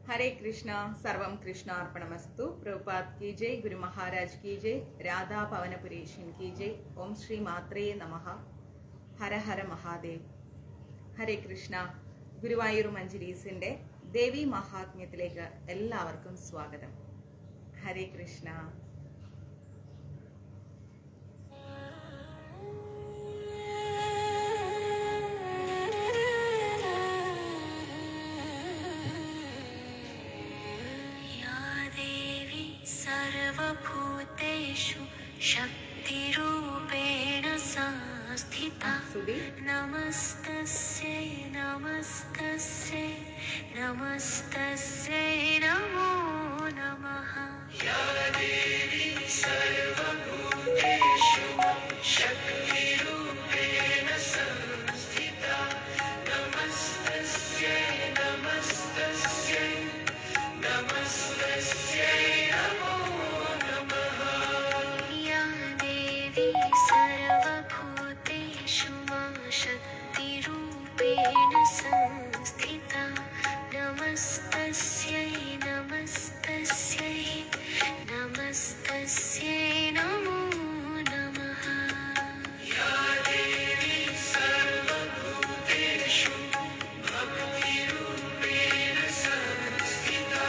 हरे कृष्णा सर्वं कृष्णार्पणमस्तु। प्रभुपाद की जय, गुरु महाराज की जय, राधा पवनपुरेशन की जय। ओम श्री मात्रे नमः। ഹര ഹര മഹാദേവ്. ഹരേ കൃഷ്ണ. ഗുരുവായൂർ മഞ്ജരീസിന്റെ ദേവി മഹാത്മ്യത്തിലേക്ക് എല്ലാവർക്കും സ്വാഗതം. ഹരേ കൃഷ്ണ. സർവഭൂതേഷു ശക്തിരൂപേണ സംസ്ഥിതാ നമസ്തസ്യൈ നമസ്തസ്യൈ നമസ്തസ്യൈ നമോ നമഃ. യാ ദേവി സർവഭൂതേഷു ശക്തിരൂപേണ സംസ്ഥിതാ നമസ്തസ്യൈ നമസ്തസ്യൈ നമസ്തസ്യൈ നമോ നമഃ. യാ ദേവി സർവഭൂതേഷു ശക്തിരൂപേണ സംസ്ഥിതാ നമസ്തസ്യൈ നമസ്തസ്യൈ നമസ്തസ്യൈ നമോ നമഃ. യാ ദേവി സർവഭൂതേഷു ഭക്തിരൂപേണ സംസ്ഥിതാ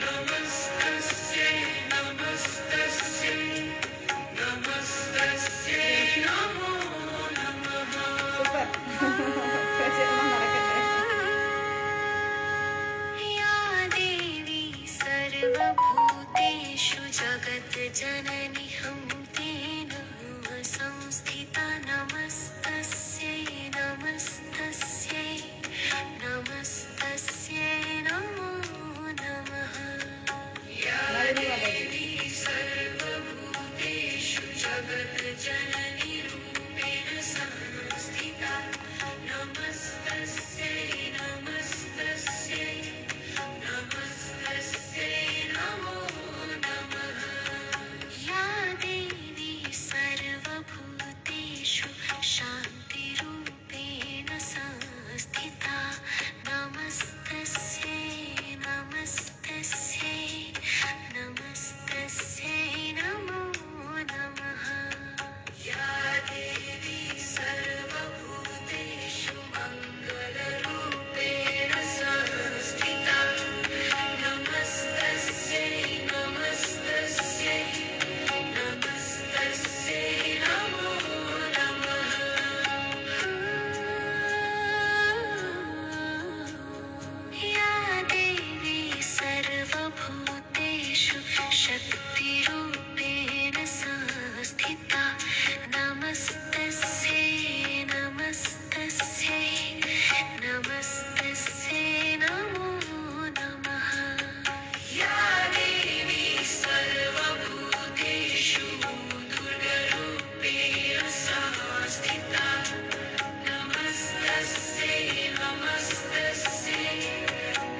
നമസ്തസ്യൈ നമസ്തസ്യൈ നമസ്തസ്യൈ നമോ നമഃ. സൂപ്പർ. പ്രചരണം നടക്കട്ടെ. യാ ദേവി സർവഭൂതേഷു ജഗജ്ജനനി ഹംതേന സംസ്ഥിതാ നമസ്തസ്യൈ നമസ്തസ്യൈ നമസ്തസ്യൈ നമോ നമഃ. യാ ദേവി സർവഭൂതേഷു ജഗജ്ജനനി രൂപേണ സംസ്ഥിതാ നമസ്തസ്യൈ നമസ്തസ്യൈ നമസ്തസ്യൈ നമോ നമഃ. യാ ദേവി സർവഭൂതേഷു ശാന്തിരൂപേണ സംസ്ഥിതാ നമസ്തസ്യൈ നമസ്തസ്യൈ നമസ്തസ്യൈ നമോ നമഃ. യാ ദേവി സർവഭൂതേഷു മംഗളരൂപേണ സംസ്ഥിതാ നമസ്തസ്യൈ നമസ്തസ്യൈ നമസ്തസ്യൈ നമോ നമഃ. യാ ദേവി സർവഭൂതേഷു ശക്തിരൂപേണ സംസ്ഥിതാ നമസ്തസ്യൈ നമസ്തസ്യൈ നമസ്തസ്യൈ നമോ നമഃ. യാ ദേവി സർവഭൂതേഷു ദുർഗരൂപേണ സംസ്ഥിതാ നമസ്തസ്യൈ നമസ്തസ്യൈ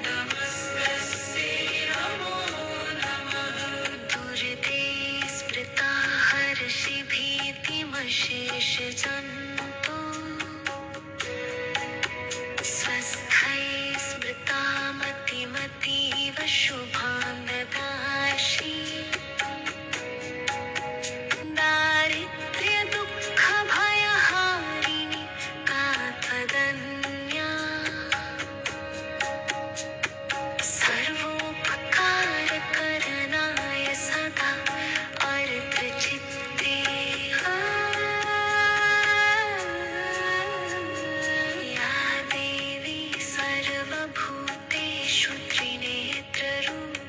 നമസ്തസ്യൈ നമോ നമഃ. ദുരിതേ സ്മൃതാ ഹർഷി ഭീതിമശേഷജന്തോ स्वस्थै स्मृता मतिमतीव शुभां ददासि. दारिद्र्यदुःखभयहारिणि का त्वदन्या सर्वोपकारकरणाय सदा अर्थचित्ते. या देवी सर्वभूतेषु त्रिनेत्ररूपेण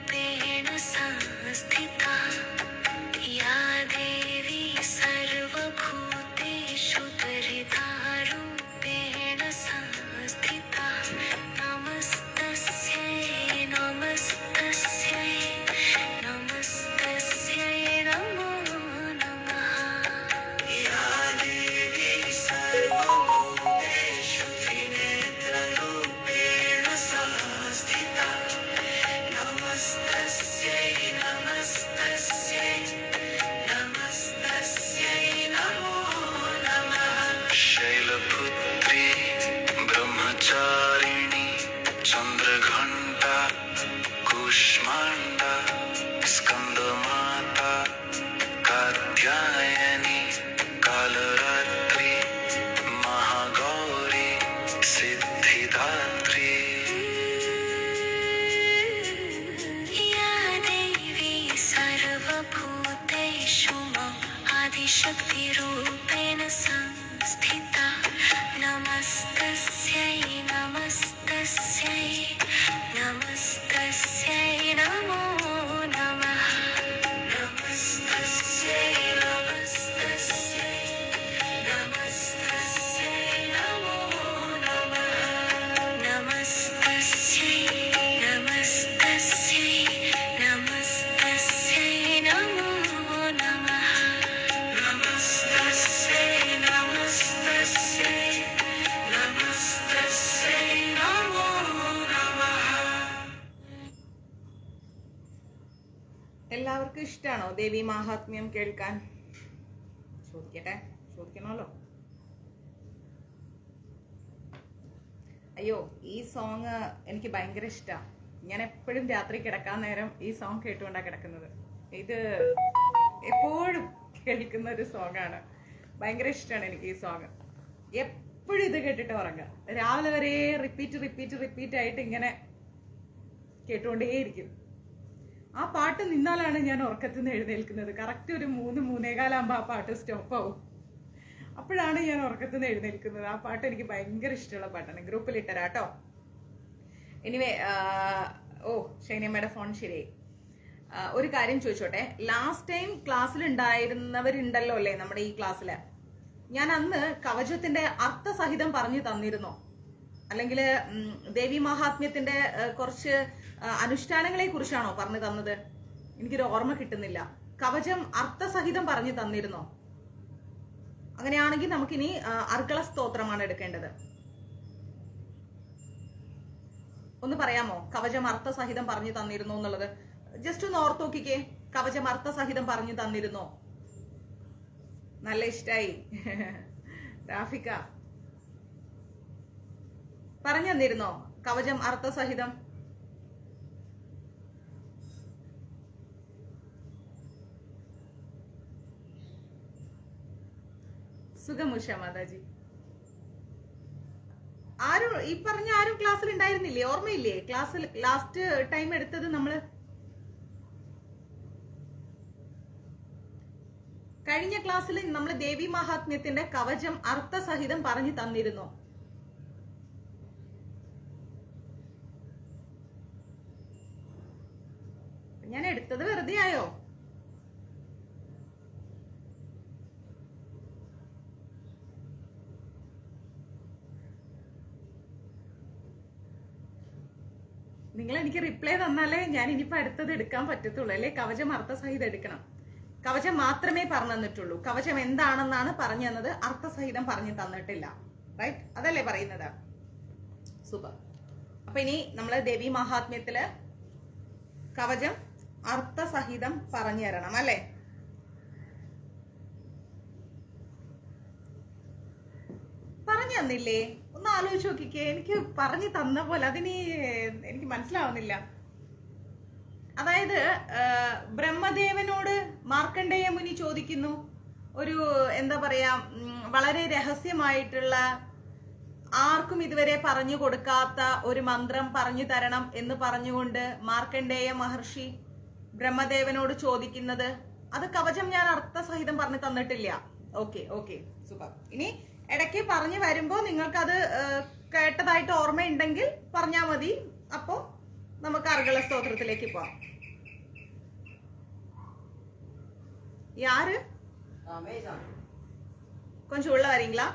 എല്ലാവർക്കും ഇഷ്ടമാണോ ദേവി മാഹാത്മ്യം കേൾക്കാൻ? ചോദിക്കണമല്ലോ. അയ്യോ, ഈ സോങ് എനിക്ക് ഭയങ്കര ഇഷ്ടമാണ്. ഞാൻ എപ്പോഴും രാത്രി കിടക്കാൻ നേരം ഈ സോങ് കേട്ടുകൊണ്ടാണ് കിടക്കുന്നത്. ഇത് എപ്പോഴും കേൾക്കുന്ന ഒരു സോങ്ങാണ്. ഭയങ്കര ഇഷ്ടമാണ് എനിക്ക് ഈ സോങ്. എപ്പോഴും ഇത് കേട്ടിട്ട് ഉറങ്ങുക. രാവിലെ വരെ റിപ്പീറ്റ് ആയിട്ട് ഇങ്ങനെ കേട്ടുകൊണ്ടേയിരിക്കും. ആ പാട്ട് നിന്നാലാണ് ഞാൻ ഉറക്കത്തിൽ നിന്ന് എഴുന്നേൽക്കുന്നത്. കറക്റ്റ് ഒരു 3-3:15 ആ പാട്ട് സ്റ്റോപ്പ് ആവും. അപ്പോഴാണ് ഞാൻ ഉറക്കത്തിൽ നിന്ന് എഴുന്നേൽക്കുന്നത്. ആ പാട്ട് എനിക്ക് ഭയങ്കര ഇഷ്ടമുള്ള പാട്ടാണ്. ഗ്രൂപ്പിൽ ഇട്ടരാട്ടോ. എനിവേ, ഷൈനിയമ്മയുടെ ഫോൺ ശരിയായി. ഒരു കാര്യം ചോദിച്ചോട്ടെ. ലാസ്റ്റ് ടൈം ക്ലാസ്സിൽ ഉണ്ടായിരുന്നവരുണ്ടല്ലോ അല്ലേ നമ്മുടെ ഈ ക്ലാസ്സില്? ഞാൻ അന്ന് കവചത്തിന്റെ അർത്ഥസഹിതം പറഞ്ഞു തന്നിരുന്നോ? അല്ലെങ്കിൽ ദേവി മഹാത്മ്യത്തിന്റെ കുറച്ച് അനുഷ്ഠാനങ്ങളെ കുറിച്ചാണോ പറഞ്ഞു തന്നത്? എനിക്കൊരു ഓർമ്മ കിട്ടുന്നില്ല. കവചം അർത്ഥസഹിതം പറഞ്ഞു തന്നിരുന്നോ? അങ്ങനെയാണെങ്കിൽ നമുക്കിനി അർഗള സ്തോത്രമാണ് എടുക്കേണ്ടത്. ഒന്ന് പറയാമോ കവചം അർത്ഥസഹിതം പറഞ്ഞു തന്നിരുന്നോ എന്നുള്ളത്? ജസ്റ്റ് ഒന്ന് ഓർത്ത് നോക്കിക്കേ. കവചം അർത്ഥസഹിതം പറഞ്ഞു തന്നിരുന്നോ? നല്ല ഇഷ്ടായി. റാഫിക്ക പറഞ്ഞു തന്നിരുന്നോ കവചം അർത്ഥസഹിതം? സുഖമുഷ മാതാജി. ആരും ഈ പറഞ്ഞ ആരും ക്ലാസ്സിൽ ഉണ്ടായിരുന്നില്ലേ? ഓർമ്മയില്ലേ? ക്ലാസ്സിൽ ലാസ്റ്റ് ടൈം എടുത്തത് നമ്മള് കഴിഞ്ഞ ക്ലാസ്സിൽ നമ്മൾ ദേവി മഹാത്മ്യത്തിന്റെ കവചം അർത്ഥസഹിതം പറഞ്ഞു തന്നിരുന്നു. ഞാൻ എടുത്തത് വെറുതെ ആയോ? നിങ്ങൾ എനിക്ക് റിപ്ലൈ തന്നാലേ ഞാൻ ഇനിയിപ്പോ അടുത്തത് എടുക്കാൻ പറ്റത്തുള്ളൂ. അല്ലെ കവചം അർത്ഥസഹിതം എടുക്കണം. കവചം മാത്രമേ പറഞ്ഞു തന്നിട്ടുള്ളൂ. കവചം എന്താണെന്നാണ് പറഞ്ഞു തന്നത്, അർത്ഥസഹിതം പറഞ്ഞു തന്നിട്ടില്ല. റൈറ്റ്? അതല്ലേ പറയുന്നത്? സൂപ്പർ. അപ്പൊ ഇനി നമ്മള് ദേവി മഹാത്മ്യത്തില് കവചം അർത്ഥസഹിതം പറഞ്ഞു തരണം അല്ലെ? പറഞ്ഞു തന്നില്ലേ? ഒന്ന് ആലോചിച്ച് നോക്കിക്കേ. എനിക്ക് പറഞ്ഞു തന്ന പോലെ അതിന് എനിക്ക് മനസ്സിലാവുന്നില്ല. അതായത് ബ്രഹ്മദേവനോട് മാർക്കണ്ഡേയ മുനി ചോദിക്കുന്നു, ഒരു എന്താ പറയാ, വളരെ രഹസ്യമായിട്ടുള്ള ആർക്കും ഇതുവരെ പറഞ്ഞു കൊടുക്കാത്ത ഒരു മന്ത്രം പറഞ്ഞു തരണം എന്ന് പറഞ്ഞുകൊണ്ട് മാർക്കണ്ഡേയ മഹർഷി ബ്രഹ്മദേവനോട് ചോദിക്കുന്നത്, അത് കവചം ഞാൻ അർത്ഥസഹിതം പറഞ്ഞു തന്നിട്ടില്ല. Okay super. ഇനി ഇടയ്ക്ക് പറഞ്ഞു വരുമ്പോ നിങ്ങൾക്കത് കേട്ടതായിട്ട് ഓർമ്മയുണ്ടെങ്കിൽ പറഞ്ഞാൽ മതി. അപ്പോ നമുക്ക് അർഗള സ്തോത്രത്തിലേക്ക് പോവാം. யாரு கொஞ்சம் உள்ள வரீங்களா?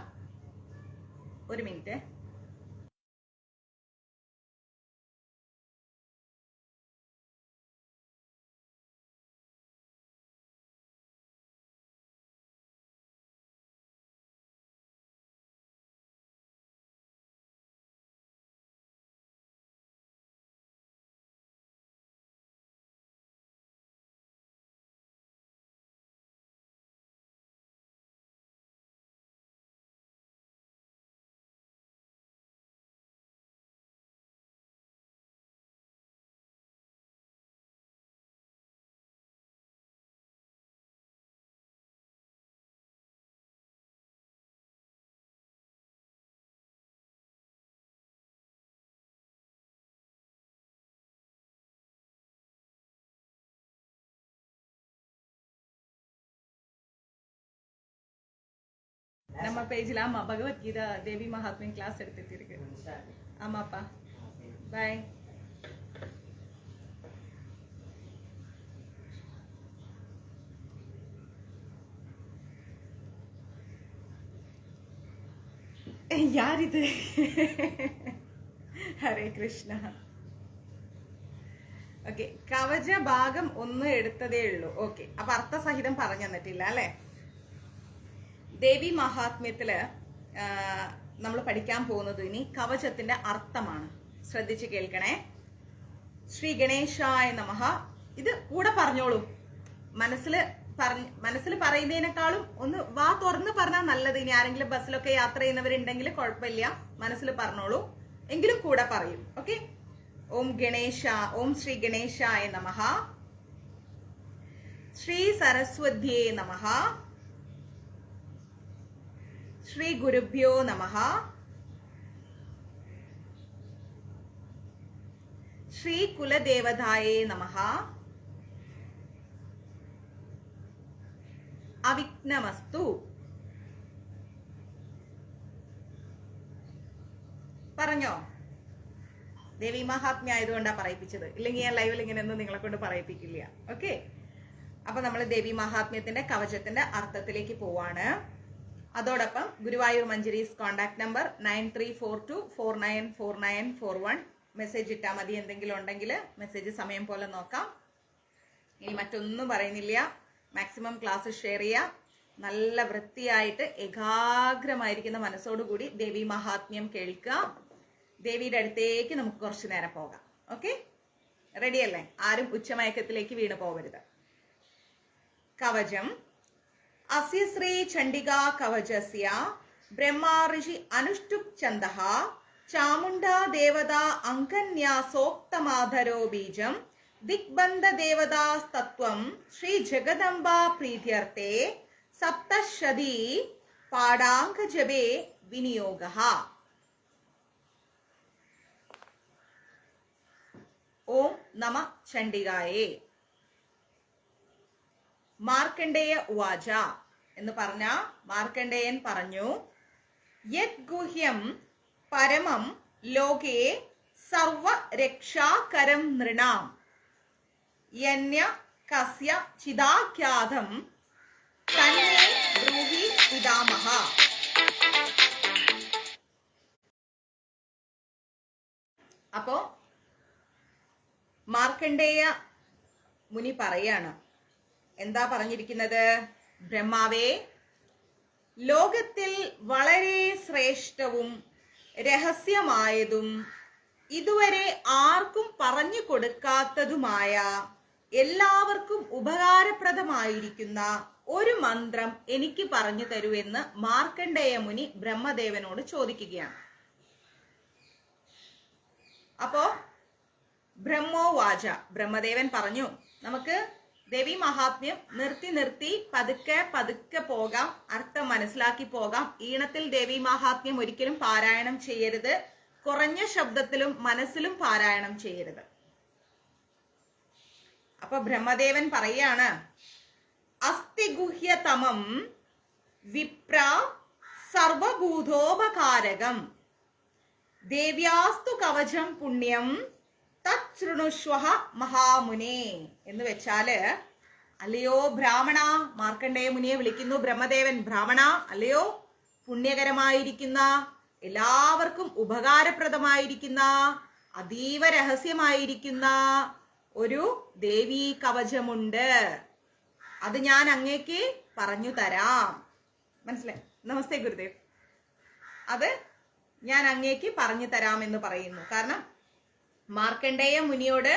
ஒரு மினிட். நம்ம பேஜ்ல ஆமா பகவத்கீதா தேவி மகாத்மியம் கிளாஸ் எடுத்துட்டு இருக்கு. ஆமாப்பா, பாய். யார் இது? ഹരേ കൃഷ്ണ. ഓക്കെ, കവച ഭാഗം 1 എടുത്തതേ ഉള്ളൂ. ഓക്കെ, അപ്പൊ അർത്ഥസഹിതം പറഞ്ഞു തന്നിട്ടില്ല അല്ലെ? ദേവി മഹാത്മ്യത്തില് നമ്മൾ പഠിക്കാൻ പോകുന്നത് ഇനി കവചത്തിന്റെ അർത്ഥമാണ്. ശ്രദ്ധിച്ച് കേൾക്കണേ. ശ്രീ ഗണേശായ നമഃ. ഇത് കൂടെ പറഞ്ഞോളൂ. മനസ്സിൽ പറയുന്നതിനേക്കാളും ഒന്ന് വാ തുറന്ന് പറഞ്ഞാൽ നല്ലത്. ഇനി ആരെങ്കിലും ബസ്സിലൊക്കെ യാത്ര ചെയ്യുന്നവരുണ്ടെങ്കിൽ കുഴപ്പമില്ല, മനസ്സിൽ പറഞ്ഞോളൂ, എങ്കിലും കൂടെ പറയും. ഓക്കെ. ഓം ശ്രീ ഗണേശായ നമഃ. ശ്രീ സരസ്വത്യേ നമഃ. ശ്രീ ഗുരുഭ്യോ നമഃ. ശ്രീ കുലദേവതായേ നമഃ. അവിഘ്നമസ്തു. പറഞ്ഞോ? ദേവി മഹാത്മ്യ ആയതുകൊണ്ടാ പറയിപ്പിച്ചത്, ഇല്ലെങ്കിൽ ഞാൻ ലൈവിൽ ഇങ്ങനെയൊന്നും നിങ്ങളെ കൊണ്ട് പറയിപ്പിക്കില്ല. ഓക്കെ. അപ്പൊ നമ്മൾ ദേവി മഹാത്മ്യത്തിന്റെ കവചത്തിന്റെ അർത്ഥത്തിലേക്ക് പോവാണ്. അതോടൊപ്പം Guruvayur Manjaris contact number 9342494941. Message ഇട്ടാൽ മതി. എന്തെങ്കിലും ഉണ്ടെങ്കിൽ മെസ്സേജ് സമയം പോലെ നോക്കാം. ഇനി മറ്റൊന്നും പറയുന്നില്ല. മാക്സിമം ക്ലാസ് ഷെയർ ചെയ്യുക. നല്ല വൃത്തിയായിട്ട് ഏകാഗ്രമായിരിക്കുന്ന മനസ്സോടുകൂടി ദേവി മഹാത്മ്യം കേൾക്കുക. ദേവിയുടെ അടുത്തേക്ക് നമുക്ക് കുറച്ചു നേരം പോകാം. ഓക്കെ, റെഡിയല്ലേ? ആരും ഉച്ചമയക്കത്തിലേക്ക് വീണു പോവരുത്. കവചം. അസ്യ ശ്രീ ചണ്ഡികാ കവചസ്യ ബ്രഹ്മാ ഋഷി അനുഷ്ടുപ് ഛന്ദഃ ചാമുണ്ഡാ ദേവതാ അങ്കന്യാസോക്തമാധരോ ബീജം ദിഗ്ബന്ധ ദേവതാസ്തത്വം ശ്രീ ജഗദംബാ പ്രീത്യർത്ഥേ സപ്തശതി പാടാംഗജപേ വിനിയോഗഃ. ഓം നമ ചണ്ഡികായേ. മാർക്കണ്ഡേയ ഉവാച എന്ന് പറഞ്ഞ മാർക്കണ്ഡേയൻ പറഞ്ഞു, യത് ഗുഹ്യം പരമം ലോകേ സർവരക്ഷാകരം നൃണാം യന്യ കസ്യ ചിദാഖ്യാതം തന്മേ ബ്രൂഹി പിതാമഹ. അപ്പോ മാർക്കണ്ഡേയ മുനി പറയാണ്, എന്താ പറഞ്ഞിരിക്കുന്നത്? ബ്രഹ്മാവേ, ലോകത്തിൽ വളരെ ശ്രേഷ്ഠവും രഹസ്യമായതും ഇതുവരെ ആർക്കും പറഞ്ഞു കൊടുക്കാത്തതുമായ എല്ലാവർക്കും ഉപകാരപ്രദമായിരിക്കുന്ന ഒരു മന്ത്രം എനിക്ക് പറഞ്ഞു തരൂ എന്ന് മാർക്കണ്ഡേയ മുനി ബ്രഹ്മദേവനോട് ചോദിക്കുകയാണ്. അപ്പോ ബ്രഹ്മോവാച, ബ്രഹ്മദേവൻ പറഞ്ഞു, നമുക്ക് ദേവി മഹാത്മ്യം നിർത്തി പതുക്കെ പതുക്കെ പോകാം, അർത്ഥം മനസ്സിലാക്കി പോകാം. ഈണത്തിൽ ദേവി മഹാത്മ്യം ഒരിക്കലും പാരായണം ചെയ്യരുത്. കുറഞ്ഞ ശബ്ദത്തിലും മനസ്സിലും പാരായണം ചെയ്യരുത്. അപ്പൊ ബ്രഹ്മദേവൻ പറയാണ്, അസ്തി ഗുഹ്യതമം വിപ്ര സർവഭൂതോപകാരകം ദേവ്യാസ്തു കവചം പുണ്യം തൃണുഷ്വ മഹാമുനെ. എന്ന് വെച്ചാല്, അല്ലയോ ബ്രാഹ്മണ, മാർക്കണ്ഡേയ മുനിയെ വിളിക്കുന്നു ബ്രഹ്മദേവൻ. ബ്രാഹ്മണ, അല്ലയോ പുണ്യകരമായിരിക്കുന്ന, എല്ലാവർക്കും ഉപകാരപ്രദമായിരിക്കുന്ന, അതീവ രഹസ്യമായിരിക്കുന്ന ഒരു ദേവീ കവചമുണ്ട്. അത് ഞാൻ അങ്ങേക്ക് പറഞ്ഞു തരാം. മനസ്സിലായി? നമസ്തേ ഗുരുദേവ്. അത് ഞാൻ അങ്ങേക്ക് പറഞ്ഞു തരാം എന്ന് പറയുന്നു. കാരണം മാർക്കണ്ഡേയ മുനിയോട്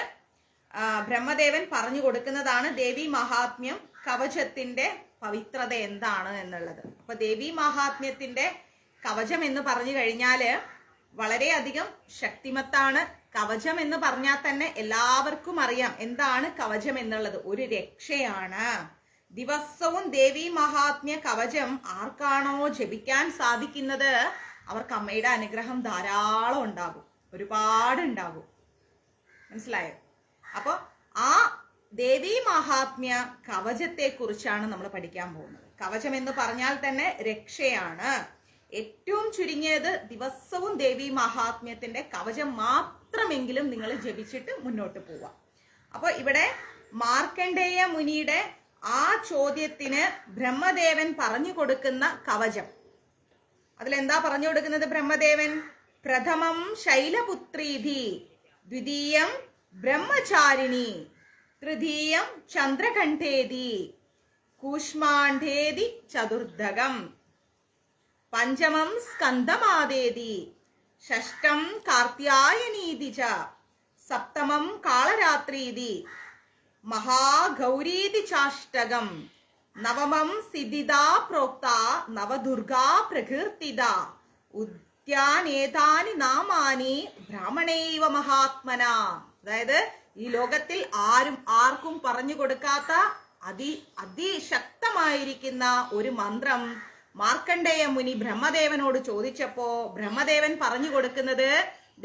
ബ്രഹ്മദേവൻ പറഞ്ഞു കൊടുക്കുന്നതാണ് ദേവി മഹാത്മ്യം കവചത്തിന്റെ പവിത്രത എന്താണ് എന്നുള്ളത്. അപ്പൊ ദേവി മഹാത്മ്യത്തിന്റെ കവചം എന്ന് പറഞ്ഞു കഴിഞ്ഞാല് വളരെയധികം ശക്തിമത്താണ്. കവചം എന്ന് പറഞ്ഞാൽ തന്നെ എല്ലാവർക്കും അറിയാം എന്താണ് കവചം എന്നുള്ളത്. ഒരു രക്ഷയാണ്. ദിവസവും ദേവി മഹാത്മ്യ കവചം ആർക്കാണോ ജപിക്കാൻ സാധിക്കുന്നത് അവർക്ക് അമ്മയുടെ അനുഗ്രഹം ധാരാളം ഉണ്ടാകും, ഒരുപാട് ഉണ്ടാകും. മനസ്സിലായോ? അപ്പൊ ആ ദേവി മഹാത്മ്യ കവചത്തെ കുറിച്ചാണ് നമ്മൾ പഠിക്കാൻ പോകുന്നത്. കവചം എന്ന് പറഞ്ഞാൽ തന്നെ രക്ഷയാണ്. ഏറ്റവും ചുരുങ്ങിയത് ദിവസവും ദേവി മഹാത്മ്യത്തിന്റെ കവചം മാത്രമെങ്കിലും നിങ്ങൾ ജപിച്ചിട്ട് മുന്നോട്ട് പോവാം. അപ്പൊ ഇവിടെ മാർക്കണ്ഡേയ മുനിയുടെ ആ ചോദ്യത്തിന് ബ്രഹ്മദേവൻ പറഞ്ഞു കൊടുക്കുന്ന കവചം, അതിലെന്താ പറഞ്ഞു കൊടുക്കുന്നത് ബ്രഹ്മദേവൻ? പ്രഥമം ശൈലപുത്രീധി, ദ്വിതീയം ബ്രഹ്മചാരിണി, തൃതീയം ചന്ദ്രകണ്ഠേതി, കൂഷ്മാണ്ഡേതി ചതുർദ്ധകം, പഞ്ചമം സ്കന്ദമാദേതി, ഷഷ്ടം കാർത്യായനീതി ച, സപ്തമം കാളരാത്രീതി, മഹാഗൗരീതി ചാഷ്ടകം നവമം സിദ്ധിതാ പ്രോക്ത നവദുർഗാ പ്രകീർത്തിത ഉദ്യാനേതാനി നാമാനി ബ്രാഹ്മണൈവ മഹാത്മന. അതായത് ഈ ലോകത്തിൽ ആർക്കും പറഞ്ഞു കൊടുക്കാത്ത അതിശക്തമായിരിക്കുന്ന ഒരു മന്ത്രം മാർക്കണ്ഡേയ മുനി ബ്രഹ്മദേവനോട് ചോദിച്ചപ്പോ ബ്രഹ്മദേവൻ പറഞ്ഞു കൊടുക്കുന്നത്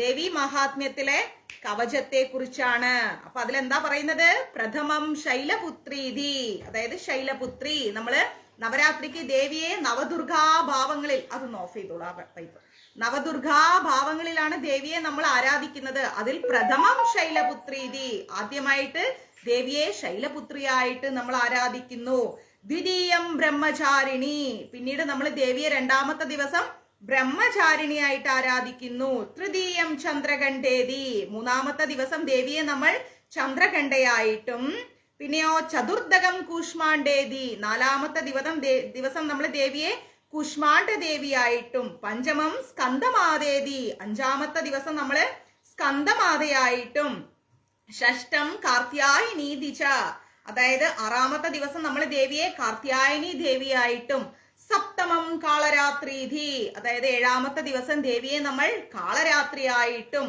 ദേവി മഹാത്മ്യത്തിലെ കവചത്തെ കുറിച്ചാണ്. അപ്പൊ അതിലെന്താ പറയുന്നത്? പ്രഥമം ശൈലപുത്രീതി, അതായത് ശൈലപുത്രി. നമ്മള് നവരാത്രിക്ക് ദേവിയെ നവദുർഗാഭാവങ്ങളിൽ, അതൊന്ന് ഓഫ് ചെയ്തോളൂ ആ പൈപ്പ്. നവദുർഗാഭാവങ്ങളിലാണ് ദേവിയെ നമ്മൾ ആരാധിക്കുന്നത്. അതിൽ പ്രഥമം ശൈലപുത്രീതി, ആദ്യമായിട്ട് ദേവിയെ ശൈലപുത്രിയായിട്ട് നമ്മൾ ആരാധിക്കുന്നു. ദ്വിതീയം ബ്രഹ്മചാരിണി, പിന്നീട് നമ്മൾ ദേവിയെ രണ്ടാമത്തെ ദിവസം ബ്രഹ്മചാരിണിയായിട്ട് ആരാധിക്കുന്നു. തൃതീയം ചന്ദ്രകണ്ഠേതി, മൂന്നാമത്തെ ദിവസം ദേവിയെ നമ്മൾ ചന്ദ്രകണ്ഠയായിട്ടും. പിന്നെയോ ചതുർദകം കൂഷ്മാണ്ഡേതി, നാലാമത്തെ ദിവസം നമ്മൾ ദേവിയെ കുഷ്മാണ്ഡ ദേവിയായിട്ടും. പഞ്ചമം സ്കന്ദമാതേതി, അഞ്ചാമത്തെ ദിവസം നമ്മള് സ്കന്ദമാതയായിട്ടും. ഷഷ്ടം കാർത്യായനി ദിച, അതായത് ആറാമത്തെ ദിവസം നമ്മൾ ദേവിയെ കാർത്യായനി ദേവിയായിട്ടും. സപ്തമം കാളരാത്രീധി, അതായത് ഏഴാമത്തെ ദിവസം ദേവിയെ നമ്മൾ കാളരാത്രിയായിട്ടും.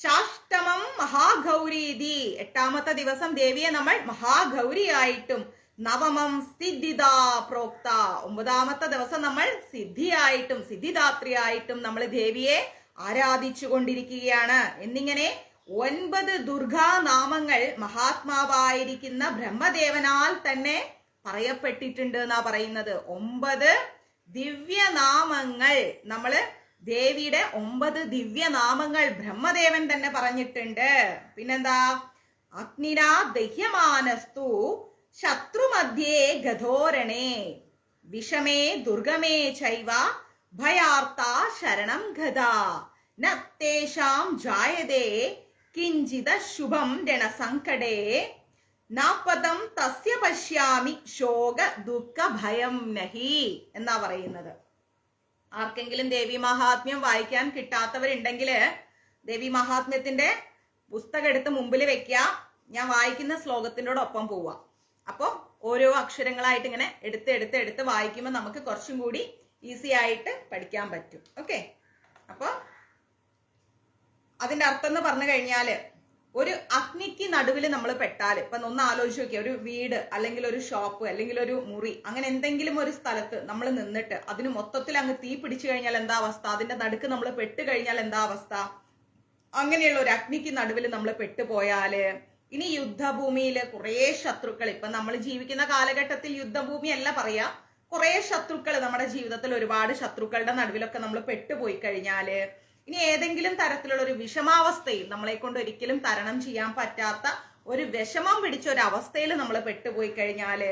ചാഷ്ടമം മഹാഗൗരീധി, എട്ടാമത്തെ ദിവസം ദേവിയെ നമ്മൾ മഹാഗൗരിയായിട്ടും. നവമം സിദ്ധിദാ പ്രോക്ത, ഒമ്പതാമത്തെ ദിവസം നമ്മൾ സിദ്ധിയായിട്ടും സിദ്ധിദാത്രിയായിട്ടും നമ്മൾ ദേവിയെ ആരാധിച്ചു കൊണ്ടിരിക്കുകയാണ്. എന്നിങ്ങനെ 9 ദുർഗാനാമങ്ങൾ മഹാത്മാവായിരിക്കുന്ന ബ്രഹ്മദേവനാൽ തന്നെ പറയപ്പെട്ടിട്ടുണ്ട് എന്നാ പറയുന്നത്. 9 ദിവ്യനാമങ്ങൾ, നമ്മള് ദേവിയുടെ 9 ദിവ്യനാമങ്ങൾ ബ്രഹ്മദേവൻ തന്നെ പറഞ്ഞിട്ടുണ്ട്. പിന്നെന്താ? അഗ്നിനാ ദഹ്യമാനസ്തു ശത്രുമധ്യേ ഗധോരണേ വിഷമേ ദുർഗമേ ചൈവ ഭയാർത്ത ശരണം ഗദാ നത്തേഷാം ജായതേ കിഞ്ചിത ശുഭം രണസങ്കടേ നാപദം തസ്യ പശ്യാമി ശോക ദുഃഖ ഭയം നഹി എന്നാ പറയുന്നത്. ആർക്കെങ്കിലും ദേവി മഹാത്മ്യം വായിക്കാൻ കിട്ടാത്തവരുണ്ടെങ്കിൽ ദേവി മഹാത്മ്യത്തിന്റെ പുസ്തകം എടുത്ത് മുമ്പിൽ വെക്കുക. ഞാൻ വായിക്കുന്ന ശ്ലോകത്തിനോടൊപ്പം പോവാ. അപ്പൊ ഓരോ അക്ഷരങ്ങളായിട്ട് ഇങ്ങനെ എടുത്ത് വായിക്കുമ്പോൾ നമുക്ക് കുറച്ചും കൂടി ഈസി ആയിട്ട് പഠിക്കാൻ പറ്റും. ഓക്കെ, അപ്പൊ അതിന്റെ അർത്ഥം എന്ന് പറഞ്ഞു കഴിഞ്ഞാല്, ഒരു അഗ്നിക്ക് നടുവിൽ നമ്മൾ പെട്ടാല്, ഇപ്പൊ ഒന്ന് ആലോചിച്ച് നോക്കിയ, ഒരു വീട് അല്ലെങ്കിൽ ഒരു ഷോപ്പ് അല്ലെങ്കിൽ ഒരു മുറി, അങ്ങനെ എന്തെങ്കിലും ഒരു സ്ഥലത്ത് നമ്മൾ നിന്നിട്ട് അതിന് മൊത്തത്തിൽ അങ്ങ് തീ പിടിച്ചു കഴിഞ്ഞാൽ എന്താ അവസ്ഥ? അതിന്റെ നടുക്ക് നമ്മൾ പെട്ട് കഴിഞ്ഞാൽ എന്താ അവസ്ഥ? അങ്ങനെയുള്ള ഒരു അഗ്നിക്ക് നടുവിൽ നമ്മൾ പെട്ടുപോയാല്, ഇനി യുദ്ധഭൂമിയിൽ കുറെ ശത്രുക്കൾ, ഇപ്പൊ നമ്മൾ ജീവിക്കുന്ന കാലഘട്ടത്തിൽ യുദ്ധഭൂമി അല്ല പറയാ, കുറെ ശത്രുക്കൾ, നമ്മുടെ ജീവിതത്തിൽ ഒരുപാട് ശത്രുക്കളുടെ നടുവിലൊക്കെ നമ്മൾ പെട്ടുപോയി കഴിഞ്ഞാല്, ഇനി ഏതെങ്കിലും തരത്തിലുള്ള ഒരു വിഷമാവസ്ഥയിൽ, നമ്മളെ കൊണ്ട് ഒരിക്കലും തരണം ചെയ്യാൻ പറ്റാത്ത ഒരു വിഷമം പിടിച്ച ഒരു അവസ്ഥയിൽ നമ്മൾ പെട്ടുപോയി കഴിഞ്ഞാല്,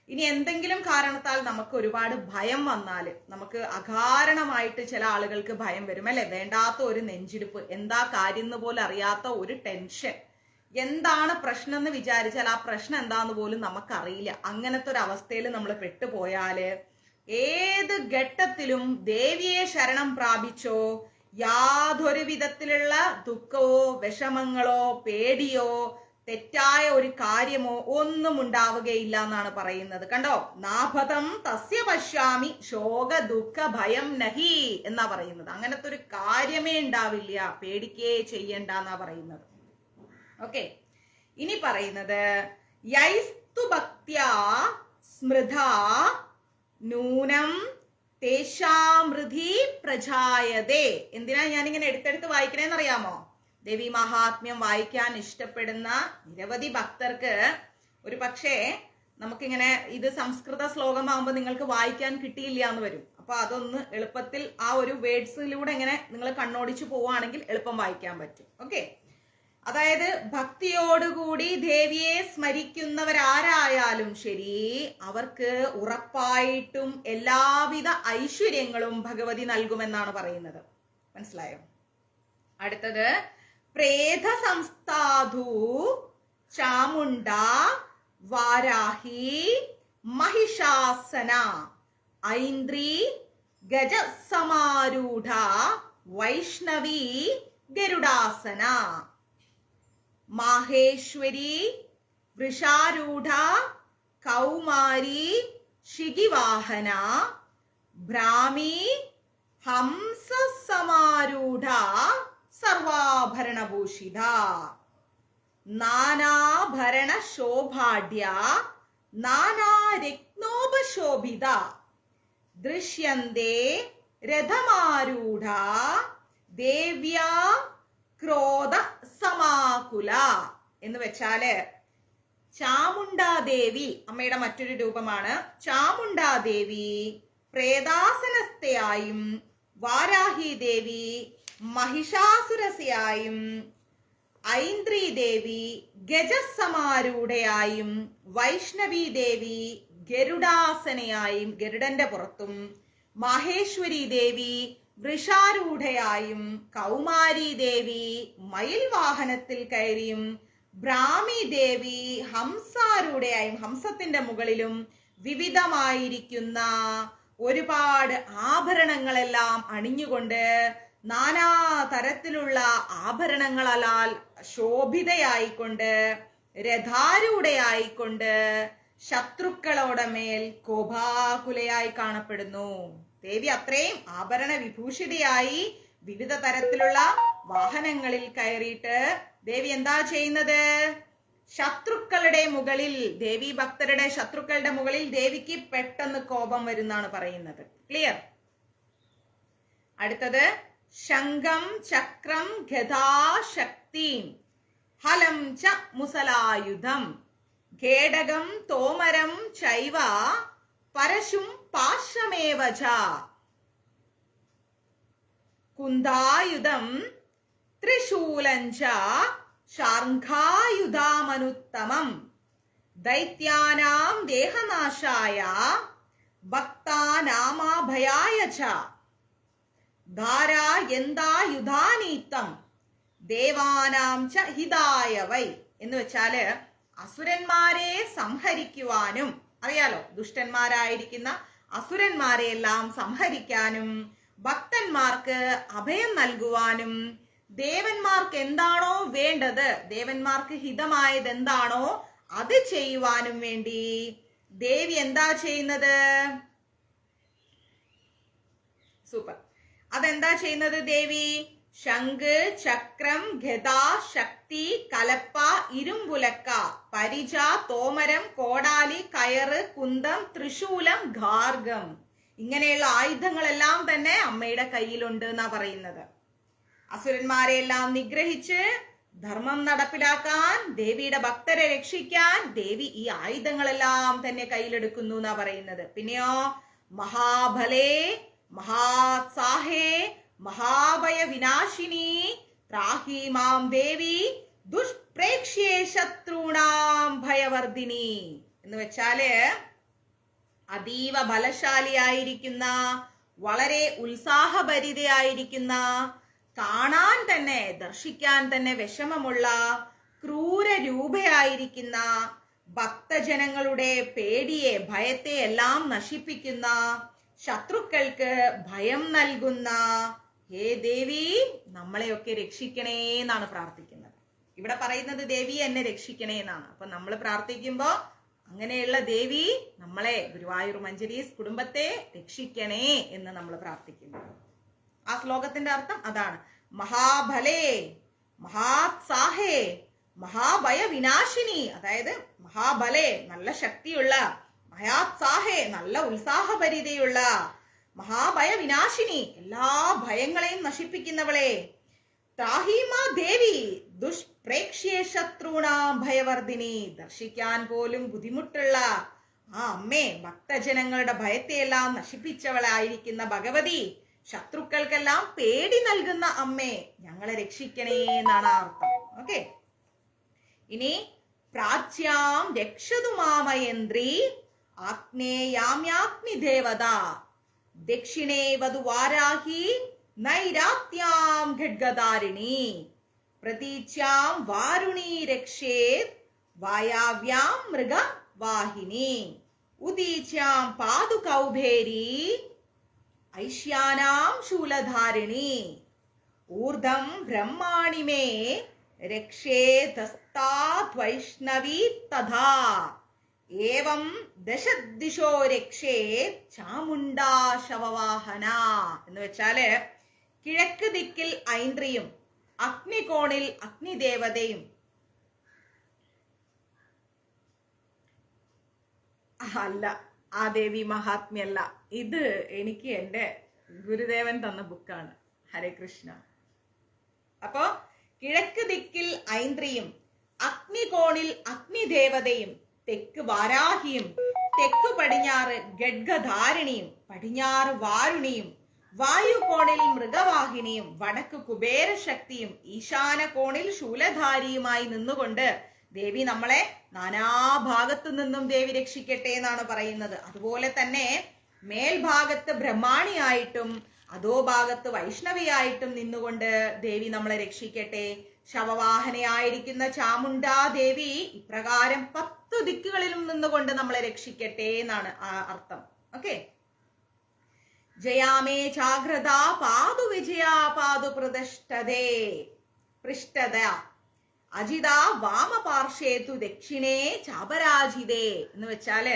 ഇനി എന്തെങ്കിലും കാരണത്താൽ നമുക്ക് ഒരുപാട് ഭയം വന്നാല്, നമുക്ക് അകാരണമായിട്ട് ചില ആളുകൾക്ക് ഭയം വരും അല്ലെ, വേണ്ടാത്ത ഒരു നെഞ്ചിടിപ്പ്, എന്താ കാര്യം എന്ന് പോലും അറിയാത്ത ഒരു ടെൻഷൻ, എന്താണ് പ്രശ്നം എന്ന് വിചാരിച്ചാൽ ആ പ്രശ്നം എന്താന്ന് പോലും നമുക്കറിയില്ല. അങ്ങനത്തെ ഒരു അവസ്ഥയിൽ നമ്മൾ പെട്ടുപോയാല് ഏത് ഘട്ടത്തിലും ദേവിയെ ശരണം പ്രാപിച്ചോ യാതൊരു വിധത്തിലുള്ള ദുഃഖമോ വിഷമങ്ങളോ പേടിയോ തെറ്റായ ഒരു കാര്യമോ ഒന്നും ഉണ്ടാവുകയില്ല എന്നാണ് പറയുന്നത്. കണ്ടോ, നാഭതം തസ്യ പശ്യാമി ശോക ദുഃഖ ഭയം നഹി എന്നാ പറയുന്നത്. അങ്ങനത്തെ ഒരു കാര്യമേ ഉണ്ടാവില്ല, പേടിക്കേ ചെയ്യണ്ട എന്നാ പറയുന്നത്. ഓക്കെ, ഇനി പറയുന്നത് യൈസ്തു ഭക്ത്യാ സ്മൃതാ നൂനം തേഷാമൃതി പ്രജായതേ. എന്തിനാ ഞാനിങ്ങനെ എടുത്തെടുത്ത് വായിക്കണേന്ന് അറിയാമോ? ദേവി മഹാത്മ്യം വായിക്കാൻ ഇഷ്ടപ്പെടുന്ന നിരവധി ഭക്തർക്ക് ഒരു പക്ഷേ നമുക്കിങ്ങനെ ഇത് സംസ്കൃത ശ്ലോകമാകുമ്പോൾ നിങ്ങൾക്ക് വായിക്കാൻ കിട്ടിയില്ല എന്ന് വരും. അപ്പൊ അതൊന്ന് എളുപ്പത്തിൽ ആ ഒരു വേർഡ്സിലൂടെ ഇങ്ങനെ നിങ്ങൾ കണ്ണോടിച്ചു പോവുകയാണെങ്കിൽ എളുപ്പം വായിക്കാൻ പറ്റും. ഓക്കെ, അതായത് ഭക്തിയോടുകൂടി ദേവിയെ സ്മരിക്കുന്നവരാരായാലും ശരി, അവർക്ക് ഉറപ്പായിട്ടും എല്ലാവിധ ഐശ്വര്യങ്ങളും ഭഗവതി നൽകുമെന്നാണ് പറയുന്നത്. മനസ്സിലായോ? അടുത്തത് പ്രേത സംസ്ഥാധു ചാമുണ്ട വാരാഹി മഹിഷാസന ഐന്ദ്രി ഗജസമാരൂഢ വൈഷ്ണവി ഗരുഡാസന മാഹേശ്വരി വൃഷാരൂഢ കൗമാരി ശിഖിവാഹന ഭ്രാമി ഹംസസമാരൂഢ സർവാഭരണഭൂഷിത നാനാഭരണ ശോഭാഢ്യ നാനാരത്നോപശോഭിത ദൃശ്യന്തേ രഥമാരൂഢ ദേവ്യാ ക്രോധ സമാകുല എന്ന് വെച്ചാല് ചാമുണ്ടാദേവി അമ്മയുടെ മറ്റൊരു രൂപമാണ്. ചാമുണ്ടാദേവി പ്രേതാസനസ്ഥയായും വാരാഹി ദേവി മഹിഷാസുരസയായും ഐന്ദ്രീ ദേവി ഗജസമാരൂഢയായും വൈഷ്ണവി ദേവി ഗരുഡാസനയായും ഗരുഡന്റെ പുറത്തും മാഹേശ്വരി ദേവി വൃഷാരൂഢയായും കൗമാരി ദേവി മയിൽ വാഹനത്തിൽ കയറിയും ബ്രാഹ്മി ദേവി ഹംസാരൂഢയായും ഹംസത്തിന്റെ മുകളിലും വിവിധമായിരിക്കുന്ന ഒരുപാട് ആഭരണങ്ങളെല്ലാം അണിഞ്ഞുകൊണ്ട് നാനാ തരത്തിലുള്ള ആഭരണങ്ങളാൽ ശോഭിതയായിക്കൊണ്ട് രഥാരൂഢയായിക്കൊണ്ട് ശത്രുക്കളോടെ മേൽ കോപാകുലയായി കാണപ്പെടുന്നു. ദേവി അത്രയും ആഭരണ വിഭൂഷിതയായി വിവിധ തരത്തിലുള്ള വാഹനങ്ങളിൽ കയറിയിട്ട് ദേവി എന്താ ചെയ്യുന്നത്? ശത്രുക്കളുടെ മുകളിൽ, ദേവി ഭക്തരുടെ ശത്രുക്കളുടെ മുകളിൽ ദേവിക്ക് പെട്ടെന്ന് കോപം വരുന്നാണ് പറയുന്നത്. ക്ലിയർ? അടുത്തത് ശംഖം ചക്രം ഗദാശക്തിം ഹലം ച മുസലായുധം ഖേടകം തോമരം ചൈവ പരശും പാശമേവ ച കുന്ദായുധം ത്രിശൂലം ച ശാർഘായുധാമനുത്തമം ദൈത്യാനാം ദേഹനാശായ ഭക്താനാമാഭയായ ച ധാരായന്തായുധാനീത്തം ദേവാനാം ച ഹിതായ വൈ എന്ന് വെച്ചാല് അസുരന്മാരെ സംഹരിക്കുവാനും, അറിയാലോ ദുഷ്ടന്മാരായിരിക്കുന്ന അസുരന്മാരെ എല്ലാം സംഹരിക്കാനും ഭക്തന്മാർക്ക് അഭയം നൽകുവാനും ദേവന്മാർക്ക് എന്താണോ വേണ്ടത്, ദേവന്മാർക്ക് ഹിതമായത് എന്താണോ അത് ചെയ്യുവാനും വേണ്ടി ദേവി എന്താ ചെയ്യുന്നത്? സൂപ്പർ. അതെന്താ ചെയ്യുന്നത് ദേവി? ശംഖ് ചക്രം ഗദ ശക്തി കലപ്പ ഇരുമ്പുലക്ക പരിച തോമരം കോടാലി കയറ് കുന്തം ത്രിശൂലം ഗാർഗം ഇങ്ങനെയുള്ള ആയുധങ്ങളെല്ലാം തന്നെ അമ്മയുടെ കയ്യിലുണ്ട് എന്നാ പറയുന്നത്. അസുരന്മാരെ എല്ലാം നിഗ്രഹിച്ച് ധർമ്മം നടപ്പിലാക്കാൻ, ദേവിയുടെ ഭക്തരെ രക്ഷിക്കാൻ ദേവി ഈ ആയുധങ്ങളെല്ലാം തന്നെ കയ്യിലെടുക്കുന്നു എന്നാ പറയുന്നത്. പിന്നെയോ മഹാബലേ മഹാത്സാഹേ മഹാഭയ വിനാശിനി ത്രാഹി മാം ദേവി ദുഷ്പ്രേക്ഷ്യേ ശത്രുണാം ഭയവർദ്ധിനി എന്ന് വെച്ചാല് അതീവ ബലശാലിയായിരിക്കുന്ന, വളരെ ഉത്സാഹഭരിതയായിരിക്കുന്ന, കാണാൻ തന്നെ ദർശിക്കാൻ തന്നെ വിഷമമുള്ള ക്രൂരരൂപയായിരിക്കുന്ന, ഭക്തജനങ്ങളുടെ പേടിയെ ഭയത്തെ എല്ലാം നശിപ്പിക്കുന്ന, ശത്രുക്കൾക്ക് ഭയം നൽകുന്ന ഹേ ദേവി നമ്മളെയൊക്കെ രക്ഷിക്കണേ എന്നാണ് പ്രാർത്ഥിക്കുന്നത്. ഇവിടെ പറയുന്നത് ദേവി എന്നെ രക്ഷിക്കണേ എന്നാണ്. അപ്പൊ നമ്മൾ പ്രാർത്ഥിക്കുമ്പോ അങ്ങനെയുള്ള ദേവി നമ്മളെ ഗുരുവായൂർ മഞ്ജരീസ് കുടുംബത്തെ രക്ഷിക്കണേ എന്ന് നമ്മൾ പ്രാർത്ഥിക്കുന്നു. ആ ശ്ലോകത്തിന്റെ അർത്ഥം അതാണ്. മഹാബലേ മഹാത്സാഹേ മഹാഭയ വിനാശിനി, അതായത് മഹാബലേ നല്ല ശക്തിയുള്ള, മഹാത്സാഹേ നല്ല ഉത്സാഹഭരിതയുള്ള, മഹാഭയ വിനാശിനി എല്ലാ ഭയങ്ങളെയും നശിപ്പിക്കുന്നവളെ, ത്രാഹിമാ ദേവി ദുഷ്പ്രേക്ഷ്യേ ശത്രുണാം ഭയവർദ്ധിനി ദർശിക്കാൻ പോലും ബുദ്ധിമുട്ടുള്ള ആ അമ്മേ, ഭക്തജനങ്ങളുടെ ഭയത്തെയെല്ലാം നശിപ്പിച്ചവളായിരിക്കുന്ന ഭഗവതി, ശത്രുക്കൾക്കെല്ലാം പേടി നൽകുന്ന അമ്മേ ഞങ്ങളെ രക്ഷിക്കണേ എന്നാണ് അർത്ഥം. ഓക്കെ, ഇനി പ്രാച്യാം രക്ഷതു മാമയന്ത്രി ആഗ്നേയാമ്യാഗ്നി ദേവത ദക്ഷിണേ വധു വാരാഹി നൈരാത്യാം ഖഡ്ഗധാരിണി പ്രതീച്യാം വാരുണി രക്ഷേത് വായാവ്യാം മൃഗവാഹിനി ഉദീച്യാം പാദുകൗഭേരി ഐശ്യാനാം ശൂലധാരിണി ഊർധം ബ്രഹ്മാണി മേ രക്ഷേതസ്താത് വൈഷ്ണവീ തഥാ ഏവം ദശദിശോ രക്ഷേ ചാമുണ്ടാ ശവവാഹന. എന്ന് വെച്ചാല് കിഴക്ക് ദിക്കിൽ ഐന്ദ്രിയും അഗ്നികോണിൽ അഗ്നിദേവതയും അല്ല, ആ ദേവി മഹാത്മ്യല്ല. ഇത് എനിക്ക് എൻ്റെ ഗുരുദേവൻ തന്ന ബുക്കാണ്. ഹരേ കൃഷ്ണ. അപ്പോ കിഴക്ക് ദിക്കിൽ ഐന്ദ്രിയും അഗ്നികോണിൽ അഗ്നിദേവതയും തെക്ക് വാരാഹിയും തെക്ക് പടിഞ്ഞാറ് ഗഡ്ഗധാരിണിയും പടിഞ്ഞാറ് വാരുണിയും വായുകോണിൽ മൃഗവാഹിനിയും വടക്ക് കുബേരശക്തിയും ഈശാന കോണിൽ ശൂലധാരിയുമായി നിന്നുകൊണ്ട് ദേവി നമ്മളെ നാനാഭാഗത്തു നിന്നും ദേവി രക്ഷിക്കട്ടെ എന്നാണ് പറയുന്നത്. അതുപോലെ തന്നെ മേൽഭാഗത്ത് ബ്രഹ്മാണിയായിട്ടും അധോ ഭാഗത്ത് വൈഷ്ണവിയായിട്ടും നിന്നുകൊണ്ട് ദേവി നമ്മളെ രക്ഷിക്കട്ടെ. ശവവാഹനയായിരിക്കുന്ന ചാമുണ്ടാ ദേവി ഇപ്രകാരം 10 ദിക്കുകളിലും നിന്നുകൊണ്ട് നമ്മളെ രക്ഷിക്കട്ടെ എന്നാണ് അർത്ഥം. ഓക്കെ. ജയാമേ ജാഗ്രത പാതു വിജയാ പാതു പ്രതിഷ്ഠതേ പൃഷ്ഠത അജിത വാമപാർശ്വേതു ദക്ഷിണേ ചാപരാജിതേ. എന്ന് വെച്ചാല്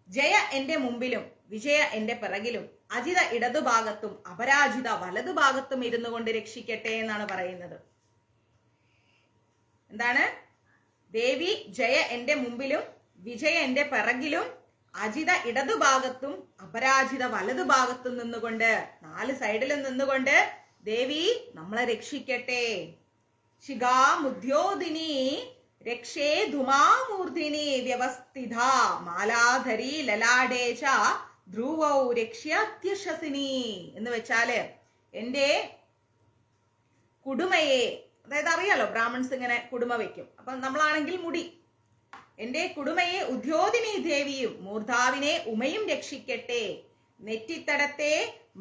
ജയ എന്റെ മുമ്പിലും വിജയ എന്റെ പിറകിലും അജിത ഇടതുഭാഗത്തും അപരാജിത വലതുഭാഗത്തും ഇരുന്നു കൊണ്ട് രക്ഷിക്കട്ടെ എന്നാണ് പറയുന്നത്. എന്താണ്? ദേവി ജയ എന്റെ മുമ്പിലും വിജയ എന്റെ പിറകിലും അജിത ഇടതുഭാഗത്തും അപരാജിത വലതുഭാഗത്തും നിന്നുകൊണ്ട് 4 സൈഡിലും നിന്നുകൊണ്ട് ദേവി നമ്മളെ രക്ഷിക്കട്ടെ. ശിഖാമുദ്യോദിനി രക്ഷേ ധുമാമൂർധിനി വ്യവസ്ഥിത മാലാധരി ലലാടേച ധ്രുവൗ രക്ഷ്യാത്യശസിനി. എന്ന് വെച്ചാല് എന്റെ കുടുമയെ, അതായത് അറിയാലോ ബ്രാഹ്മൺസ് ഇങ്ങനെ കുടുമ വെക്കും, അപ്പൊ നമ്മളാണെങ്കിൽ മുടി, എന്റെ കുടുമയെ ഉദ്യോദിനി ദേവിയും മൂർധാവിനെ ഉമയും രക്ഷിക്കട്ടെ. നെറ്റിത്തടത്തെ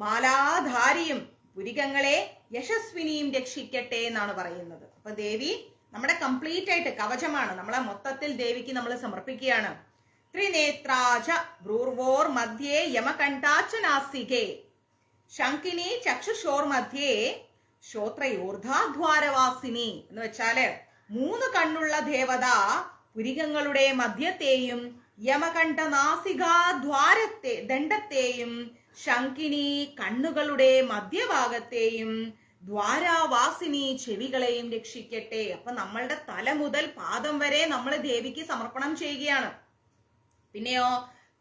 മാലാധാരിയും പുരികങ്ങളെ യശസ്വിനിയും രക്ഷിക്കട്ടെ എന്നാണ് പറയുന്നത്. അപ്പൊ ദേവി നമ്മുടെ കംപ്ലീറ്റ് ആയിട്ട് കവചമാണ്. നമ്മളെ മൊത്തത്തിൽ ദേവിക്ക് നമ്മൾ സമർപ്പിക്കുകയാണ്. ത്രിനേത്രാച ഭ്രൂർവോർ മധ്യേ യമകണ്ഠാച നാസികേ ശങ്കിനി ചക്ഷുഷോർ മധ്യേ ശ്രോത്രയോർധാദ്വാരവാസിനി. എന്ന് വെച്ചാല് 3 കണ്ണുള്ള ദേവത പുരികങ്ങളുടെ മധ്യത്തെയും യമകണ്ഠ നാസികാദ്വാരത്തെ ദണ്ഡത്തെയും ശങ്കിനി കണ്ണുകളുടെ മധ്യഭാഗത്തെയും ദ്വാരാവാസിനി ചെവികളെയും രക്ഷിക്കട്ടെ. അപ്പൊ നമ്മളുടെ തല മുതൽ പാദം വരെ നമ്മൾ ദേവിക്ക് സമർപ്പണം ചെയ്യുകയാണ്. പിന്നെയോ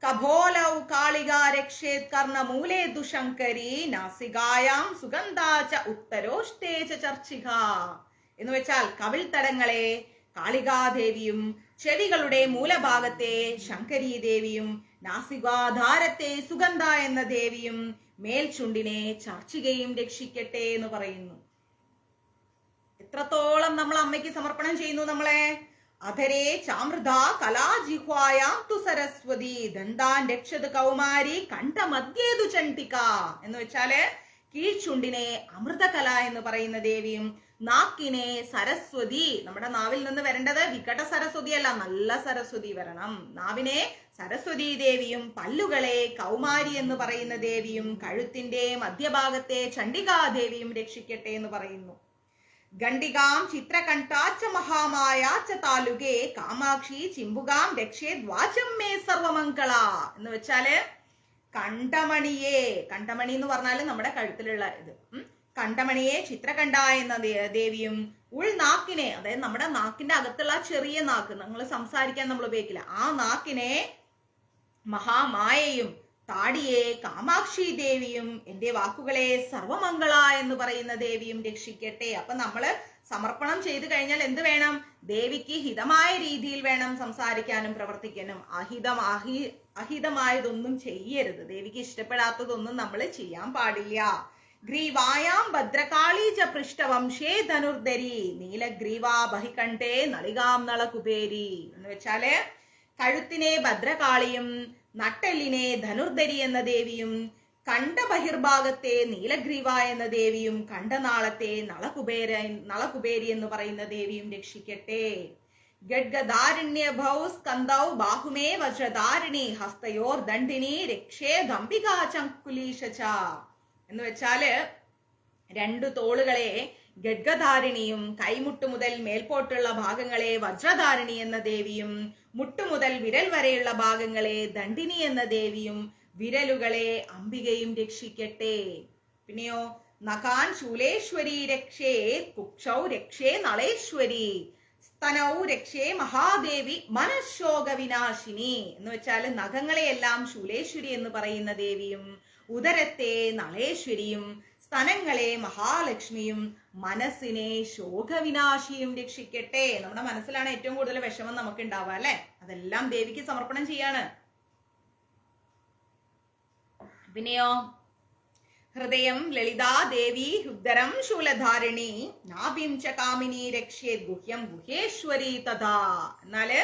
കഭോലൗ കാളിക രക്ഷേത് കർണമൂലേ ദുശങ്കരി നാസികായാം സുഗന്ധാച ഉത്തരോഷ്ടേച ചർച്ചിക. എന്ന് വെച്ചാൽ കവിൾ തടങ്ങളെ കാളികാദേവിയും ചെവികളുടെ മൂലഭാഗത്തെ ശങ്കരി ദേവിയും നാസികാധാരത്തെ സുഗന്ധ എന്ന ദേവിയും മേൽചുണ്ടിനെ ചർച്ചികയും രക്ഷിക്കട്ടെ എന്ന് പറയുന്നു. എത്രത്തോളം നമ്മൾ അമ്മയ്ക്ക് സമർപ്പണം ചെയ്യുന്നു. നമ്മളെ അധരേ ചാമൃത കലാജിഹ്വായാം തു സരസ്വതി ദന്താൻ രക്ഷത് കൗമാരി കണ്ഠമധ്യേതു ചണ്ഡിക. എന്ന് വെച്ചാല് കീഴ്ചുണ്ടിനെ അമൃതകല എന്ന് പറയുന്ന ദേവിയും നാക്കിനെ സരസ്വതി, നമ്മുടെ നാവിൽ നിന്ന് വരേണ്ടത് വികട സരസ്വതി അല്ല, നല്ല സരസ്വതി വരണം. നാവിനെ സരസ്വതി ദേവിയും പല്ലുകളെ കൗമാരി എന്ന് പറയുന്ന ദേവിയും കഴുത്തിന്റെ മധ്യഭാഗത്തെ ചണ്ഡികാദേവിയും രക്ഷിക്കട്ടെ എന്ന് പറയുന്നു. ഗണ്ഡികാം ചിത്രകണ്ഠാച്ച മഹാമായാച്ച താലുകെ കാമാക്ഷി ചിമ്പുകാം രക്ഷേത് വാചം മേ സർവമംഗള. എന്ന് വെച്ചാല് കണ്ഠമണിയെ, കണ്ഠമണി എന്ന് പറഞ്ഞാല് നമ്മുടെ കഴുത്തിലുള്ള ഇത്, കണ്ഠമണിയെ ചിത്രകണ്ഠ എന്ന ദേവിയും ഉൾനാക്കിനെ, അതായത് നമ്മുടെ നാക്കിന്റെ അകത്തുള്ള ചെറിയ നാക്ക്, നമ്മൾ സംസാരിക്കാൻ നമ്മൾ ഉപയോഗിക്കില്ല, ആ നാക്കിനെ മഹാമായയും താടിയെ കാമാക്ഷി ദേവിയും എന്റെ വാക്കുകളെ സർവമംഗള എന്ന് പറയുന്ന ദേവിയും രക്ഷിക്കട്ടെ. അപ്പൊ നമ്മള് സമർപ്പണം ചെയ്തു കഴിഞ്ഞാൽ എന്ത് വേണം? ദേവിക്ക് ഹിതമായ രീതിയിൽ വേണം സംസാരിക്കാനും പ്രവർത്തിക്കാനും. അഹിതമായതൊന്നും ചെയ്യരുത്. ദേവിക്ക് ഇഷ്ടപ്പെടാത്തതൊന്നും നമ്മൾ ചെയ്യാൻ പാടില്ല. ഗ്രീവായാം ഭദ്രകാളി ച പൃഷ്ഠവംശേ ധനുർധരി നീലഗ്രീവാ ബഹികണ്ഠേ നളികാം നളകുബേരി. എന്ന് വെച്ചാല് കഴുത്തിനെ ഭദ്രകാളിയും നട്ടെല്ലിനെ ധനുർധരി എന്ന ദേവിയും കണ്ഠബഹിർഭാഗത്തെ നീലഗ്രീവ എന്ന ദേവിയും കണ്ഠനാളത്തെ നളകുബേരി എന്ന് പറയുന്ന ദേവിയും രക്ഷിക്കട്ടെ. ഗഡ്ഗധാരണ്യഭൗ സ്കന്ധൗ ബാഹുമേ വജ്രധാരിണി ഹസ്തയോർ ദണ്ഡിനി രക്ഷേ ദംബികാ ചങ്കുലീശ. എന്ന് വെച്ചാല് 2 തോളുകളെ ഖഡ്ഗധാരിണിയും, കൈമുട്ട് മുതൽ മേൽപോട്ടുള്ള ഭാഗങ്ങളെ വജ്രധാരിണി എന്ന ദേവിയും, മുട്ടുമുതൽ വിരൽ വരെയുള്ള ഭാഗങ്ങളെ ദണ്ഡിനി എന്ന ദേവിയും, വിരലുകളെ അംബികയും രക്ഷിക്കട്ടെ. പിന്നെയോ നഖാൻ ശൂലേശ്വരി രക്ഷേ, കുക്ഷൗ രക്ഷേ നളേശ്വരി, സ്തനൗ രക്ഷേ മഹാദേവി മനഃശോക വിനാശിനി. എന്ന് വെച്ചാൽ നഖങ്ങളെയെല്ലാം ശൂലേശ്വരി എന്ന് പറയുന്ന ദേവിയും, ഉദരത്തെ നളേശ്വരിയും, സ്തനങ്ങളെ മഹാലക്ഷ്മിയും, മനസ്സിനെ ശോകവിനാശിയും രക്ഷിക്കട്ടെ. നമ്മുടെ മനസ്സിലാണ് ഏറ്റവും കൂടുതൽ വിഷമം നമുക്ക് ഉണ്ടാവുക അല്ലെ, അതെല്ലാം ദേവിക്ക് സമർപ്പണം ചെയ്യാണ്. പിന്നെയോ ഹൃദയം ലളിതാ ദേവി ഹൃദരം ശൂലധാരിണി, നാഭിം ച കാമിനി രക്ഷേത് ഗുഹ്യം ഗുഹേശ്വരി തഥാ. എന്നാല്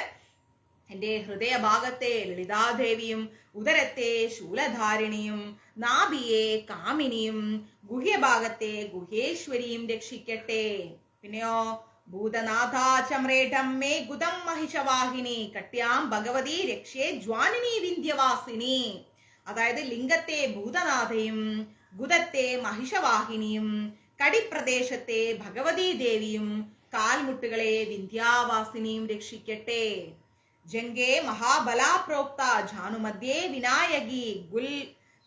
എന്റെ ഹൃദയഭാഗത്തെ ലളിതാദേവിയും, ഉദരത്തെ ശൂലധാരിണിയും, നാഭിയെ കാമിനിയും, ഗുഹ്യഭാഗത്തെ ഗുഹേശ്വരിയും രക്ഷിക്കട്ടെ. പിന്നെയോ ഭൂതനാഥാചമ്രേഢം മേ ഗുദം മഹിഷവാഹിനി, കട്യാം ഭഗവതി രക്ഷേ ജ്വാനിനി വിന്ധ്യവാസിനി. അതായത് ലിംഗത്തെ ഭൂതനാഥയും, ഗുദത്തെ മഹിഷവാഹിനിയും, കടിപ്രദേശത്തെ ഭഗവതി ദേവിയും, കാൽമുട്ടുകളെ വിന്ധ്യാവാസിനിയും രക്ഷിക്കട്ടെ. ജംഗേ മഹാബലാ പ്രോക്ത ജാനുമധ്യേ വിനായകി,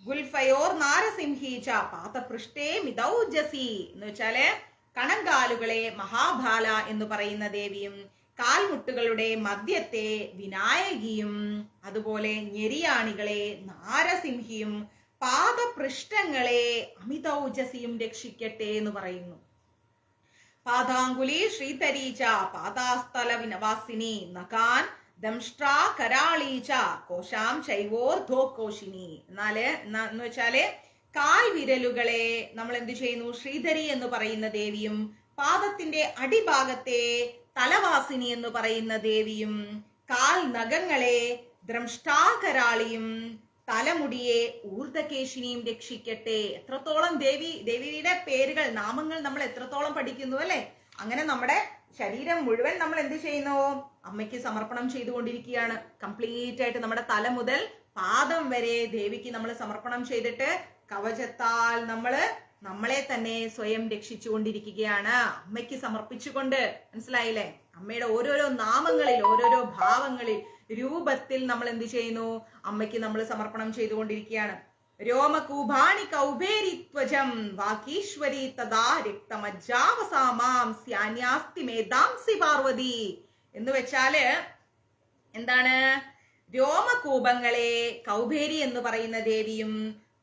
ഗുൽഫയോർ നാരസിംഹി ച പാതപൃഷ്ഠേ മിതൗജസി. എന്ന് വെച്ചാല് കണങ്കാലുകളെ മഹാബാല എന്ന് പറയുന്ന ദേവിയും, കാൽമുട്ടുകളുടെ മധ്യത്തെ വിനായകിയും, അതുപോലെ ഞെരിയാണികളെ നാരസിംഹിയും, പാദപൃഷ്ഠങ്ങളെ അമിതൗജസിയും രക്ഷിക്കട്ടെ എന്ന് പറയുന്നു. പാദാങ്കുലി ശ്രീധരീച പാദാസ്ഥല വിനവാസിനി, നഖാൻ ദംഷ്ട്രാ കരാളീച കോശാം ചൈവോർധോകോശിനി. എന്ന് വെച്ചാല് കാൽ വിരലുകളെ നമ്മൾ എന്ത് ചെയ്യുന്നു, ശ്രീധരി എന്ന് പറയുന്ന ദേവിയും, പാദത്തിന്റെ അടിഭാഗത്തെ തലവാസിനി എന്ന് പറയുന്ന ദേവിയും, കാൽ നഖങ്ങളെ ദ്രംഷ്ടാകരാളിയും, തലമുടിയെ ഊർധകേശിനിയും രക്ഷിക്കട്ടെ. എത്രത്തോളം ദേവിയുടെ പേരുകൾ, നാമങ്ങൾ നമ്മൾ എത്രത്തോളം പഠിക്കുന്നു അല്ലെ. അങ്ങനെ നമ്മുടെ ശരീരം മുഴുവൻ നമ്മൾ എന്ത് ചെയ്യുന്നു, അമ്മയ്ക്ക് സമർപ്പണം ചെയ്തുകൊണ്ടിരിക്കുകയാണ്. കംപ്ലീറ്റ് ആയിട്ട് നമ്മുടെ തല മുതൽ പാദം വരെ ദേവിക്ക് നമ്മൾ സമർപ്പണം ചെയ്തിട്ട് കവചത്താൽ നമ്മളെ തന്നെ സ്വയം രക്ഷിച്ചുകൊണ്ടിരിക്കുകയാണ്, അമ്മയ്ക്ക് സമർപ്പിച്ചുകൊണ്ട്. മനസ്സിലായില്ലേ? അമ്മയുടെ ഓരോരോ നാമങ്ങളിൽ, ഓരോരോ ഭാവങ്ങളിൽ, രൂപത്തിൽ നമ്മൾ എന്ത് ചെയ്യുന്നു, അമ്മയ്ക്ക് നമ്മൾ സമർപ്പണം ചെയ്തുകൊണ്ടിരിക്കുകയാണ്. രോമകൂഭാണി കൗബേരിത്വജം വാകീശ്വരി തഥാ രക്തമജ്ജാവസാമാം സ്യാന്യാസ്തി മേധാംസി പാർവതി. എന്ന് വെച്ചാല് എന്താണ്, രോമകൂപങ്ങളെ കൗബേരി എന്ന് പറയുന്ന ദേവിയും,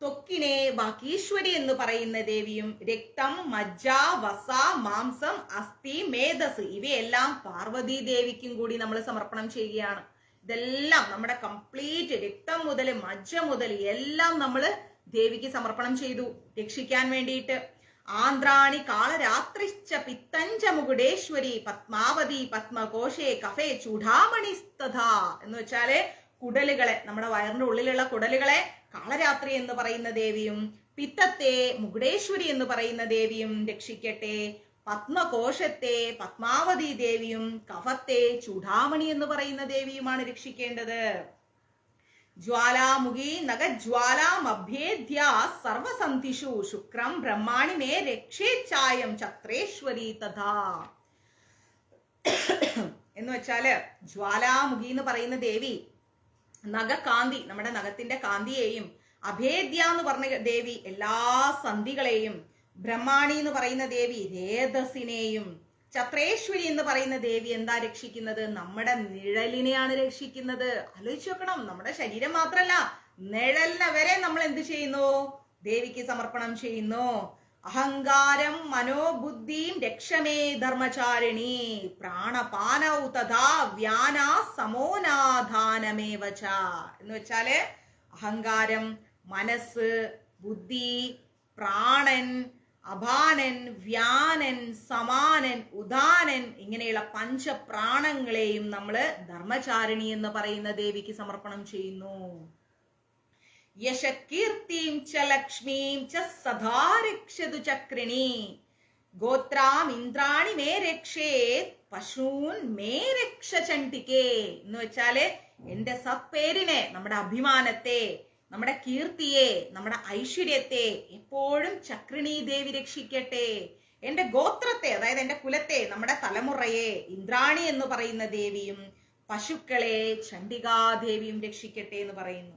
ത്വക്കിനെ വാകീശ്വരി എന്ന് പറയുന്ന ദേവിയും, രക്തം മജ്ജ വസ മാംസം അസ്ഥി മേധസ് ഇവയെല്ലാം പാർവതി ദേവിക്കും കൂടി നമ്മൾ സമർപ്പണം ചെയ്യുകയാണ്. ഇതെല്ലാം നമ്മുടെ കംപ്ലീറ്റ് രക്തം മുതൽ മജ്ജ മുതൽ എല്ലാം നമ്മൾ ദേവിക്ക് സമർപ്പണം ചെയ്തു രക്ഷിക്കാൻ വേണ്ടിയിട്ട്. ആന്ധ്രാണി കാളരാത്രിശ്ച പിത്തഞ്ച മുകുടേശ്വരി പത്മാവതി പത്മകോശേ കഫേ ചൂടാമണിസ്തഥാ. എന്ന് വെച്ചാല് കുടലുകളെ, നമ്മുടെ വയറിന്റെ ഉള്ളിലുള്ള കുടലുകളെ കാളരാത്രി എന്ന് പറയുന്ന ദേവിയും, പിത്തത്തെ മുകുടേശ്വരി എന്ന് പറയുന്ന ദേവിയും രക്ഷിക്കട്ടെ. പത്മകോശത്തെ പത്മാവതി ദേവിയും, കഫത്തെ ചൂടാമണി എന്ന് പറയുന്ന ദേവിയുമാണ് രക്ഷിക്കേണ്ടത്. ജ്വാലാമുഖി നഗജ്വാലാമഭ്യേദ്യ സർവസന്ധിഷു ശുക്രം ബ്രഹ്മാണി മേ രക്ഷേച്ഛായം ചത്രേശ്വരി തഥാ. എന്ന് വെച്ചാല് ജ്വാലാമുഖി എന്ന് പറയുന്ന ദേവി നഖകാന്തി, നമ്മുടെ നഖത്തിന്റെ കാന്തിയെയും, അഭേദ്യ എന്ന് പറഞ്ഞ ദേവി എല്ലാ സന്ധികളെയും, ബ്രഹ്മാണി എന്ന് പറയുന്ന ദേവി രേതസിനെയും, ചത്രേശ്വരി എന്ന് പറയുന്ന ദേവി എന്താ രക്ഷിക്കുന്നത്, നമ്മുടെ നിഴലിനെയാണ് രക്ഷിക്കുന്നത്. ആലോചിച്ച് നോക്കണം, നമ്മുടെ ശരീരം മാത്രല്ല നിഴലിനെ വരെ നമ്മൾ എന്ത് ചെയ്യുന്നു, ദേവിക്ക് സമർപ്പണം ചെയ്യുന്നു. അഹങ്കാരം മനോബുദ്ധിം രക്ഷമേ ധർമ്മചാരിണി പ്രാണപാനൗ തഥാ വ്യാനാ സമോനാധാനമേവച. എന്ന് വെച്ചാല് അഹങ്കാരം, മനസ്സ്, ബുദ്ധി, പ്രാണൻ, അപാനൻ, വ്യാനൻ, സമാനൻ, ഉദാനൻ ഇങ്ങനെയുള്ള പഞ്ചപ്രാണങ്ങളെയും നമ്മള് ധർമ്മചാരിണി എന്ന് പറയുന്ന ദേവിക്ക് സമർപ്പണം ചെയ്യുന്നു. യശകീർത്തിം ച ലക്ഷ്മീം ച സദാ രക്ഷതു ചക്രിണി ഗോത്രാം ഇന്ദ്രാണി മേ രക്ഷേത് പശൂൻ മേ രക്ഷ ചണ്ഡികേ. എന്ന് വെച്ചാല് എന്റെ സത്പേരിനെ, നമ്മുടെ അഭിമാനത്തെ, നമ്മുടെ കീർത്തിയെ, നമ്മുടെ ഐശ്വര്യത്തെ എപ്പോഴും ചക്രിണി ദേവി രക്ഷിക്കട്ടെ. എന്റെ ഗോത്രത്തെ, അതായത് എന്റെ കുലത്തെ, നമ്മുടെ തലമുറയെ ഇന്ദ്രാണി എന്ന് പറയുന്ന ദേവിയും പശുക്കളെ ചണ്ഡികാദേവിയും രക്ഷിക്കട്ടെ എന്ന് പറയുന്നു.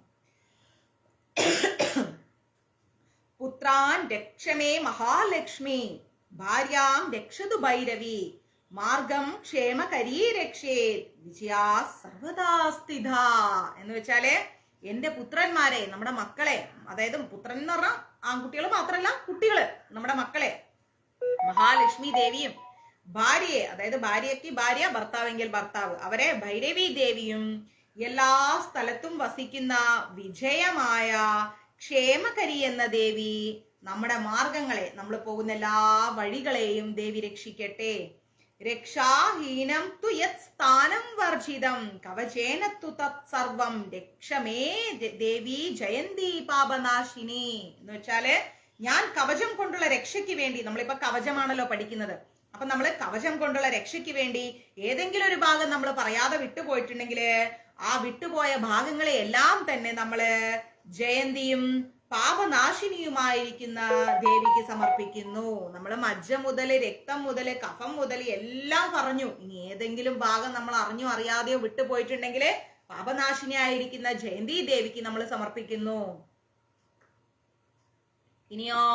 പുത്രാൻ രക്ഷമേ മഹാലക്ഷ്മി, ഭാര്യാം രക്ഷതു ഭൈരവി, മാർഗം ക്ഷേമകരീ രക്ഷേ, വിജയാ സർവദാ സ്ഥിത. എന്ന് വെച്ചാല് എന്റെ പുത്രന്മാരെ, നമ്മുടെ മക്കളെ, അതായത് പുത്രൻ എന്ന് പറഞ്ഞാൽ ആൺകുട്ടികൾ മാത്രമല്ല കുട്ടികള്, നമ്മുടെ മക്കളെ മഹാലക്ഷ്മി ദേവിയും, ഭാര്യയെ, അതായത് ഭാര്യയ്ക്ക് ഭാര്യ, ഭർത്താവെങ്കിൽ ഭർത്താവ്, അവരെ ഭൈരവി ദേവിയും, എല്ലാ സ്ഥലത്തും വസിക്കുന്ന വിജയമായ ക്ഷേമകരി എന്ന ദേവി നമ്മുടെ മാർഗങ്ങളെ, നമ്മൾ പോകുന്ന എല്ലാ വഴികളെയും ദേവി രക്ഷിക്കട്ടെ. രക്ഷാഹീനം തു യത് സ്ഥാനം വർജിതം കവചേന തു തത് സർവം രക്ഷമേ ദേവി ജയന്തി പാപനാശിനി. എന്ന് വെച്ചാല് ഞാൻ കവചം കൊണ്ടുള്ള രക്ഷയ്ക്ക് വേണ്ടി, നമ്മളിപ്പോ കവചമാണല്ലോ പഠിക്കുന്നത്, അപ്പൊ നമ്മൾ കവചം കൊണ്ടുള്ള രക്ഷയ്ക്ക് വേണ്ടി ഏതെങ്കിലും ഒരു ഭാഗം നമ്മൾ പറയാതെ വിട്ടുപോയിട്ടുണ്ടെങ്കിൽ ആ വിട്ടുപോയ ഭാഗങ്ങളെ എല്ലാം തന്നെ നമ്മള് ജയന്തിയും പാപനാശിനിയുമായിരിക്കുന്ന ദേവിക്ക് സമർപ്പിക്കുന്നു. നമ്മൾ മജ്ജ മുതല്, രക്തം മുതല്, കഫം മുതല് എല്ലാം പറഞ്ഞു. ഇനി ഏതെങ്കിലും ഭാഗം നമ്മൾ അറിഞ്ഞോ അറിയാതെയോ വിട്ടുപോയിട്ടുണ്ടെങ്കിൽ പാപനാശിനിയായിരിക്കുന്ന ജയന്തി ദേവിക്ക് നമ്മൾ സമർപ്പിക്കുന്നു. ഇനിയോ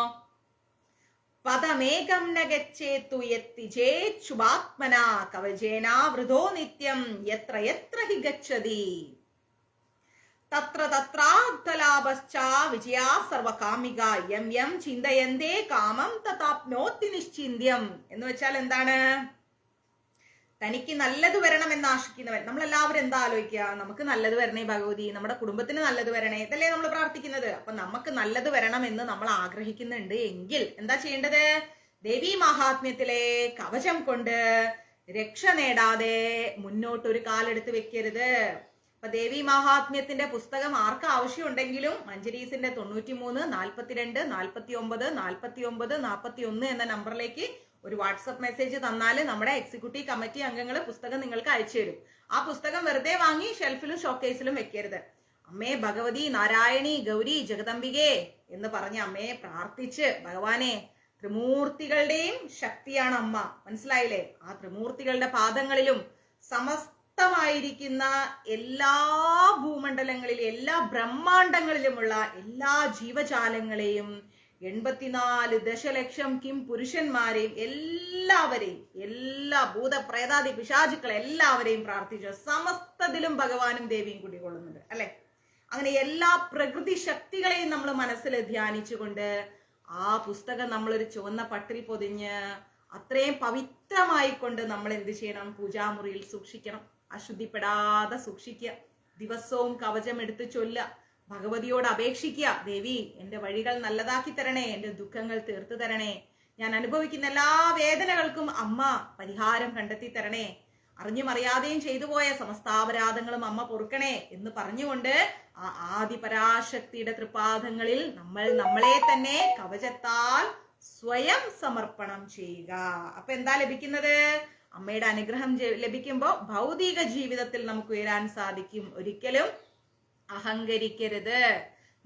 പദമേകം നഗച്ഛേതു യത്തിജേത് ശുഭാത്മനാ കവചേന വൃതോ നിത്യം യത്ര യത്ര ഹി ഗച്ഛതി തത്ര തത്രാർത്ഥലാഭശ്ച വിജയാ സർവകാമിക യം യം ചിന്തയന്തേ കാമം തഥാപ്നോതി നിശ്ചിന്യം. എന്ന് വെച്ചാൽ എന്താണ്? തനിക്ക് നല്ലത് വരണം എന്ന് ആശിക്കുന്നവൻ. നമ്മളെല്ലാവരും എന്താ ആലോചിക്കുക? നമുക്ക് നല്ലത് വരണേ ഭഗവതി, നമ്മുടെ കുടുംബത്തിന് നല്ലത് വരണേ, ഇതല്ലേ നമ്മൾ പ്രാർത്ഥിക്കുന്നത്. അപ്പൊ നമുക്ക് നല്ലത് വരണം എന്ന് നമ്മൾ ആഗ്രഹിക്കുന്നുണ്ട് എങ്കിൽ എന്താ ചെയ്യേണ്ടത്? ദേവി മഹാത്മ്യത്തിലെ കവചം കൊണ്ട് രക്ഷ നേടാതെ മുന്നോട്ടൊരു കാലെടുത്ത് വെക്കരുത്. അപ്പൊ ദേവി മഹാത്മ്യത്തിന്റെ പുസ്തകം ആർക്ക് ആവശ്യമുണ്ടെങ്കിലും മഞ്ജരീസിന്റെ 93 42 49 49 41 എന്ന നമ്പറിലേക്ക് ഒരു വാട്സപ്പ് മെസ്സേജ് തന്നാൽ നമ്മുടെ എക്സിക്യൂട്ടീവ് കമ്മിറ്റി അംഗങ്ങൾ പുസ്തകം നിങ്ങൾക്ക് അയച്ചു തരും. ആ പുസ്തകം വെറുതെ വാങ്ങി ഷെൽഫിലും ഷോക്കേസിലും വെക്കരുത്. അമ്മേ ഭഗവതി നാരായണി ഗൗരി ജഗദംബികേ എന്ന് പറഞ്ഞ് അമ്മയെ പ്രാർത്ഥിച്ച്, ഭഗവാനെ ത്രിമൂർത്തികളുടെയും ശക്തിയാണ് അമ്മ, മനസ്സിലായില്ലേ? ആ ത്രിമൂർത്തികളുടെ പാദങ്ങളിലും സമസ്തമായിരിക്കുന്ന എല്ലാ ഭൂമണ്ഡലങ്ങളിലും എല്ലാ ബ്രഹ്മാണ്ടങ്ങളിലുമുള്ള എല്ലാ ജീവജാലങ്ങളെയും 84 ദശലക്ഷം കിം പുരുഷന്മാരെയും എല്ലാവരെയും, എല്ലാ ഭൂതപ്രേതാദി പിശാചുക്കളെ എല്ലാവരെയും പ്രാർത്ഥിച്ചു. സമസ്തത്തിലും ഭഗവാനും ദേവിയും കുടികൊള്ളുന്നുണ്ട് അല്ലെ? അങ്ങനെ എല്ലാ പ്രകൃതി ശക്തികളെയും നമ്മൾ മനസ്സിൽ ധ്യാനിച്ചുകൊണ്ട് ആ പുസ്തകം നമ്മളൊരു ചുവന്ന പട്ടിൽ പൊതിഞ്ഞ് അത്രയും പവിത്രമായിക്കൊണ്ട് നമ്മൾ എന്ത് ചെയ്യണം? പൂജാമുറിയിൽ സൂക്ഷിക്കണം. അശുദ്ധിപ്പെടാതെ സൂക്ഷിക്കുക. ദിവസവും കവചം എടുത്ത് ചൊല്ലുക. ഭഗവതിയോട് അപേക്ഷിക്കുക, ദേവി എന്റെ വഴികൾ നല്ലതാക്കി തരണേ, എന്റെ ദുഃഖങ്ങൾ തീർത്തു തരണേ, ഞാൻ അനുഭവിക്കുന്ന എല്ലാ വേദനകൾക്കും അമ്മ പരിഹാരം കണ്ടെത്തി തരണേ, അറിഞ്ഞും അറിയാതെയും ചെയ്തു പോയ സമസ്താപരാധങ്ങളും അമ്മ പൊറുക്കണേ എന്ന് പറഞ്ഞുകൊണ്ട് ആ ആദിപരാശക്തിയുടെ തൃപാദങ്ങളിൽ നമ്മൾ നമ്മളെ തന്നെ കവചത്താൽ സ്വയം സമർപ്പണം ചെയ്യുക. അപ്പൊ എന്താ ലഭിക്കുന്നത്? അമ്മയുടെ അനുഗ്രഹം ലഭിക്കുമ്പോൾ ഭൗതിക ജീവിതത്തിൽ നമുക്ക് ഉയരാൻ സാധിക്കും. ഒരിക്കലും അഹങ്കരിക്കരുത്.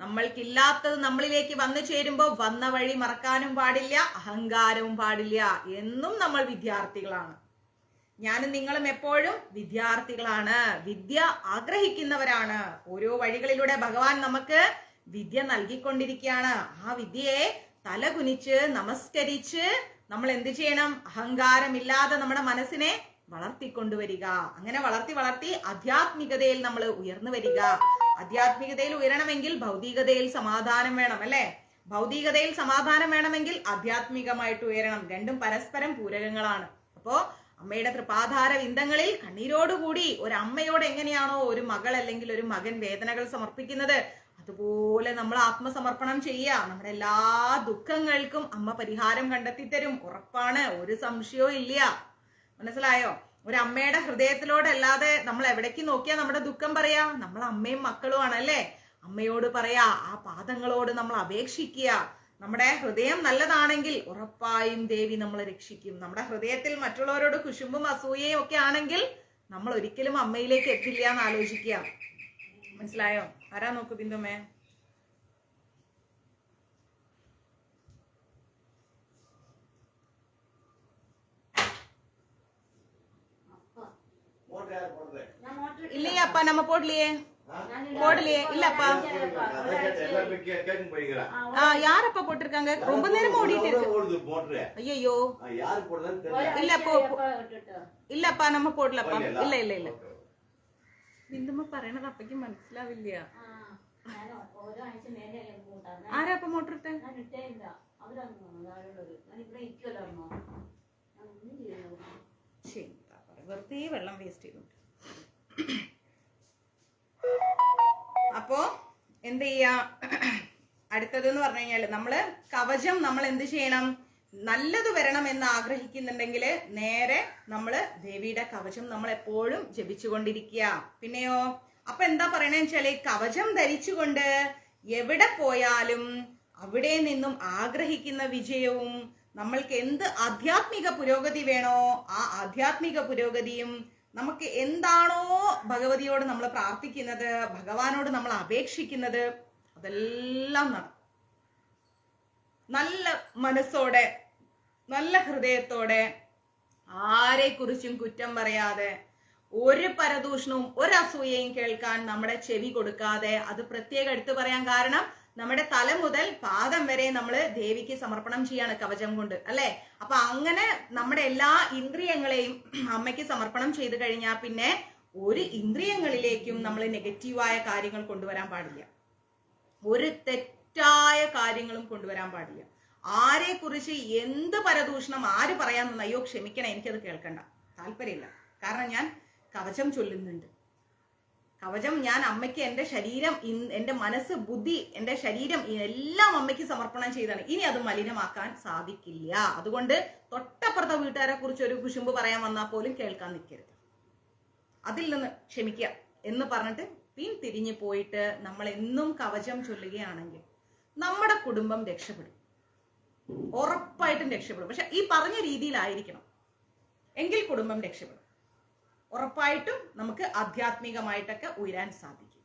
നമ്മൾക്കില്ലാത്തത് നമ്മളിലേക്ക് വന്നു ചേരുമ്പോൾ വന്ന വഴി മറക്കാനും പാടില്ല, അഹങ്കാരവും പാടില്ല. എന്നും നമ്മൾ വിദ്യാർത്ഥികളാണ്. ഞാനും നിങ്ങളും എപ്പോഴും വിദ്യാർത്ഥികളാണ്, വിദ്യ ആഗ്രഹിക്കുന്നവരാണ്. ഓരോ വഴികളിലൂടെ ഭഗവാൻ നമുക്ക് വിദ്യ നൽകിക്കൊണ്ടിരിക്കുകയാണ്. ആ വിദ്യയെ തലകുനിച്ച് നമസ്കരിച്ച് നമ്മൾ എന്ത് ചെയ്യണം? അഹങ്കാരമില്ലാതെ നമ്മുടെ മനസ്സിനെ വളർത്തിക്കൊണ്ടുവരിക. അങ്ങനെ വളർത്തി വളർത്തി ആധ്യാത്മികതയിൽ നമ്മൾ ഉയർന്നു വരിക. ആധ്യാത്മികതയിൽ ഉയരണമെങ്കിൽ ഭൗതികതയിൽ സമാധാനം വേണം അല്ലെ? ഭൗതികതയിൽ സമാധാനം വേണമെങ്കിൽ ആധ്യാത്മികമായിട്ട് ഉയരണം. രണ്ടും പരസ്പരം പൂരകങ്ങളാണ്. അപ്പോ അമ്മയുടെ തൃപാധാര വിന്ദങ്ങളിൽ കണ്ണീരോടുകൂടി ഒരമ്മയോട് എങ്ങനെയാണോ ഒരു മകൾ അല്ലെങ്കിൽ ഒരു മകൻ വേദനകൾ സമർപ്പിക്കുന്നത്, അതുപോലെ നമ്മൾ ആത്മസമർപ്പണം ചെയ്യുക. നമ്മുടെ എല്ലാ ദുഃഖങ്ങൾക്കും അമ്മ പരിഹാരം കണ്ടെത്തി തരും, ഉറപ്പാണ്, ഒരു സംശയവും ഇല്ല. മനസ്സിലായോ? ഒരു അമ്മയുടെ ഹൃദയത്തിലോട് അല്ലാതെ നമ്മൾ എവിടേക്ക് നോക്കിയാ നമ്മുടെ ദുഃഖം പറയാ? നമ്മൾ അമ്മയും മക്കളുമാണ് അല്ലേ? അമ്മയോട് പറയാ, ആ പാദങ്ങളോട് നമ്മൾ അപേക്ഷിക്കുക. നമ്മുടെ ഹൃദയം നല്ലതാണെങ്കിൽ ഉറപ്പായും ദേവി നമ്മളെ രക്ഷിക്കും. നമ്മുടെ ഹൃദയത്തിൽ മറ്റുള്ളവരോട് കുശുമ്പും അസൂയയും ഒക്കെ ആണെങ്കിൽ നമ്മൾ ഒരിക്കലും അമ്മയിലേക്ക് എത്തില്ല എന്ന് ആലോചിക്കുക. മനസ്സിലായോ? ആരാ നോക്കൂ ബിന്ദുമേ? இல்லையாப்பா நம்ம போடலையே போடலையே இல்லப்பா. யாரப்பா போட்டிருக்காங்க? ரொம்ப நேரமா ஓடிட்டு இருக்கு. ஐயோ இல்லப்பா ഇല്ലപ്പാ നമ്മ പോടില്ലപ്പാ. ഇല്ല ഇല്ല ഇല്ല ബിന്ദുമ്മ പറയണത് അപ്പക്ക് മനസ്സിലാവില്ല. ആരാപ്പ മോട്ടർ ഇട്ടെ? വെറുതെ വെള്ളം വേസ്റ്റ് ചെയ്തു. അപ്പോ എന്ത് ചെയ്യാ, അടുത്തത് എന്ന് പറഞ്ഞു കഴിഞ്ഞാല് നമ്മള് കവചം നമ്മൾ എന്ത് ചെയ്യണം, നല്ലത് വരണം എന്ന് ആഗ്രഹിക്കുന്നുണ്ടെങ്കിൽ നേരെ നമ്മള് ദേവിയുടെ കവചം നമ്മൾ എപ്പോഴും ജപിച്ചുകൊണ്ടിരിക്കുക. പിന്നെയോ അപ്പൊ എന്താ പറയണെന്ന് വെച്ചാല് കവചം ധരിച്ചുകൊണ്ട് എവിടെ പോയാലും അവിടെ നിന്നും ആഗ്രഹിക്കുന്ന വിജയവും നമ്മൾക്ക് എന്ത് ആധ്യാത്മിക പുരോഗതി വേണോ ആ ആധ്യാത്മിക പുരോഗതിയും നമുക്ക് എന്താണോ ഭഗവതിയോട് നമ്മൾ പ്രാർത്ഥിക്കുന്നത്, ഭഗവാനോട് നമ്മൾ അപേക്ഷിക്കുന്നത് അതെല്ലാം നടക്കും. നല്ല മനസ്സോടെ നല്ല ഹൃദയത്തോടെ ആരെക്കുറിച്ചും കുറ്റം പറയാതെ ഒരു പരദൂഷണവും ഒരു അസൂയയും കേൾക്കാൻ നമ്മുടെ ചെവി കൊടുക്കാതെ, അത് പ്രത്യേകം എടുത്തു പറയാൻ കാരണം നമ്മുടെ തല മുതൽ പാദം വരെ നമ്മൾ ദേവിക്ക് സമർപ്പണം ചെയ്യാണ് കവചം കൊണ്ട്, അല്ലെ? അപ്പൊ അങ്ങനെ നമ്മുടെ എല്ലാ ഇന്ദ്രിയങ്ങളെയും അമ്മയ്ക്ക് സമർപ്പണം ചെയ്തു കഴിഞ്ഞാൽ പിന്നെ ഒരു ഇന്ദ്രിയങ്ങളിലേക്കും നമ്മൾ നെഗറ്റീവായ കാര്യങ്ങൾ കൊണ്ടുവരാൻ പാടില്ല, ഒരു തെറ്റായ കാര്യങ്ങളും കൊണ്ടുവരാൻ പാടില്ല. ആരെ കുറിച്ച് എന്ത് പരദൂഷണം ആര് പറയാൻ നിന്ന് അയ്യോ ക്ഷമിക്കണം, എനിക്കത് കേൾക്കണ്ട, താല്പര്യമില്ല. കാരണം ഞാൻ കവചം ചൊല്ലുന്നുണ്ട്. കവചം ഞാൻ അമ്മയ്ക്ക് എൻ്റെ ശരീരം, എൻ്റെ മനസ്സ്, ബുദ്ധി, എൻ്റെ ശരീരം എല്ലാം അമ്മയ്ക്ക് സമർപ്പണം ചെയ്താണ്. ഇനി അത് മലിനമാക്കാൻ സാധിക്കില്ല. അതുകൊണ്ട് തൊട്ടപ്പുറത്തെ വീട്ടുകാരെ കുറിച്ച് ഒരു കുശുമ്പ് പറയാൻ വന്നാൽ പോലും കേൾക്കാൻ നിൽക്കരുത്. അതിൽ നിന്ന് ക്ഷമിക്കുക എന്ന് പറഞ്ഞിട്ട് പിന്തിരിഞ്ഞു പോയിട്ട് നമ്മൾ എന്നും കവചം ചൊല്ലുകയാണെങ്കിൽ നമ്മുടെ കുടുംബം രക്ഷപ്പെടും, ഉറപ്പായിട്ടും രക്ഷപ്പെടും. പക്ഷെ ഈ പറഞ്ഞ രീതിയിലായിരിക്കണം, എങ്കിൽ കുടുംബം രക്ഷപ്പെടും. ഉറപ്പായിട്ടും നമുക്ക് ആധ്യാത്മികമായിട്ടൊക്കെ ഉയരാൻ സാധിക്കും.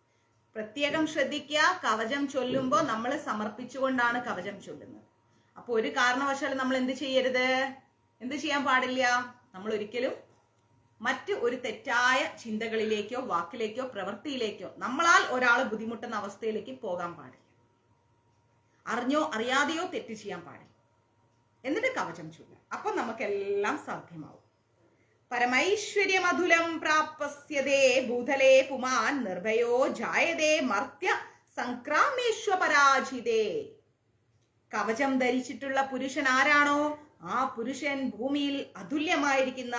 പ്രത്യേകം ശ്രദ്ധിക്കുക, കവചം ചൊല്ലുമ്പോൾ നമ്മൾ സമർപ്പിച്ചുകൊണ്ടാണ് കവചം ചൊല്ലുന്നത്. അപ്പൊ ഒരു കാരണവശാലും നമ്മൾ എന്ത് ചെയ്യരുത്, എന്ത് ചെയ്യാൻ പാടില്ല, നമ്മൾ ഒരിക്കലും മറ്റ് ഒരു തെറ്റായ ചിന്തകളിലേക്കോ വാക്കിലേക്കോ പ്രവൃത്തിയിലേക്കോ നമ്മളാൽ ഒരാൾ ബുദ്ധിമുട്ടുന്ന അവസ്ഥയിലേക്ക് പോകാൻ പാടില്ല. അറിഞ്ഞോ അറിയാതെയോ തെറ്റ് ചെയ്യാൻ പാടില്ല. എന്നിട്ട് കവചം ചൊല്ലാം. അപ്പൊ നമുക്കെല്ലാം സാധ്യമാവും. പരമൈശ്വര്യമധുലം പ്രാപ്സ്യതേ ഭൂതലേ പുമാൻ നിർഭയോ ജായതേ മർത്യ സംക്രാമേശ്വപരാജിതേ. കവചം ധരിച്ചിട്ടുള്ള പുരുഷൻ ആരാണോ ആ പുരുഷൻ ഭൂമിയിൽ അതുല്യമായിരിക്കുന്ന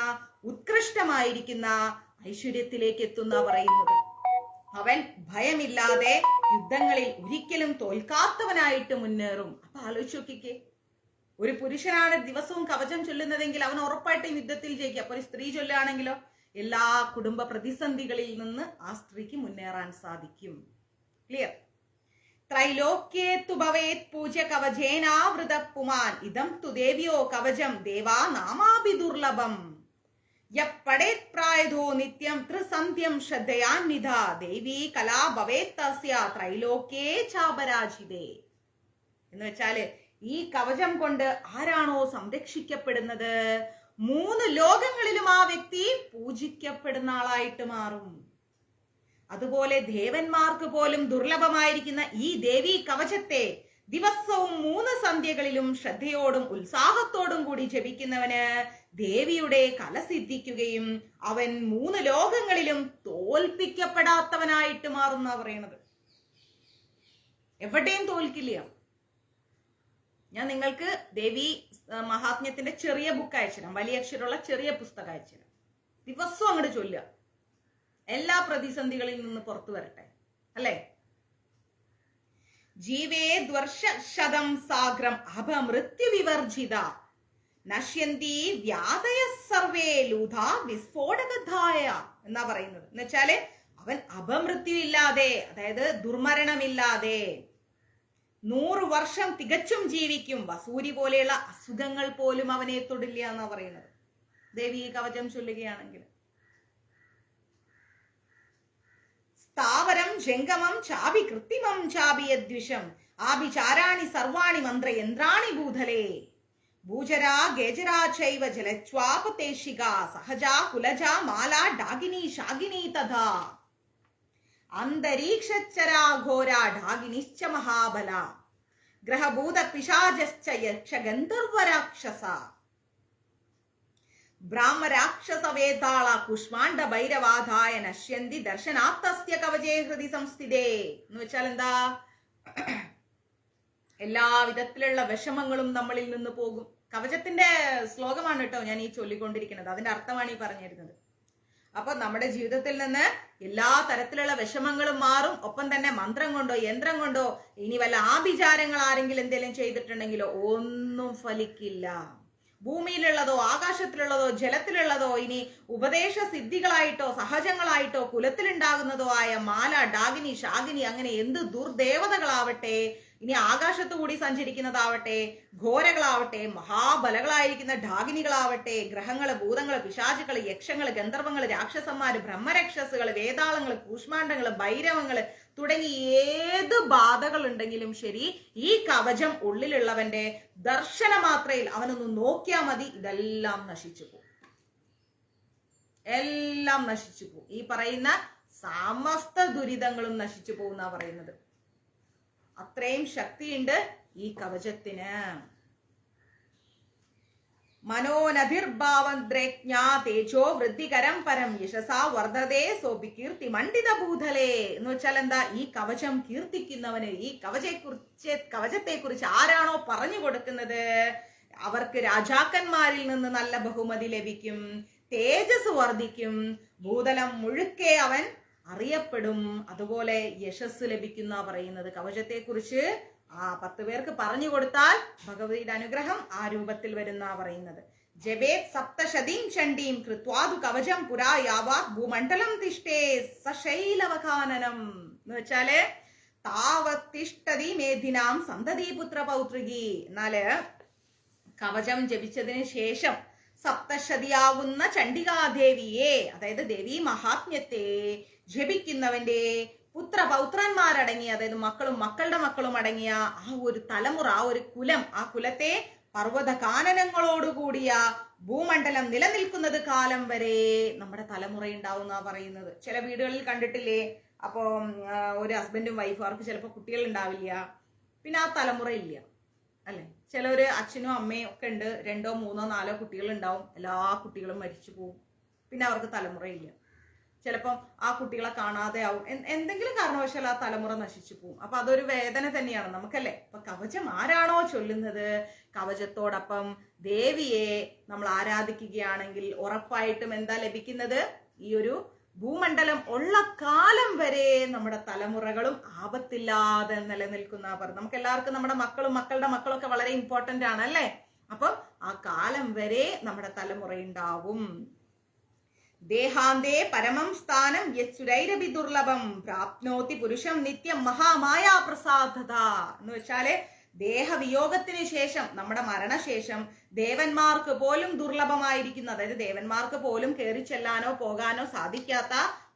ഉത്കൃഷ്ടമായിരിക്കുന്ന ഐശ്വര്യത്തിലേക്ക് എത്തുന്ന പറയുന്നത്. അവൻ ഭയമില്ലാതെ യുദ്ധങ്ങളിൽ ഒരിക്കലും തോൽക്കാത്തവനായിട്ട് മുന്നേറും. അപ്പൊ ആലോചിച്ച് നോക്കിക്കേ, ഒരു പുരുഷനാണ് ദിവസവും കവചം ചൊല്ലുന്നതെങ്കിൽ അവൻ ഉറപ്പായിട്ടും യുദ്ധത്തിൽ ജയിക്കും. അപ്പൊ ഒരു സ്ത്രീ ചൊല്ലുകയാണെങ്കിലോ എല്ലാ കുടുംബ പ്രതിസന്ധികളിൽ നിന്ന് ആ സ്ത്രീക്ക് മുന്നേറാൻ സാധിക്കും. ക്ലിയർ? ത്രൈലോക്യേ തു ഭവേത് പൂജ്യ കവചേനാവൃത പുമാൻ ഇദം തു ദേവ്യോ കവചം ദേവാ നാമാഭിദുർലഭം യപ്പടേത് പ്രായതോ നിത്യം ത്രിസന്ധ്യം ശ്രദ്ധയാന്വിധ ദേവീ കലാ ഭവേത് തസ്യ ത്രൈലോക്യേ ചാപരാജിതേ. എന്ന് വെച്ചാല് ഈ കവചം കൊണ്ട് ആരാണോ സംരക്ഷിക്കപ്പെടുന്നത് 3 ലോകങ്ങളിലും ആ വ്യക്തി പൂജിക്കപ്പെടുന്ന ആളായിട്ട് മാറും. അതുപോലെ ദേവന്മാർക്ക് പോലും ദുർലഭമായിരിക്കുന്ന ഈ ദേവീ കവചത്തെ ദിവസവും 3 സന്ധ്യകളിലും ശ്രദ്ധയോടും ഉത്സാഹത്തോടും കൂടി ജപിക്കുന്നവന് ദേവിയുടെ കല സിദ്ധിക്കുകയും അവൻ 3 ലോകങ്ങളിലും തോൽപ്പിക്കപ്പെടാത്തവനായിട്ട് മാറുന്ന പറയുന്നത്. എവിടെയും തോൽക്കില്ല. ഞാൻ നിങ്ങൾക്ക് ദേവി മഹാത്മ്യത്തിന്റെ ചെറിയ ബുക്ക് അയച്ചുതരാം, വലിയ അക്ഷരമുള്ള ചെറിയ പുസ്തകം അയച്ചുതരാം. ദിവസവും അങ്ങോട്ട് ചൊല്ലുക, എല്ലാ പ്രതിസന്ധികളിൽ നിന്ന് പുറത്തു വരട്ടെ, അല്ലേ? ജീവേദ്വർഷ ശതം സാഗ്രം അപമൃത്യു വിവർജിത നശ്യന്തി വ്യാധയ സർവേ ലൂത വിസ്ഫോടകധായ എന്നാ പറയുന്നത്. എന്ന് വെച്ചാല് അവൻ അപമൃത്യു ഇല്ലാതെ, അതായത് ദുർമരണമില്ലാതെ 100 വർഷം തികച്ചും ജീവിക്കും. വസൂരി പോലെയുള്ള അസുഖങ്ങൾ പോലും അവനെ തൊടില്ല എന്നാ പറയുന്നത് ദേവി കവചം ചൊല്ലുകയാണെങ്കിൽ. സ്ഥാവരം ജംഗമം ചാപി കൃത്രിമം ചാപി യദ്വിഷം ആഭിചാരാണി സർവാണി മന്ത്രയന്ത്രാണി ഭൂതലേ ഭൂജരാ ഗേജരാ ചൈവ ജലച്വാപതേശിക സഹജാ കുലജാ മാലാ ഡാഗിനി ശാഗിനി തഥാ അന്തരീക്ഷച്ചരാഘോരാ ഡാഗിനിശ്ച മഹാബല ഗ്രഹഭൂത പിശാചശ്ച യക്ഷ ഗന്ധർവരാക്ഷസ ബ്രാഹ്മരാക്ഷസവേതാള കുഷ്മാണ്ഡ ഭൈരവാധായ നശ്യന്തി ദർശനാത്തസ്യ കവചേ ഹൃദി സംസ്ഥിതേ. എന്ന് വെച്ചാൽ എന്താ? എല്ലാ വിധത്തിലുള്ള വിഷമങ്ങളും നമ്മളിൽ നിന്ന് പോകും. കവചത്തിന്റെ ശ്ലോകമാണ് കേട്ടോ ഞാൻ ഈ ചൊല്ലിക്കൊണ്ടിരിക്കുന്നത്. അതിന്റെ അർത്ഥമാണ് ഈ പറഞ്ഞിരുന്നത്. അപ്പൊ നമ്മുടെ ജീവിതത്തിൽ നിന്ന് എല്ലാ തരത്തിലുള്ള വിഷമങ്ങളും മാറും. ഒപ്പം തന്നെ മന്ത്രം കൊണ്ടോ യന്ത്രം കൊണ്ടോ ഇനി വല്ല ആഭിചാരങ്ങൾ ആരെങ്കിലും എന്തെങ്കിലും ചെയ്തിട്ടുണ്ടെങ്കിലോ ഒന്നും ഫലിക്കില്ല. ഭൂമിയിലുള്ളതോ ആകാശത്തിലുള്ളതോ ജലത്തിലുള്ളതോ ഇനി ഉപദേശ സിദ്ധികളായിട്ടോ സഹജങ്ങളായിട്ടോ കുലത്തിലുണ്ടാകുന്നതോ ആയ മാല ഡാഗിനി ശാഗിനി അങ്ങനെ എന്ത് ദുർദേവതകളാവട്ടെ, ഇനി ആകാശത്തു കൂടി സഞ്ചരിക്കുന്നതാവട്ടെ, ഘോരകളാവട്ടെ, മഹാബലകളായിരിക്കുന്ന ഡാഗിനികളാവട്ടെ, ഗ്രഹങ്ങള് ഭൂതങ്ങള് പിശാചുകള് യക്ഷങ്ങള് ഗന്ധർവങ്ങള് രാക്ഷസന്മാര് ബ്രഹ്മരക്ഷസുകള് വേതാളങ്ങള് കൂഷ്മാണ്ഡങ്ങള് ഭൈരവങ്ങള് തുടങ്ങി ഏത് ബാധകൾ ഉണ്ടെങ്കിലും ശരി, ഈ കവചം ഉള്ളിലുള്ളവന്റെ ദർശന മാത്രയിൽ അവനൊന്ന് നോക്കിയാൽ മതി, ഇതെല്ലാം നശിച്ചു പോകും. എല്ലാം നശിച്ചു പോകും. ഈ പറയുന്ന സമസ്ത ദുരിതങ്ങളും നശിച്ചു പോകുന്ന പറയുന്നത്. അത്രയും ശക്തിയുണ്ട് ഈ കവചത്തിന്. മനോനഭിർഭാവദ്രജ്ഞാ തേജോ വൃദ്ധികരം പരം യശസാ വർദ്ധതേ സോപി കീർത്തി മണ്ഡിത ഭൂതലേ. എന്ന് വെച്ചാൽ എന്താ? ഈ കവചം കീർത്തിക്കുന്നവന്, ഈ കവചത്തെ കുറിച്ച് ആരാണോ പറഞ്ഞു കൊടുക്കുന്നത് അവർക്ക് രാജാക്കന്മാരിൽ നിന്ന് നല്ല ബഹുമതി ലഭിക്കും, തേജസ് വർദ്ധിക്കും, ഭൂതലം മുഴുക്കെ അവൻ അറിയപ്പെടും, അതുപോലെ യശസ് ലഭിക്കുന്ന പറയുന്നത്. കവചത്തെ കുറിച്ച് 10 പേർക്ക് പറഞ്ഞു കൊടുത്താൽ ഭഗവതിയുടെ അനുഗ്രഹം ആ രൂപത്തിൽ വരുന്ന പറയുന്നത്. ജപേത് സപ്തശതീം ചണ്ഡീം കൃത്വാദു കവചം പുരാ യാവാത് ഭൂമണ്ഡലം തിഷ്ടേ സശൈലവകാനനം. എന്ന് വെച്ചാല് താവത്തിഷ്ടതി മേധിനാം സന്തതി പുത്ര പൗത്രികി. എന്നാല് കവചം ജപിച്ചതിന് ശേഷം സപ്തശതിയാവുന്ന ചണ്ഡികാദേവിയെ, അതായത് ദേവി മഹാത്മ്യത്തെ ജപിക്കുന്നവന്റെ പുത്രപൗത്രന്മാരടങ്ങിയ, അതായത് മക്കളും മക്കളുടെ മക്കളും അടങ്ങിയ ആ ഒരു തലമുറ, ആ ഒരു കുലം, ആ കുലത്തെ പർവ്വത കാനനങ്ങളോടുകൂടിയ ഭൂമണ്ഡലം നിലനിൽക്കുന്നത് കാലം വരെ നമ്മുടെ തലമുറ ഉണ്ടാവുന്ന പറയുന്നത്. ചില വീടുകളിൽ കണ്ടിട്ടില്ലേ, അപ്പോ ഒരു ഹസ്ബൻഡും വൈഫും, അവർക്ക് ചിലപ്പോൾ കുട്ടികൾ ഉണ്ടാവില്ല, പിന്നെ ആ തലമുറ ഇല്ല അല്ലെ. ചിലവര് അച്ഛനും അമ്മയും ഒക്കെ ഉണ്ട്, 2, 3, 4 കുട്ടികൾ ഉണ്ടാവും, എല്ലാ കുട്ടികളും മരിച്ചു പോകും, പിന്നെ അവർക്ക് തലമുറയില്ല. ചിലപ്പം ആ കുട്ടികളെ കാണാതെ ആവും, എന്തെങ്കിലും കാരണവശാൽ ആ തലമുറ നശിച്ചു പോകും. അപ്പൊ അതൊരു വേദന തന്നെയാണ് നമുക്കല്ലേ. അപ്പൊ കവചം ആരാണോ ചൊല്ലുന്നത്, കവചത്തോടൊപ്പം ദേവിയെ നമ്മൾ ആരാധിക്കുകയാണെങ്കിൽ ഉറപ്പായിട്ടും എന്താ ലഭിക്കുന്നത്? ഈ ഒരു ഭൂമണ്ഡലം ഉള്ള കാലം വരെ നമ്മുടെ തലമുറകളും ആപത്തില്ലാതെ നിലനിൽക്കുന്ന പറഞ്ഞു. നമുക്ക് എല്ലാവർക്കും നമ്മുടെ മക്കളും മക്കളുടെ മക്കളൊക്കെ വളരെ ഇമ്പോർട്ടന്റ് ആണ് അല്ലേ. അപ്പം ആ കാലം വരെ നമ്മുടെ തലമുറ ഉണ്ടാവും. ദേഹാന്തേ പരമം സ്ഥാനം യസുരൈരഭി ദുർലഭം പ്രാപ്നോതി പുരുഷം നിത്യം മഹാമായാ പ്രസാദത. എന്ന് വെച്ചാല് ദേഹവിയോഗത്തിന് ശേഷം, നമ്മുടെ മരണശേഷം ദേവന്മാർക്ക് പോലും ദുർലഭമായിരിക്കുന്ന, അതായത് ദേവന്മാർക്ക് പോലും കയറി ചെല്ലാനോ പോകാനോ സാധിക്കാത്ത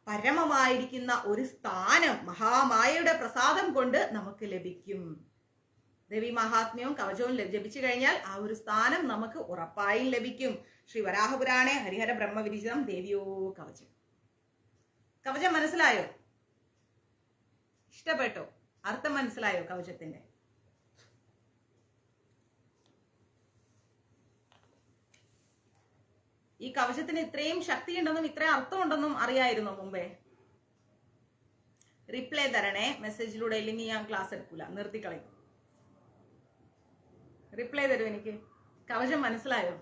പരമമായിരിക്കുന്ന ഒരു സ്ഥാനം മഹാമായയുടെ പ്രസാദം കൊണ്ട് നമുക്ക് ലഭിക്കും. ദേവി മഹാത്മ്യവും കവചവും ജപിച്ചു കഴിഞ്ഞാൽ ആ ഒരു സ്ഥാനം നമുക്ക് ഉറപ്പായും ലഭിക്കും. ശ്രീ വരാഹപുരാണേ ഹരിഹര ബ്രഹ്മവിരിചിതം ദേവിയോ കവചം. കവചം മനസ്സിലായോ? ഇഷ്ടപ്പെട്ടോ? അർത്ഥം മനസ്സിലായോ കവചത്തിന്റെ? ഈ കവചത്തിന് ഇത്രയും ശക്തി ഉണ്ടെന്നും ഇത്രയും അർത്ഥം ഉണ്ടെന്നും അറിയായിരുന്നോ മുമ്പേ? റിപ്ലൈ തരണേ മെസ്സേജിലൂടെ, ഇല്ലെങ്കിൽ ഞാൻ ക്ലാസ് എടുക്കൂല, നിർത്തിക്കളയും. റിപ്ലൈ തരൂ എനിക്ക്. കവചം മനസ്സിലായോ?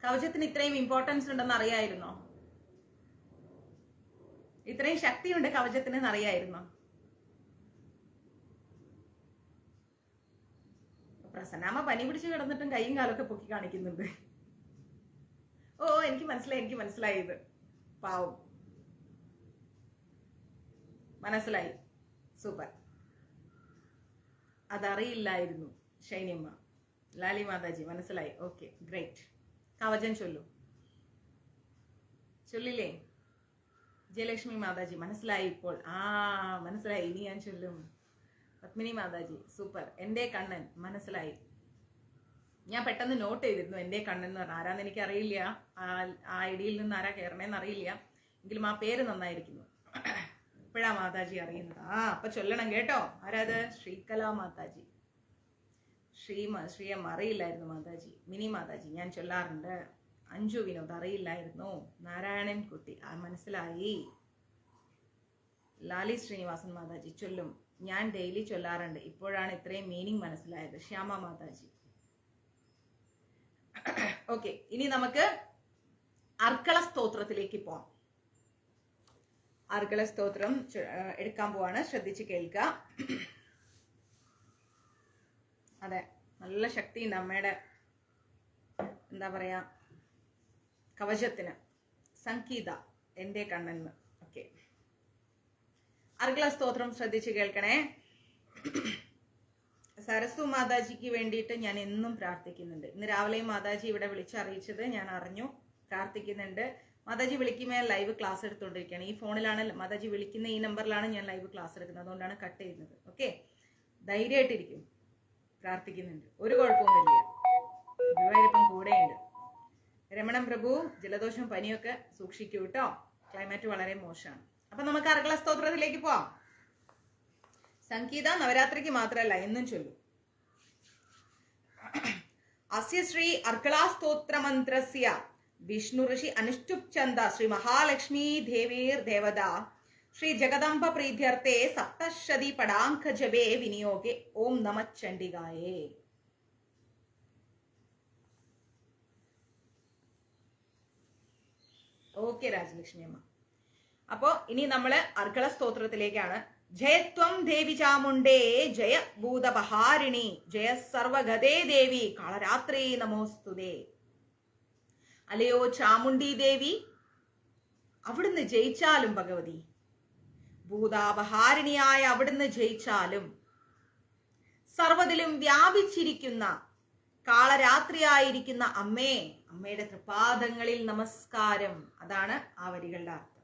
കവചത്തിന് ഇത്രയും ഇമ്പോർട്ടൻസ് ഉണ്ടെന്ന് അറിയായിരുന്നോ? ഇത്രയും ശക്തിയുണ്ട് കവചത്തിന് അറിയായിരുന്നോ? പ്രസന്നാമ പനി പിടിച്ച് കിടന്നിട്ടും കൈയും കാലൊക്കെ പൊക്കി കാണിക്കുന്നുണ്ട്. ഓ എനിക്ക് മനസ്സിലായി ഇത് പാവം. മനസ്സിലായി, സൂപ്പർ. അതറിയില്ലായിരുന്നു ഷൈനിയമ്മ. ലാലി മാതാജി മനസ്സിലായി, ഓക്കെ ഗ്രേറ്റ്. കവചം ചൊല്ലില്ലേ? ജയലക്ഷ്മി മാതാജി മനസ്സിലായി ഇപ്പോൾ. മനസ്സിലായി, ഇനി ഞാൻ ചൊല്ലും. പത്മിനി മാതാജി സൂപ്പർ. എന്റെ കണ്ണൻ മനസ്സിലായി. ഞാൻ പെട്ടെന്ന് നോട്ട് ചെയ്തിരുന്നു എൻ്റെ കണ്ണെന്ന് പറഞ്ഞാൽ ആരാന്ന് എനിക്ക് അറിയില്ല, ആ ഐഡിയിൽ നിന്ന് ആരാ കയറണേന്ന് അറിയില്ല, എങ്കിലും ആ പേര് നന്നായിരിക്കുന്നു. ഇപ്പോഴാ മാതാജി അറിയുന്നത്. അപ്പൊ ചൊല്ലണം കേട്ടോ. ആരാത്? ശ്രീകലാ മാതാജി. ശ്രീയം അറിയില്ലായിരുന്നു മാതാജി. മിനി മാതാജി ഞാൻ ചൊല്ലാറുണ്ട്. അഞ്ജു വിനോദ് അറിയില്ലായിരുന്നു. നാരായണൻ കുട്ടി മനസ്സിലായി. ലാലി ശ്രീനിവാസൻ മാതാജി ചൊല്ലും. ഞാൻ ഡെയിലി ചൊല്ലാറുണ്ട്, ഇപ്പോഴാണ് ഇത്രയും മീനിങ് മനസ്സിലായത്. ശ്യാമ മാതാജി. ഓക്കെ, ഇനി നമുക്ക് അർക്കള സ്തോത്രത്തിലേക്ക് പോവാം. അർക്കള സ്തോത്രം എടുക്കാൻ പോവാണ്, ശ്രദ്ധിച്ച് കേൾക്കുക. അതെ, നല്ല ശക്തിയുണ്ട് അമ്മയുടെ എന്താ പറയാ കവചത്തിന്. സംഗീത എൻ്റെ കണ്ണെന്ന്. ഓക്കെ, അർക്കള സ്തോത്രം ശ്രദ്ധിച്ച് കേൾക്കണേ. സരസ്വ മാതാജിക്ക് വേണ്ടിയിട്ട് ഞാൻ എന്നും പ്രാർത്ഥിക്കുന്നുണ്ട്. ഇന്ന് രാവിലെയും മാതാജി ഇവിടെ വിളിച്ചറിയിച്ചത് ഞാൻ അറിഞ്ഞു, പ്രാർത്ഥിക്കുന്നുണ്ട്. മാതാജി വിളിക്കുമ്പോൾ ലൈവ് ക്ലാസ് എടുത്തുകൊണ്ടിരിക്കുകയാണ്. ഈ ഫോണിലാണ് മാതാജി വിളിക്കുന്ന, ഈ നമ്പറിലാണ് ഞാൻ ലൈവ് ക്ലാസ് എടുക്കുന്നത്, അതുകൊണ്ടാണ് കട്ട് ചെയ്യുന്നത്. ഓക്കെ, ധൈര്യമായിട്ടിരിക്കും, പ്രാർത്ഥിക്കുന്നുണ്ട്, ഒരു കുഴപ്പമൊന്നുമില്ല. ഗുരുവായൂരപ്പൻ കൂടെയുണ്ട്. രമണൻ പ്രഭു ജലദോഷം പനിയൊക്കെ സൂക്ഷിക്കൂ കേട്ടോ, ക്ലൈമറ്റ് വളരെ മോശമാണ്. അപ്പൊ നമുക്ക് അർക്കള സ്തോത്രത്തിലേക്ക് പോവാം. സംഗീത നവരാത്രിക്ക് മാത്രമല്ല, എന്നും ചൊല്ലും. അസ്യ ശ്രീ അർക്കളാ സ്തോത്ര മന്ത്രസ്യ വിഷ്ണു ഋഷി അനുഷ്ഠുപ് ചന്ദ ശ്രീ മഹാലക്ഷ്മി ദേവീർ ദേവത ശ്രീ ജഗദംബ പ്രീത്യർത്ഥേ സപ്തശതി പടാങ്ക ജപേ വിനിയോഗേ ഓം നമ ചണ്ഡികായേ. ഓക്കെ രാജലക്ഷ്മി അമ്മ. അപ്പോ ഇനി നമ്മള് അർക്കള സ്തോത്രത്തിലേക്കാണ്. ജയത്വം ദേവി ചാമുണ്ടേ ജയ ഭൂതപഹാരിണി ജയ സർവഗതേ ദേവി കാളരാത്രി നമോസ്തുതേ. അല്ലയോ ചാമുണ്ഡി ദേവി, അവിടുന്ന് ജയിച്ചാലും ഭഗവതി, ഭൂതാപഹാരിണിയായ അവിടുന്ന് ജയിച്ചാലും, സർവ്വതിലും വ്യാപിച്ചിരിക്കുന്ന കാളരാത്രിയായിരിക്കുന്ന അമ്മേ, അമ്മയുടെ തൃപാദങ്ങളിൽ നമസ്കാരം. അതാണ് ആ വരികളുടെ അർത്ഥം.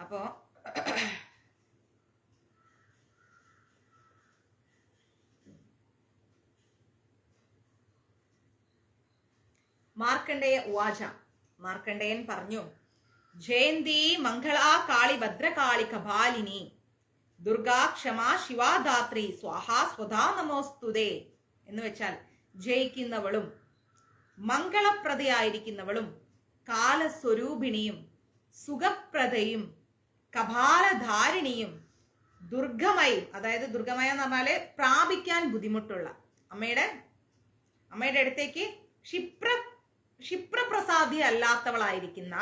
അപ്പോ മാർക്കണ്ഡേയ ഉവാച, മാർക്കണ്ഡേയൻ പറഞ്ഞു, ജയന്തി മംഗളാ കാളി ഭദ്രകാളി കപാലിനി ദുർഗാ ക്ഷമാ ശിവാധാത്രി സ്വാഹാ സ്വധാ നമോസ്തുതേ. എന്ന് വെച്ചാൽ ജയിക്കുന്നവളും മംഗളപ്രദയായിരിക്കുന്നവളും കാലസ്വരൂപിണിയും സുഖപ്രദയും കപാലധാരിണിയും ദുർഗമയും, അതായത് ദുർഗമയ എന്ന് പറഞ്ഞാല് പ്രാപിക്കാൻ ബുദ്ധിമുട്ടുള്ള, അമ്മയുടെ അടുത്തേക്ക് ക്ഷിപ്രപ്രസാദി അല്ലാത്തവളായിരിക്കുന്ന,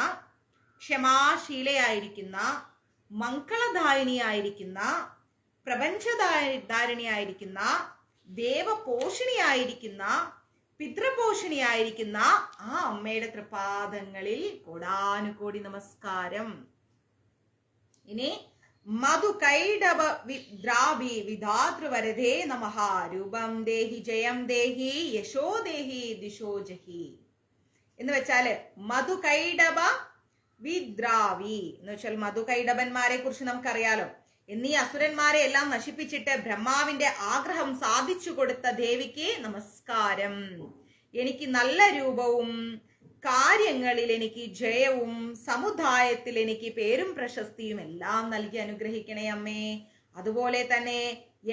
ക്ഷമാശീലയായിരിക്കുന്ന, മംഗളധാരിണിയായിരിക്കുന്ന, പ്രപഞ്ചധാരിണിയായിരിക്കുന്ന, ദേവപോഷിണിയായിരിക്കുന്ന, പിതൃപോഷിണിയായിരിക്കുന്ന ആ അമ്മയുടെ തൃപാദങ്ങളിൽ കോടാനുകോടി നമസ്കാരം. ഇനി മധുകൈടവ വിദ്രാവി വിധാതൃവരദേ നമഃ രൂപം ദേഹി ജയം ദേഹി യശോ ദേഹി ദിശോ ജഹി. എന്ന് വെച്ചാല് മധുകൈടവ വിദ്രാവി എന്ന് വെച്ചാൽ മധുകൈടവന്മാരെ കുറിച്ച് നമുക്കറിയാലോ. എന്നീ അസുരന്മാരെ എല്ലാം നശിപ്പിച്ചിട്ട് ബ്രഹ്മാവിന്റെ ആഗ്രഹം സാധിച്ചു കൊടുത്ത ദേവിക്ക് നമസ്കാരം. എനിക്ക് നല്ല രൂപവും, കാര്യങ്ങളിൽ എനിക്ക് ജയവും, സമുദായത്തിൽ എനിക്ക് പേരും പ്രശസ്തിയും എല്ലാം നൽകി അനുഗ്രഹിക്കണേ അമ്മേ. അതുപോലെ തന്നെ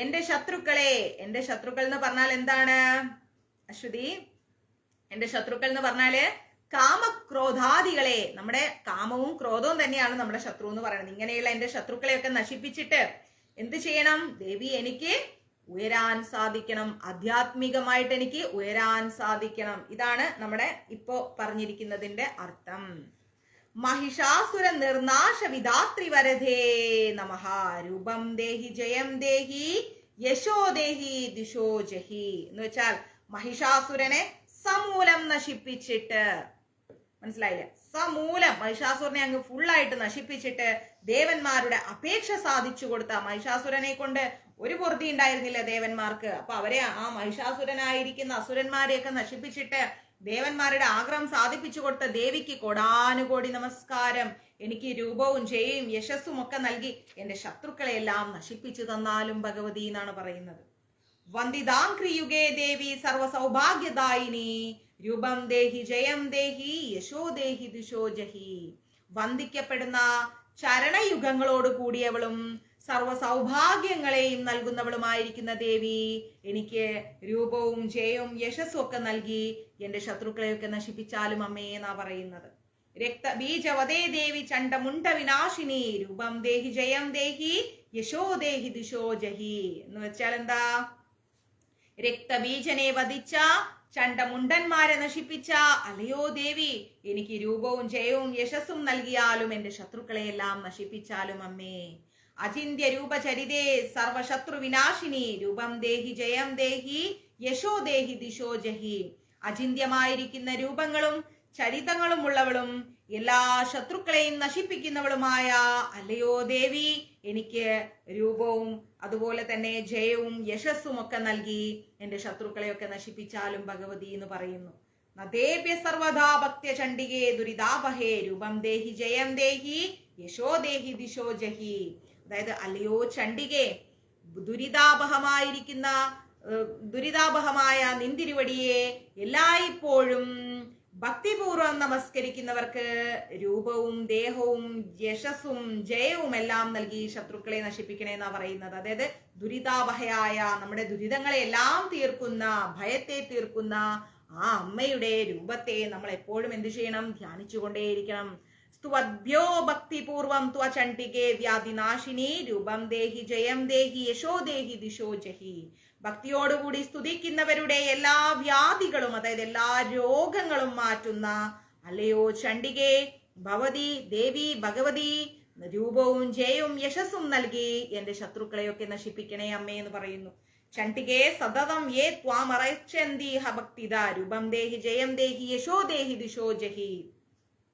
എന്റെ ശത്രുക്കളെ, എന്റെ ശത്രുക്കൾ എന്ന് പറഞ്ഞാൽ എന്താണ് അശ്വതി? എന്റെ ശത്രുക്കൾ എന്ന് പറഞ്ഞാല് കാമക്രോധാദികളെ, നമ്മുടെ കാമവും ക്രോധവും തന്നെയാണ് നമ്മുടെ ശത്രു എന്ന് പറയുന്നത്. ഇങ്ങനെയുള്ള എന്റെ ശത്രുക്കളെയൊക്കെ നശിപ്പിച്ചിട്ട് എന്ത് ചെയ്യണം ദേവി? എനിക്ക് ഉയരാൻ സാധിക്കണം, ആധ്യാത്മികമായിട്ട് എനിക്ക് ഉയരാൻ സാധിക്കണം. ഇതാണ് നമ്മുടെ ഇപ്പോ പറഞ്ഞിരിക്കുന്നതിന്റെ അർത്ഥം. മഹിഷാസുര നിർനാശ വിധാത്രി വരദേ നമഃ രൂപം ദേഹി ജയം ദേഹി യശോ ദേഹി ദിശോ ജഹി. എന്ന് വെച്ചാൽ മഹിഷാസുരനെ സമൂലം നശിപ്പിച്ചിട്ട്, മനസ്സിലായില്ലേ? സമൂലം മഹിഷാസുരനെ അങ്ങ് ഫുള്ളായിട്ട് നശിപ്പിച്ചിട്ട് ദേവന്മാരുടെ അപേക്ഷ സാധിച്ചു കൊടുത്ത, മഹിഷാസുരനെ കൊണ്ട് ഒരു പൊറുതി ഉണ്ടായിരുന്നില്ല ദേവന്മാർക്ക്. അപ്പൊ അവരെ, ആ മഹിഷാസുരനായിരിക്കുന്ന അസുരന്മാരെയൊക്കെ നശിപ്പിച്ചിട്ട് ദേവന്മാരുടെ ആഗ്രഹം സാധിപ്പിച്ചു കൊടുത്ത ദേവിക്ക് കോടാനുകോടി നമസ്കാരം. എനിക്ക് രൂപവും ജയവും യശസ്സും ഒക്കെ നൽകി എന്റെ ശത്രുക്കളെ എല്ലാം നശിപ്പിച്ചു തന്നാലും ഭഗവതി എന്നാണ് പറയുന്നത്. വന്ദിതാംക്രിയുഗേ ദേവി സർവസൗഭാഗ്യദായിനി രൂപം ദേഹി ജയം ദേഹി യശോ ദേഹി ദിശോ ജഹി. വന്ദിക്കപ്പെടുന്ന ചരണയുഗങ്ങളോട് കൂടിയവളും സർവ സൗഭാഗ്യങ്ങളെയും നൽകുന്നവളുമായിരിക്കുന്ന ദേവി എനിക്ക് രൂപവും ജയവും യശസ്സും ഒക്കെ നൽകി എന്റെ ശത്രുക്കളെയൊക്കെ നശിപ്പിച്ചാലും അമ്മേ എന്നാ പറയുന്നത്. രക്തബീജവതേ ദേവി ചണ്ഡമുണ്ട വിനാശിനി രൂപം ദേഹി ജയം ദേഹി യശോ ദേഹി ദിശോ ജഹി എന്ന് വെച്ചാൽ എന്താ? രക്തബീജനെ വധിച്ച ചണ്ഡമുണ്ടന്മാരെ നശിപ്പിച്ച അലയോ ദേവി എനിക്ക് രൂപവും ജയവും യശസ്സും നൽകിയാലും എന്റെ ശത്രുക്കളെയെല്ലാം നശിപ്പിച്ചാലും അമ്മേ. അചിന്യ രൂപചരിതേ സർവശത്രു വിനാശിനി രൂപം ദേഹി ജയം ദേഹി യശോ ദേഹി ദിശോ ജഹി. അചിന്യമായിരിക്കുന്ന രൂപങ്ങളും ചരിതങ്ങളും ഉള്ളവളും എല്ലാ ശത്രുക്കളെയും നശിപ്പിക്കുന്നവളുമായ അല്ലയോ ദേവി എനിക്ക് രൂപവും അതുപോലെ തന്നെ ജയവും യശസ്സും ഒക്കെ നൽകി എന്റെ ശത്രുക്കളെയൊക്കെ നശിപ്പിച്ചാലും ഭഗവതി എന്ന് പറയുന്നു. നദേഭ്യ സർവദാ ഭക്ത്യ ചണ്ഡികേ ദുരിതാപഹേ രൂപം ദേഹി ജയം ദേഹി യശോ ദേഹി ദിശോ ജഹി. അതായത് അല്ലയോ ചണ്ഡികേ, ദുരിതാപഹമായ നിന്തിരുവടിയെ എല്ലായ്പ്പോഴും ഭക്തിപൂർവം നമസ്കരിക്കുന്നവർക്ക് രൂപവും ദേഹവും യശസ്സും ജയവും എല്ലാം നൽകി ശത്രുക്കളെ നശിപ്പിക്കണേ എന്നാ പറയുന്നത്. അതായത് ദുരിതാപഹയായ നമ്മുടെ ദുരിതങ്ങളെ എല്ലാം തീർക്കുന്ന, ഭയത്തെ തീർക്കുന്ന ആ അമ്മയുടെ രൂപത്തെ നമ്മൾ എപ്പോഴും എന്ത് ചെയ്യണം? ധ്യാനിച്ചുകൊണ്ടേയിരിക്കണം. സ്തുവദ്ഭ്യോ ഭക്തിപൂർവം ത്വ ചണ്ഡികേ വ്യാധിനാശിനി രൂപം ദേഹി ജയം ദേഹി യശോ ദേഹി ദിശോ ജഹി. ഭക്തിയോടുകൂടി സ്തുതിക്കുന്നവരുടെ എല്ലാ വ്യാധികളും, അതായത് എല്ലാ രോഗങ്ങളും മാറ്റുന്ന അല്ലയോ ചണ്ഡികേ, ഭവതി ദേവി ഭഗവതി രൂപവും ജയവും യശസ്സും നൽകി എന്റെ ശത്രുക്കളെയൊക്കെ നശിപ്പിക്കണേ അമ്മേ എന്ന് പറയുന്നു. ചണ്ഡികേ സതതം യേ ത്വാമറച്ചന്തിഹ ഭക്തിദ രൂപം ദേഹി ജയം ദേഹി യശോ ദേഹി ദിശോ ജഹി.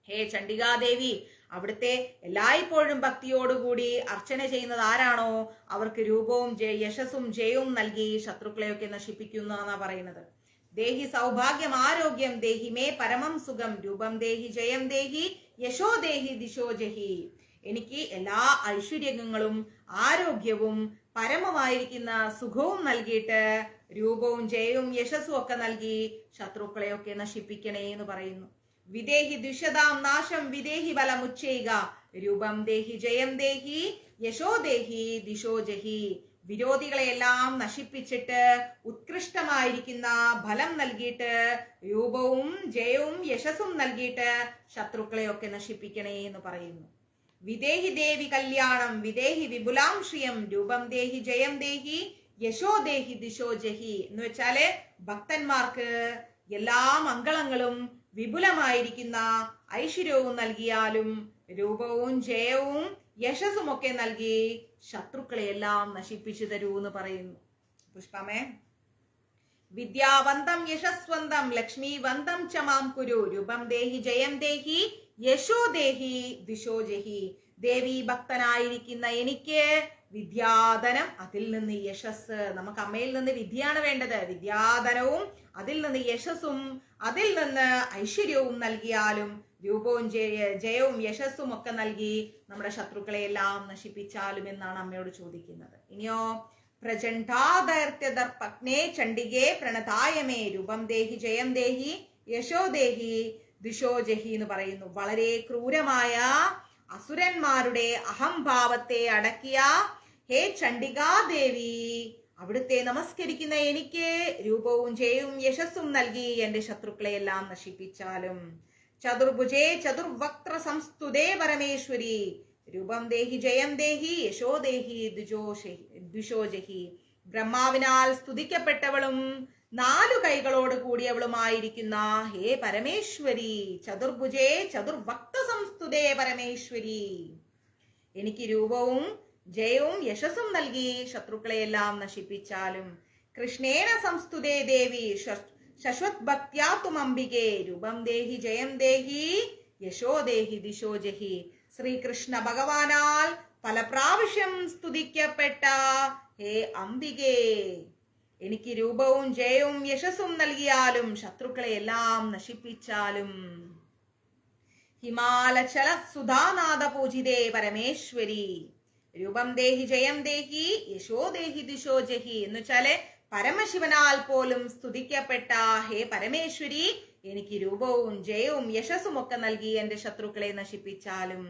ഹേ ചണ്ഡികാദേവി, അവിടുത്തെ എല്ലായ്പ്പോഴും ഭക്തിയോടുകൂടി അർച്ചന ചെയ്യുന്നത് ആരാണോ അവർക്ക് രൂപവും യശസ്സും ജയവും നൽകി ശത്രുക്കളെയൊക്കെ നശിപ്പിക്കുന്നു എന്നാ പറയുന്നത്. ദേഹി സൗഭാഗ്യം ആരോഗ്യം ദേഹി മേ പരമം സുഖം രൂപം ദേഹി ജയം ദേഹി യശോ ദേഹി ദിശോ ജഹി. എനിക്ക് എല്ലാ ഐശ്വര്യങ്ങളും ആരോഗ്യവും പരമമായിരിക്കുന്ന സുഖവും നൽകിയിട്ട് രൂപവും ജയവും യശസ്സും ഒക്കെ നൽകി ശത്രുക്കളെയൊക്കെ നശിപ്പിക്കണേ എന്ന് പറയുന്നു. വിദേഹി ദുഷതാം നാശം വിദേഹി ബലമുച്ചൈക രൂപം ദേഹി ജയം ദേഹി യശോ ദേഹി ദിശോ ജഹി. വിരോധികളെയെല്ലാം നശിപ്പിച്ചിട്ട് ഉത്കൃഷ്ടമായിരിക്കുന്ന ഫലം നൽകിയിട്ട് രൂപവും ജയവും യശസ്സും നൽകിയിട്ട് ശത്രുക്കളെയൊക്കെ നശിപ്പിക്കണേ എന്ന് പറയുന്നു. വിദേഹി ദേവി കല്യാണം വിദേഹി വിപുലാം ശ്രിയം രൂപം ദേഹി ജയം ദേഹി യശോ ദേഹി ദിശോ ജഹി എന്ന് വെച്ചാല് ഭക്തന്മാർക്ക് എല്ലാ മംഗളങ്ങളും വിപുലമായിരിക്കുന്ന ഐശ്വര്യവും നൽകിയാലും രൂപവും ജയവും യശസ്സും ഒക്കെ നൽകി ശത്രുക്കളെയെല്ലാം നശിപ്പിച്ചു തരൂ എന്ന് പറയുന്നു. പുഷ്പമേ. വിദ്യാവന്തം യശസ്വന്തം ലക്ഷ്മീവന്തം ച മാം കുരു രൂപം ദേഹി ജയം ദേഹി യശോ ദേഹി ദിശോ ജഹി. ദേവി ഭക്തനായിരിക്കുന്ന എനിക്ക് വിദ്യാധനം, അതിൽ നിന്ന് യശസ്. നമുക്ക് അമ്മയിൽ നിന്ന് വിദ്യയാണ് വേണ്ടത്. വിദ്യാധനവും അതിൽ നിന്ന് യശസ്സും അതിൽ നിന്ന് ഐശ്വര്യവും നൽകിയാലും രൂപവും ജയവും യശസ്സും ഒക്കെ നൽകി നമ്മുടെ ശത്രുക്കളെ എല്ലാം നശിപ്പിച്ചാലും എന്നാണ് അമ്മയോട് ചോദിക്കുന്നത്. ഇനിയോ പ്രചണ്ഡാദർത്യദർപ്പഗ്നേ ചണ്ഡികേ പ്രണതായമേ രൂപം ദേഹി ജയം ദേഹി യശോ ദേഹി ദിശോ ജഹി എന്ന് പറയുന്നു. വളരെ ക്രൂരമായ അസുരന്മാരുടെ അഹംഭാവത്തെ അടക്കിയ ഹേ ചണ്ഡികാദേവി, അവിടുത്തെ നമസ്കരിക്കുന്ന എനിക്ക് രൂപവും ജയവും യശസ്സും നൽകി എന്റെ ശത്രുക്കളെ എല്ലാം നശിപ്പിച്ചാലും. ചതുർഭുജേ ചതുർവക്ത്ര സംസ്തുതേ പരമേശ്വരി രൂപം ദേഹി ജയം ദേഹി യശോ ദേഹി ദിശോ ജഹി. ബ്രഹ്മാവിനാൽ സ്തുതിക്കപ്പെട്ടവളും 4 കൈകളോട് കൂടിയവളുമായിരിക്കുന്ന ഹേ പരമേശ്വരി, ചതുർഭുജേ ചതുർവക്ത സംസ്തുതേ പരമേശ്വരി, എനിക്ക് രൂപവും ജയവും യശസ്സും നൽകി ശത്രുക്കളെയെല്ലാം നശിപ്പിച്ചാലും. കൃഷ്ണേന സംസ്തുതേ ദേവി ശശ്വത് ഭക്ത്യാ തുമംബികേ രൂപം ദേഹി ജയം ദേഹി യശോ ദേഹി ദിശോ ജഹി. ശ്രീകൃഷ്ണ ഭഗവാനാൽ പല പ്രാവശ്യം സ്തുതിക്കപ്പെട്ട ഹേ അംബികേ, എനിക്ക് രൂപവും ജയവും യശസ്സും നൽകിയാലും ശത്രുക്കളെ എല്ലാം നശിപ്പിച്ചാലും. ഹിമാലചല സുധാനാഥ പൂജിതേ പരമേശ്വരി രൂപം ദേഹി ജയം ദേഹി യശോ ദേഹി ദിശോ ജഹി എന്ന് വെച്ചാല് പരമശിവനാൽ പോലും സ്തുതിക്കപ്പെട്ട ഹേ പരമേശ്വരി, എനിക്ക് രൂപവും ജയവും യശസ്സും ഒക്കെ നൽകി എന്റെ ശത്രുക്കളെ നശിപ്പിച്ചാലും.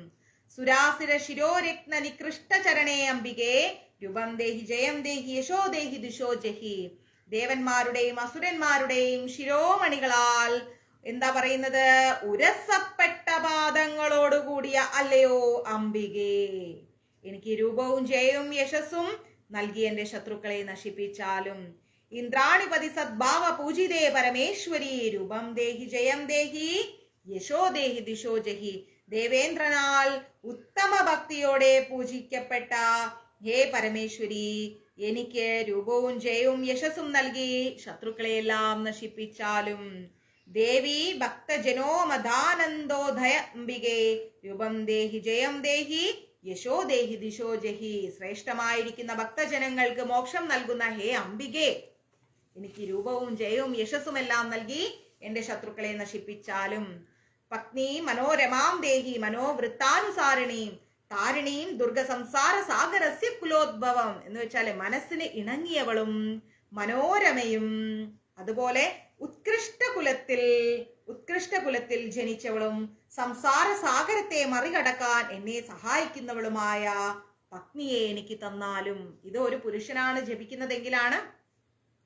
സുരാസുര ശിരോരത്ന നികൃഷ്ട ചരണേ അംബികേ, രൂപം ദേഹി ജയം ദേഹി യശോ ദേഹി ദിശോ ജഹി. ദേവന്മാരുടെയും അസുരന്മാരുടെയും ശിരോമണികളാൽ എന്താ പറയുന്നത്, ഉരസപ്പെട്ട പാദങ്ങളോടുകൂടിയ അല്ലയോ അംബികേ, എനിക്ക് രൂപവും ജയവും യശസ്സും നൽകി എന്റെ ശത്രുക്കളെ നശിപ്പിച്ചാലും. ഇന്ദ്രാണിപതി സദ്ഭാവ പൂജിതേ പരമേശ്വരി, രൂപം ദേഹി ജയം ദേഹി യശോ ദേഹി ദിശോ ജഹി. ദേവേന്ദ്രനാൽ ഉത്തമ ഭക്തിയോടെ പൂജിക്കപ്പെട്ട ഹേ പരമേശ്വരി, എനിക്ക് രൂപവും ജയവും യശസ്സും നൽകി ശത്രുക്കളെയെല്ലാം നശിപ്പിച്ചാലും. ദേവി ഭക്തജനോ മദാനന്ദോദയ അംബികേ, രൂപം ദേഹി ജയം ദേഹി യശോ ദേഹി ദിശോ ജഹി. ശ്രേഷ്ഠമായിരിക്കുന്ന ഭക്തജനങ്ങൾക്ക് മോക്ഷം നൽകുന്ന ഹേ അംബികേ, എനിക്ക് രൂപവും ജയവും യശസ്സും എല്ലാം നൽകി എന്റെ ശത്രുക്കളെ നശിപ്പിച്ചാലും. പത്നി മനോരമാം ദേഹി മനോവൃത്താനുസാരിണീം താരിണീം ദുർഗ സംസാര സാഗരസ്യ കുലോദ്ഭവം എന്ന് വെച്ചാല് മനസ്സിന് ഇണങ്ങിയവളും മനോരമയും അതുപോലെ ഉത്കൃഷ്ട കുലത്തിൽ ജനിച്ചവളും സംസാര സാഗരത്തെ മറികടക്കാൻ എന്നെ സഹായിക്കുന്നവളുമായ പത്നിയെ എനിക്ക് തന്നാലും. ഇത് ഒരു പുരുഷനാണ് ജപിക്കുന്നതെങ്കിലാണ്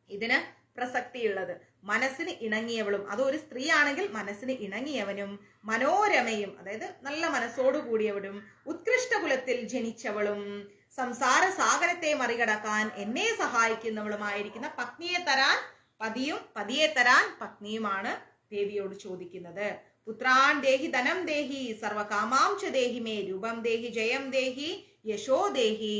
ഇതിന് പ്രസക്തിയുള്ളത്. മനസ്സിന് ഇണങ്ങിയവളും, അത് ഒരു സ്ത്രീ ആണെങ്കിൽ മനസ്സിന് ഇണങ്ങിയവനും, മനോരമയും അതായത് നല്ല മനസ്സോടു കൂടിയവളും, ഉത്കൃഷ്ട കുലത്തിൽ ജനിച്ചവളും, സംസാര സാഗരത്തെ മറികടക്കാൻ എന്നെ സഹായിക്കുന്നവളുമായിരിക്കുന്ന പതിയെ തരാൻ പത്നിയുമാണ് ദേവിയോട് ചോദിക്കുന്നത്. പുത്രാൻ ദേഹി ധനം ദേഹി സർവകാമാം ച ദേഹി മേ, രൂപം ദേഹി ജയം ദേഹി യശോ ദേഹി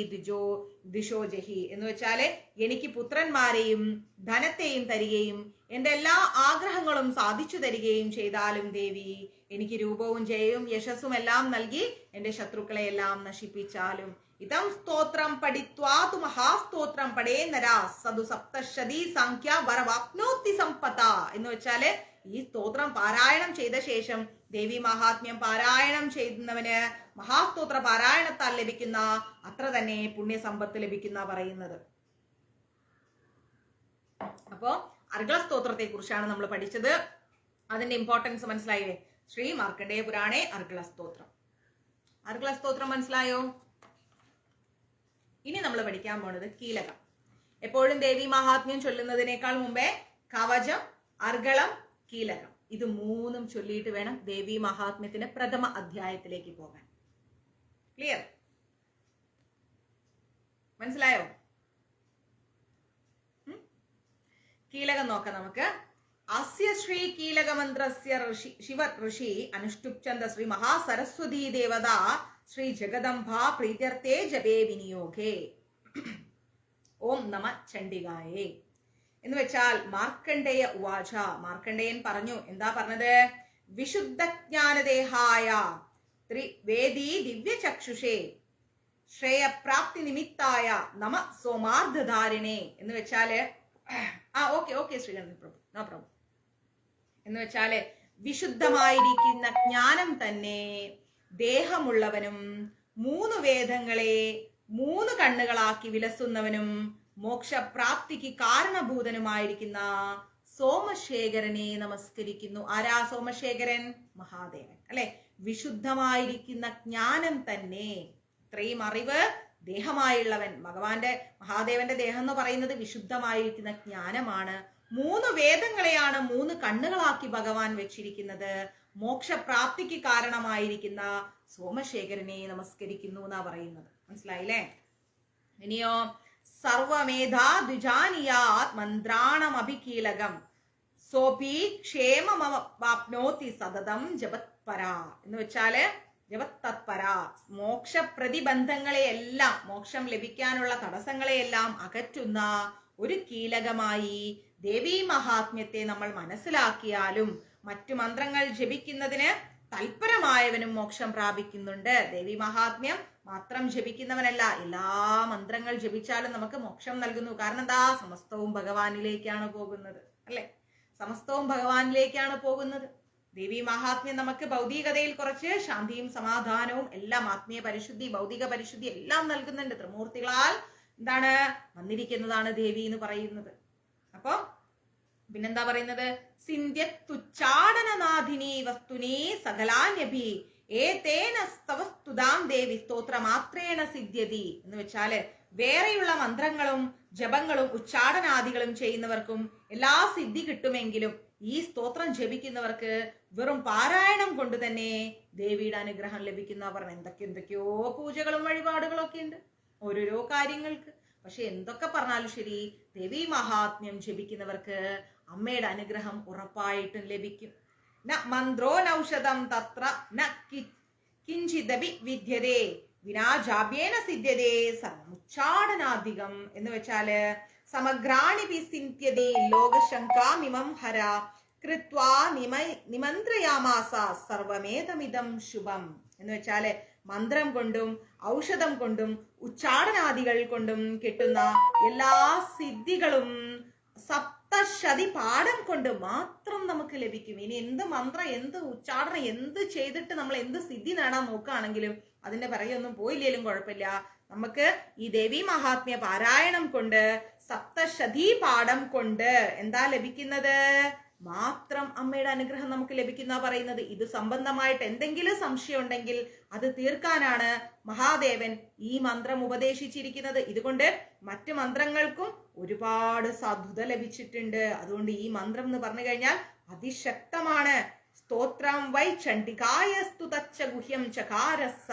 ദിശോ ജഹി എന്ന് വെച്ചാല് എനിക്ക് പുത്രന്മാരെയും ധനത്തെയും തരികയും എന്റെ എല്ലാ ആഗ്രഹങ്ങളും സാധിച്ചു തരികയും ചെയ്താലും ദേവി, എനിക്ക് രൂപവും ജയവും യശസ്സും എല്ലാം നൽകി എന്റെ ശത്രുക്കളെ എല്ലാം നശിപ്പിച്ചാലും. ഇതം സ്തോത്രം പഠിത്വാതു മഹാസ്തോത്രം പഠേ നരാ സദു സപ്തശതി സംഖ്യ വരവാപ്നോത്തി സമ്പത എന്ന് വെച്ചാല് ഈ സ്തോത്രം പാരായണം ചെയ്ത ശേഷം ദേവി മഹാത്മ്യം പാരായണം ചെയ്യുന്നവന് മഹാസ്തോത്ര പാരായണത്താൽ ലഭിക്കുന്ന അത്ര തന്നെ പുണ്യസമ്പത്ത് ലഭിക്കുന്ന പറയുന്നത്. അപ്പോ അർഗള സ്തോത്രത്തെ കുറിച്ചാണ് നമ്മൾ പഠിച്ചത്. അതിന്റെ ഇമ്പോർട്ടൻസ് മനസ്സിലായില്ലേ? ശ്രീ മാർക്കണ്ഡേയ പുരാണേ അർഗള സ്തോത്രം. അർഗള സ്തോത്രം മനസ്സിലായോ? ഇനി നമ്മൾ പഠിക്കാൻ പോണത് കീലകം. എപ്പോഴും ദേവി മഹാത്മ്യം ചൊല്ലുന്നതിനേക്കാൾ മുമ്പേ കവചം, അർഗളം, കീലകം ഇത് മൂന്നും ചൊല്ലിയിട്ട് വേണം ദേവി മഹാത്മ്യത്തിന്റെ പ്രഥമ അധ്യായത്തിലേക്ക് പോകാൻ. ക്ലിയർ? മനസ്സിലായോ? കീലകം നോക്കാം നമുക്ക്. അസ്യ ശ്രീ കീലക മന്ത്രസ്യ ശിവ ഋഷി അനുഷ്ടുപ്ചന്ദ ശ്രീ മഹാസരസ്വതീ ദേവത ശ്രീ ജഗദംബ പ്രീത്യർത്ഥേ ജപേ വിനിയോഗേ. ഓം നമ ചണ്ഡികായേ എന്ന് വെച്ചാൽ മാർക്കണ്ഡേയ ഉവാച, മാർക്കണ്ഡേയൻ പറഞ്ഞു. എന്താ പറഞ്ഞത്? വിശുദ്ധജ്ഞാനദേഹായ ത്രിവേദീ ദിവ്യചക്ഷുഷേ ശ്രേയപ്രാപ്തി നിമിത്തായ നമ സോമാർദ്ധാരിണേ എന്ന് വെച്ചാല് ഓക്കെ ശ്രീകണ്ഠൻ പ്രഭു, നോ പ്രോബ്ലം. എന്ന് വെച്ചാല് വിശുദ്ധമായിരിക്കുന്ന ജ്ഞാനം തന്നെ ദേഹമുള്ളവനും 3 വേദങ്ങളെ 3 കണ്ണുകളാക്കി വിലസുന്നവനും മോക്ഷപ്രാപ്തിക്ക് കാരണഭൂതനുമായിരിക്കുന്ന സോമശേഖരനെ നമസ്കരിക്കുന്നു. ആരാ സോമശേഖരൻ? മഹാദേവൻ അല്ലെ. വിശുദ്ധമായിരിക്കുന്ന ജ്ഞാനം തന്നെ, ഇത്രയും അറിവ് ദേഹമായുള്ളവൻ, മഹാദേവന്റെ ദേഹം എന്ന് പറയുന്നത് വിശുദ്ധമായിരിക്കുന്ന ജ്ഞാനമാണ്. 3 വേദങ്ങളെയാണ് 3 കണ്ണുകളാക്കി ഭഗവാൻ വെച്ചിരിക്കുന്നത്. മോക്ഷപ്രാപ്തിക്ക് കാരണമായിരിക്കുന്ന സോമശേഖരനെ നമസ്കരിക്കുന്നു എന്നാ പറയുന്നത്. മനസ്സിലായില്ലേ? ഇനിയോ സർവമേധാ ദ്വിജാനിയാത് മന്ത്രാണമഭികീലകം സോപി ക്ഷേമമാപ്നോതി സതതം ജപത്പര എന്ന് വെച്ചാല് ജപത്തത്പര, മോക്ഷ പ്രതിബന്ധങ്ങളെയെല്ലാം, മോക്ഷം ലഭിക്കാനുള്ള തടസ്സങ്ങളെയെല്ലാം അകറ്റുന്ന ഒരു കീലകമായി ദേവീ മഹാത്മ്യത്തെ നമ്മൾ മനസ്സിലാക്കിയാലും മറ്റു മന്ത്രങ്ങൾ ജപിക്കുന്നതിന് തൽപരമായവനും മോക്ഷം പ്രാപിക്കുന്നുണ്ട്. ദേവി മഹാത്മ്യം മാത്രം ജപിക്കുന്നവനല്ല, എല്ലാ മന്ത്രങ്ങൾ ജപിച്ചാലും നമുക്ക് മോക്ഷം നൽകുന്നു. കാരണം എന്താ? സമസ്തവും ഭഗവാനിലേക്കാണ് പോകുന്നത് അല്ലെ. സമസ്തവും ഭഗവാനിലേക്കാണ് പോകുന്നത്. ദേവി മഹാത്മ്യം നമുക്ക് ഭൗതികതയിൽ കുറച്ച് ശാന്തിയും സമാധാനവും എല്ലാം, ആത്മീയ പരിശുദ്ധി, ഭൗതിക പരിശുദ്ധി എല്ലാം നൽകുന്നുണ്ട്. ത്രിമൂർത്തികളാൽ എന്താണ് വന്നിരിക്കുന്നതാണ് ദേവി എന്ന് പറയുന്നത്. അപ്പൊ പിന്നെന്താ പറയുന്നത്? സിന്ധ്യത്തുച്ചാടനനാഥിനി വസ്തുനേ സകലാന്യഭി ഏതേന സ്തവസ്തുതാം ദേവി സ്തോത്രമാത്രേണ സിദ്ധ്യതി എന്ന് വെച്ചാല് വേറെയുള്ള മന്ത്രങ്ങളും ജപങ്ങളും ഉച്ചാടനാദികളും ചെയ്യുന്നവർക്കും എല്ലാ സിദ്ധി കിട്ടുമെങ്കിലും ഈ സ്തോത്രം ജപിക്കുന്നവർക്ക് വെറും പാരായണം കൊണ്ട് തന്നെ ദേവിയുടെ അനുഗ്രഹം ലഭിക്കുന്ന പറഞ്ഞ എന്തൊക്കെയോ പൂജകളും വഴിപാടുകളും ഒക്കെ ഉണ്ട് ഓരോരോ കാര്യങ്ങൾക്ക്. പക്ഷെ എന്തൊക്കെ പറഞ്ഞാലും ശരി, ദേവി മഹാത്മ്യം ജപിക്കുന്നവർക്ക് അമ്മയുടെ അനുഗ്രഹം ഉറപ്പായിട്ടും ലഭിക്കും. ന മന്ത്രോ നൗഷധം തത്ര ന കിഞ്ചിദപി വിദ്യതേ വിനാജാഭ്യേന സിദ്ധ്യതേ സർവമുച്ചാടനാധികം എന്ന് വെച്ചാല് സമഗ്രാണി സിന്ധ്യതേ ലോകശങ്കാമിമം ഹര കൃത്വാ നിമന്ത്രയാമാസ സർവമേതമിതം ശുഭം എന്ന് വെച്ചാല് മന്ത്രം കൊണ്ടും ഔഷധം കൊണ്ടും ഉച്ചാടനാദികൾ കൊണ്ടും കിട്ടുന്ന എല്ലാ സിദ്ധികളും സപ്തശതി പാഠം കൊണ്ട് മാത്രം നമുക്ക് ലഭിക്കും. ഇനി എന്ത് മന്ത്രം, എന്ത് ഉച്ചാടനം, എന്ത് ചെയ്തിട്ട് നമ്മൾ എന്ത് സിദ്ധി നേടാൻ നോക്കുകയാണെങ്കിലും അതിന്റെ പിറകെയൊന്നും പോയില്ലേലും കുഴപ്പമില്ല. നമുക്ക് ഈ ദേവി മഹാത്മ്യ പാരായണം കൊണ്ട് സപ്തശതി പാഠം കൊണ്ട് എന്താ ലഭിക്കുന്നത്? മാത്രം അമ്മയുടെ അനുഗ്രഹം നമുക്ക് ലഭിക്കുന്ന പറയുന്നത്. ഇത് സംബന്ധമായിട്ട് എന്തെങ്കിലും സംശയം ഉണ്ടെങ്കിൽ അത് തീർക്കാനാണ് മഹാദേവൻ ഈ മന്ത്രം ഉപദേശിച്ചിരിക്കുന്നത്. ഇതുകൊണ്ട് മറ്റു മന്ത്രങ്ങൾക്കും ഒരുപാട് സാധുത ലഭിച്ചിട്ടുണ്ട്. അതുകൊണ്ട് ഈ മന്ത്രം എന്ന് പറഞ്ഞു കഴിഞ്ഞാൽ അതിശക്തമാണ്. സ്തോത്രം വൈ ചണ്ഡികായ സ്തുതച്ച ഗുഹ്യം ചകാരസ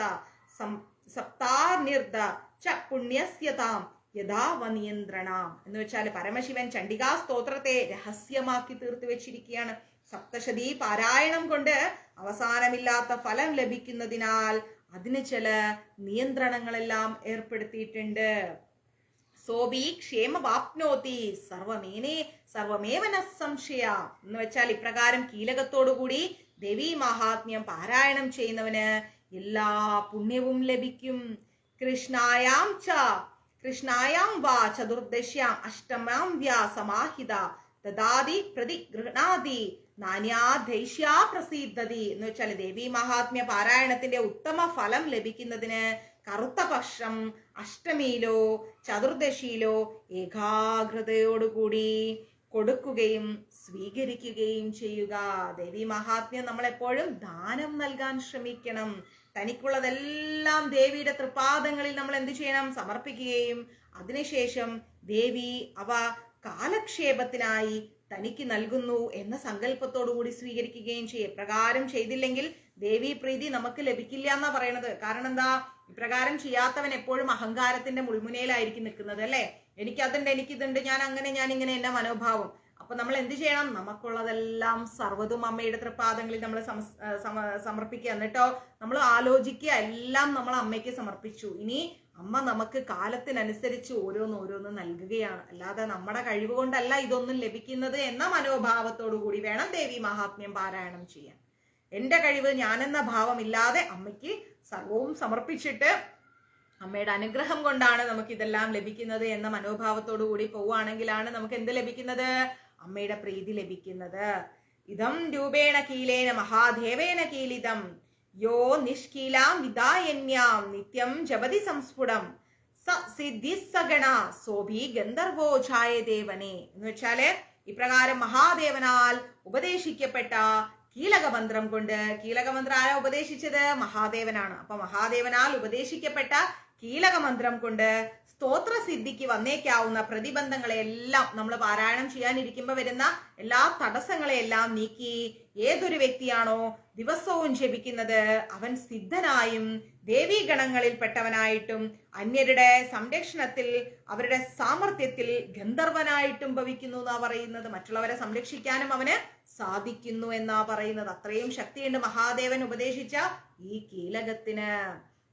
സപ്താനിർദ ച പുണ്യസ്യതാം യഥാവനിയന്ത്രണം എന്ന് വെച്ചാൽ പരമശിവൻ ചണ്ഡികാ സ്തോത്രത്തെ രഹസ്യമാക്കി തീർത്തു വെച്ചിരിക്കുകയാണ്. സപ്തശതി പാരായണം കൊണ്ട് അവസാനമില്ലാത്ത ഫലം ലഭിക്കുന്നതിനാൽ അതിന് ചില നിയന്ത്രണങ്ങളെല്ലാം ഏർപ്പെടുത്തിയിട്ടുണ്ട്. സോബി ക്ഷേമവാപ്നോതി സർവമേവന സംശയ എന്ന് വെച്ചാൽ ഇപ്രകാരം കീലകത്തോടുകൂടി ദേവി മഹാത്മ്യം പാരായണം ചെയ്യുന്നവന് എല്ലാ പുണ്യവും ലഭിക്കും. കൃഷ്ണായാം വാ ചതുർദശ്യാം അഷ്ടമാം വ്യാ സമാഹിത ദദാതി പ്രതിഗൃഹണാതി നാന്യാധൈഷ്യാ പ്രസിദ്ധതി എന്ന് വെച്ചാൽ ദേവി മഹാത്മ്യ പാരായണത്തിന്റെ ഉത്തമ ഫലം ലഭിക്കുന്നതിന് കറുത്ത പക്ഷം അഷ്ടമിയിലോ ചതുർദശിയിലോ ഏകാഗ്രതയോടുകൂടി കൊടുക്കുകയും സ്വീകരിക്കുകയും ചെയ്യുക. ദേവി മഹാത്മ്യം നമ്മളെപ്പോഴും ദാനം നൽകാൻ ശ്രമിക്കണം. തനിക്കുള്ളതെല്ലാം ദേവിയുടെ തൃപാദങ്ങളിൽ നമ്മൾ എന്ത് ചെയ്യണം? സമർപ്പിക്കുകയും അതിനുശേഷം ദേവി അവ കാലക്ഷേപത്തിനായി തനിക്ക് നൽകുന്നു എന്ന സങ്കല്പത്തോടു കൂടി സ്വീകരിക്കുകയും ചെയ്യും. പ്രകാരം ചെയ്തില്ലെങ്കിൽ ദേവി പ്രീതി നമുക്ക് ലഭിക്കില്ല എന്നാ പറയണത്. കാരണം എന്താ? ഇപ്രകാരം ചെയ്യാത്തവൻ എപ്പോഴും അഹങ്കാരത്തിന്റെ മുൾമുനയിലായിരിക്കും നിൽക്കുന്നത് അല്ലെ. എനിക്കിതുണ്ട്, ഞാൻ ഇങ്ങനെ എന്ന മനോഭാവം. അപ്പൊ നമ്മൾ എന്ത് ചെയ്യണം? നമുക്കുള്ളതെല്ലാം സർവ്വതും അമ്മയുടെ തൃപാദങ്ങളിൽ നമ്മൾ സമർപ്പിക്കുക. എന്നിട്ടോ നമ്മൾ ആലോചിക്കുക, എല്ലാം നമ്മൾ അമ്മയ്ക്ക് സമർപ്പിച്ചു. ഇനി അമ്മ നമുക്ക് കാലത്തിനനുസരിച്ച് ഓരോന്ന് നൽകുകയാണ്. അല്ലാതെ നമ്മുടെ കഴിവ് കൊണ്ടല്ല ഇതൊന്നും ലഭിക്കുന്നത് എന്ന മനോഭാവത്തോടു കൂടി വേണം ദേവി മഹാത്മ്യം പാരായണം ചെയ്യാൻ. എന്റെ കഴിവ് ഞാനെന്ന ഭാവമില്ലാതെ അമ്മയ്ക്ക് സർവവും സമർപ്പിച്ചിട്ട് അമ്മയുടെ അനുഗ്രഹം കൊണ്ടാണ് നമുക്ക് ഇതെല്ലാം ലഭിക്കുന്നത് എന്ന മനോഭാവത്തോടു കൂടി പോവുകയാണെങ്കിലാണ് നമുക്ക് എന്ത് ലഭിക്കുന്നത്? അമ്മയുടെ പ്രീതി ലഭിക്കുന്നത്. ഇതം രൂപേണ കീലേന മഹാദേവേന കീലിതം യോ നിഷ്കീലാം വിദായന്യാം നിത്യം ജപതി സംസ്ഫുടം സിദ്ധി സഗണ സോഭി ഗന്ധർവോ ഛായദേവനെ എന്ന് വെച്ചാല് ഇപ്രകാരം മഹാദേവനാൽ ഉപദേശിക്കപ്പെട്ട കീലകമന്ത്രം കൊണ്ട്, കീലകമന്ത്രം ആരാ ഉപദേശിച്ചത്? മഹാദേവനാണ്. അപ്പൊ മഹാദേവനാൽ ഉപദേശിക്കപ്പെട്ട കീലകമന്ത്രം കൊണ്ട് സ്തോത്രസിദ്ധിക്ക് വന്നേക്കാവുന്ന പ്രതിബന്ധങ്ങളെല്ലാം നമ്മൾ പാരായണം ചെയ്യാനിരിക്കുമ്പോൾ വരുന്ന എല്ലാ തടസ്സങ്ങളെയെല്ലാം നീക്കി ഏതൊരു വ്യക്തിയാണോ ദിവസവും ജപിക്കുന്നത് അവൻ സിദ്ധനായും ദേവീഗണങ്ങളിൽപ്പെട്ടവനായിട്ടും അന്യരുടെ സംരക്ഷണത്തിൽ അവരുടെ സാമർത്ഥ്യത്തിൽ ഗന്ധർവനായിട്ടും ഭവിക്കുന്നു എന്നാ പറയുന്നത്. മറ്റുള്ളവരെ സംരക്ഷിക്കാനും അവന് സാധിക്കുന്നു എന്നാ പറയുന്നത്. അത്രയും ശക്തിയുണ്ട് മഹാദേവൻ ഉപദേശിച്ച ഈ കീലകത്തിന്.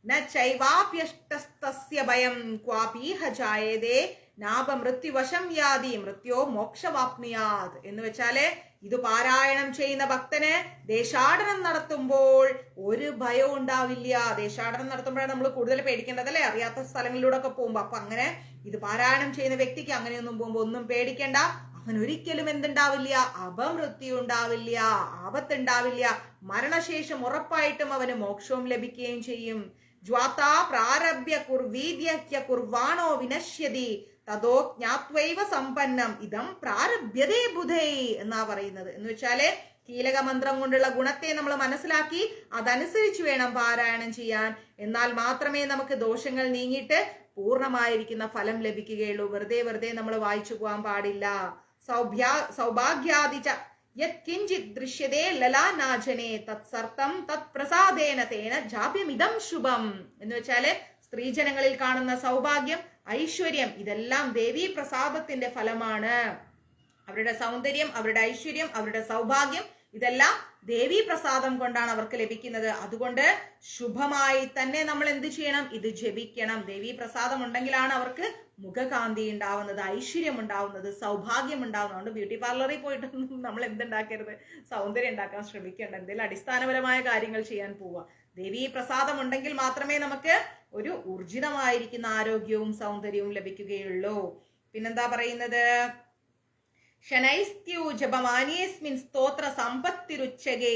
ന ചൈവാപ്യഷ്ടസ്തസ്യ ഭയം ക്വാപീഹ ജായേതേ നാപ മൃത്യുവശം യാതി മൃത്യോ മോക്ഷവാപ്നുയാത് എന്ന് വെച്ചാല് ഇത് പാരായണം ചെയ്യുന്ന ഭക്തന് ദേശാടനം നടത്തുമ്പോൾ ഒരു ഭയവും ഉണ്ടാവില്ല. ദേശാടനം നടത്തുമ്പോഴാണ് നമ്മൾ കൂടുതൽ പേടിക്കേണ്ടതല്ലേ, അറിയാത്ത സ്ഥലങ്ങളിലൂടെ ഒക്കെ പോകുമ്പോ. അപ്പൊ അങ്ങനെ ഇത് പാരായണം ചെയ്യുന്ന വ്യക്തിക്ക് അങ്ങനെയൊന്നും പോകുമ്പോ ഒന്നും പേടിക്കേണ്ട. അവൻ ഒരിക്കലും എന്തുണ്ടാവില്ല? അപമൃത്യു ഉണ്ടാവില്ല, ആപത്തുണ്ടാവില്ല. മരണശേഷം ഉറപ്പായിട്ടും അവന് മോക്ഷവും ലഭിക്കുകയും ചെയ്യും. ജ്വാതാ പ്രാരബ്ധ പ്രാരഭ്യ കുർവീദ്യ കുർവാണോ വിനശ്യതി തതോ ജ്ഞാത്വൈവ സമ്പന്നം ഇതം പ്രാരഭ്യതേ ബുധൈ എന്നാ പറയുന്നത്. എന്ന് വെച്ചാല് കീലക മന്ത്രം കൊണ്ടുള്ള ഗുണത്തെ നമ്മൾ മനസ്സിലാക്കി അതനുസരിച്ച് വേണം പാരായണം ചെയ്യാൻ. എന്നാൽ മാത്രമേ നമുക്ക് ദോഷങ്ങൾ നീങ്ങിയിട്ട് പൂർണ്ണമായിരിക്കുന്ന ഫലം ലഭിക്കുകയുള്ളൂ. വെറുതെ നമ്മൾ വായിച്ചു പോകാൻ പാടില്ല. സൗഭാഗ്യാദിച്ച യത് കിഞ്ചിത് ദൃശ്യതേ ലലാനാജനെ തത് സർത്തം തത് പ്രസാദേന തേന ജാപ്യമിതം ശുഭം. എന്ന് വെച്ചാല് സ്ത്രീജനങ്ങളിൽ കാണുന്ന സൗഭാഗ്യം, ഐശ്വര്യം ഇതെല്ലാം ദേവീ പ്രസാദത്തിന്റെ ഫലമാണ്. അവരുടെ സൗന്ദര്യം, അവരുടെ ഐശ്വര്യം, അവരുടെ സൗഭാഗ്യം ഇതെല്ലാം ദേവീ പ്രസാദം കൊണ്ടാണ് അവർക്ക് ലഭിക്കുന്നത്. അതുകൊണ്ട് ശുഭമായി തന്നെ നമ്മൾ എന്ത് ചെയ്യണം? ഇത് ജപിക്കണം. ദേവീ പ്രസാദം ഉണ്ടെങ്കിലാണ് അവർക്ക് മുഖകാന്തി ഉണ്ടാവുന്നത്, ഐശ്വര്യം ഉണ്ടാവുന്നത്, സൗഭാഗ്യം ഉണ്ടാവുന്നത്. അതുകൊണ്ട് ബ്യൂട്ടി പാർലറിൽ പോയിട്ട് നമ്മൾ എന്തുണ്ടാക്കരുത്? സൗന്ദര്യം ഉണ്ടാക്കാൻ ശ്രമിക്കേണ്ട. എന്തെങ്കിലും അടിസ്ഥാനപരമായ കാര്യങ്ങൾ ചെയ്യാൻ പോവുക. ദേവീ പ്രസാദം ഉണ്ടെങ്കിൽ മാത്രമേ നമുക്ക് ഒരു ഊർജിതമായിരിക്കുന്ന ആരോഗ്യവും സൗന്ദര്യവും ലഭിക്കുകയുള്ളൂ. പിന്നെന്താ പറയുന്നത്? ശനൈസ്ത്യു ജപമാനേസ്മിൻ സ്തോത്ര സമ്പത്തിരുച്ചകേ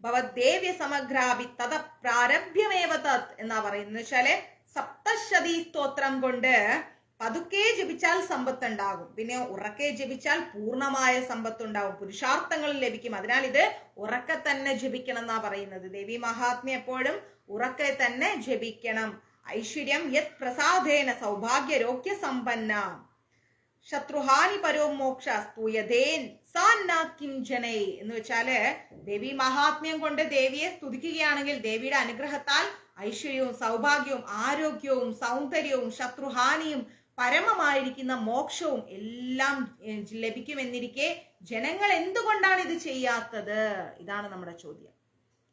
ഭവദേവ്യ സമഗ്രാഭി തത പ്രാരഭ്യമേവ തത് എന്നാ പറയുന്നത്. വെച്ചാല് സപ്തശതി സ്തോത്രം കൊണ്ട് പതുക്കെ ജപിച്ചാൽ സമ്പത്ത് ഉണ്ടാകും. പിന്നെ ഉറക്കെ ജപിച്ചാൽ പൂർണ്ണമായ സമ്പത്ത് ഉണ്ടാകും, പുരുഷാർത്ഥങ്ങൾ ലഭിക്കും. അതിനാൽ ഇത് ഉറക്കെ തന്നെ ജപിക്കണം എന്നാ പറയുന്നത്. ദേവി മഹാത്മ്യം എപ്പോഴും ഉറക്കെ തന്നെ ജപിക്കണം. ഐശ്വര്യം യത് പ്രസാദേന സൗഭാഗ്യരോഗ്യ സമ്പന്ന ശത്രുഹാനി പരോ മോക്ഷ സ്തുയതേൻ സാന്നാക്കിംജനൈ എന്ന് വെച്ചാല് ദേവി മഹാത്മ്യം കൊണ്ട് ദേവിയെ സ്തുതിക്കുകയാണെങ്കിൽ ദേവിയുടെ അനുഗ്രഹത്താൽ ഐശ്വര്യവും സൗഭാഗ്യവും ആരോഗ്യവും സൗന്ദര്യവും ശത്രുഹാനിയും പരമമായിരിക്കുന്ന മോക്ഷവും എല്ലാം ലഭിക്കുമെന്നിരിക്കെ ജനങ്ങൾ എന്തുകൊണ്ടാണ് ഇത് ചെയ്യാത്തത്? ഇതാണ് നമ്മുടെ ചോദ്യം.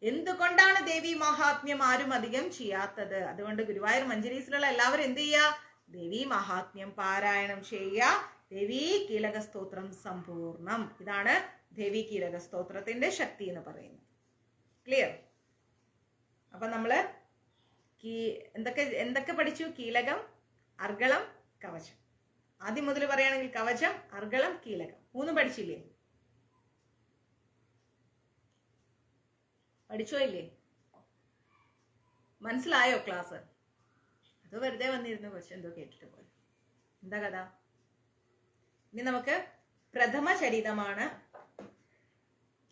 എന്തുകൊണ്ടാണ് ദേവി മഹാത്മ്യം ആരും അധികം ചെയ്യാത്തത്? അതുകൊണ്ട് ഗുരുവായൂർ മഞ്ജരീസിലുള്ള എല്ലാവരും എന്ത് ചെയ്യുക? ദേവി മഹാത്മ്യം പാരായണം ചെയ്യുക. ദേവി കീലക സ്തോത്രം സമ്പൂർണം. ഇതാണ് ദേവി കീലക സ്തോത്രത്തിന്റെ ശക്തി എന്ന് പറയുന്നത്. ക്ലിയർ? അപ്പൊ നമ്മള് എന്തൊക്കെ പഠിച്ചു? കീലകം, അർഗളം, കവചം. ആദ്യം മുതൽ പറയുകയാണെങ്കിൽ കവചം, അർഗളം, കീലകം മൂന്നും പഠിച്ചില്ലേ? പഠിച്ചോ ഇല്ലേ? മനസ്സിലായോ ക്ലാസ്? അത് വെറുതെ വന്നിരുന്നു കുറച്ച് എന്തോ കേട്ടിട്ട് പോയി. എന്താ കഥ? ഇനി നമുക്ക് പ്രഥമ ചരിതമാണ്.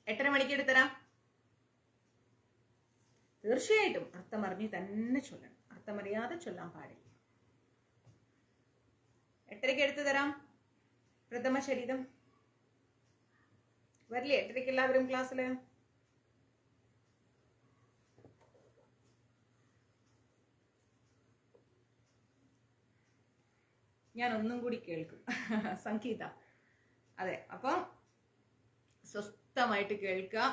8:30 മണിക്ക് എടുത്തരാം. തീർച്ചയായിട്ടും അർത്ഥമറിഞ്ഞ് തന്നെ ചൊല്ലണം. അർത്ഥമറിയാതെ ചൊല്ലാൻ പാടില്ല. 8:30 എടുത്തു തരാം. പ്രഥമ ചരിതം വരില്ലേ? 8:30 എല്ലാവരും ക്ലാസ്സില്? ഞാൻ ഒന്നും കൂടി കേൾക്കും. സംഗീത, അതെ. അപ്പം സ്വസ്ഥമായിട്ട് കേൾക്കുക.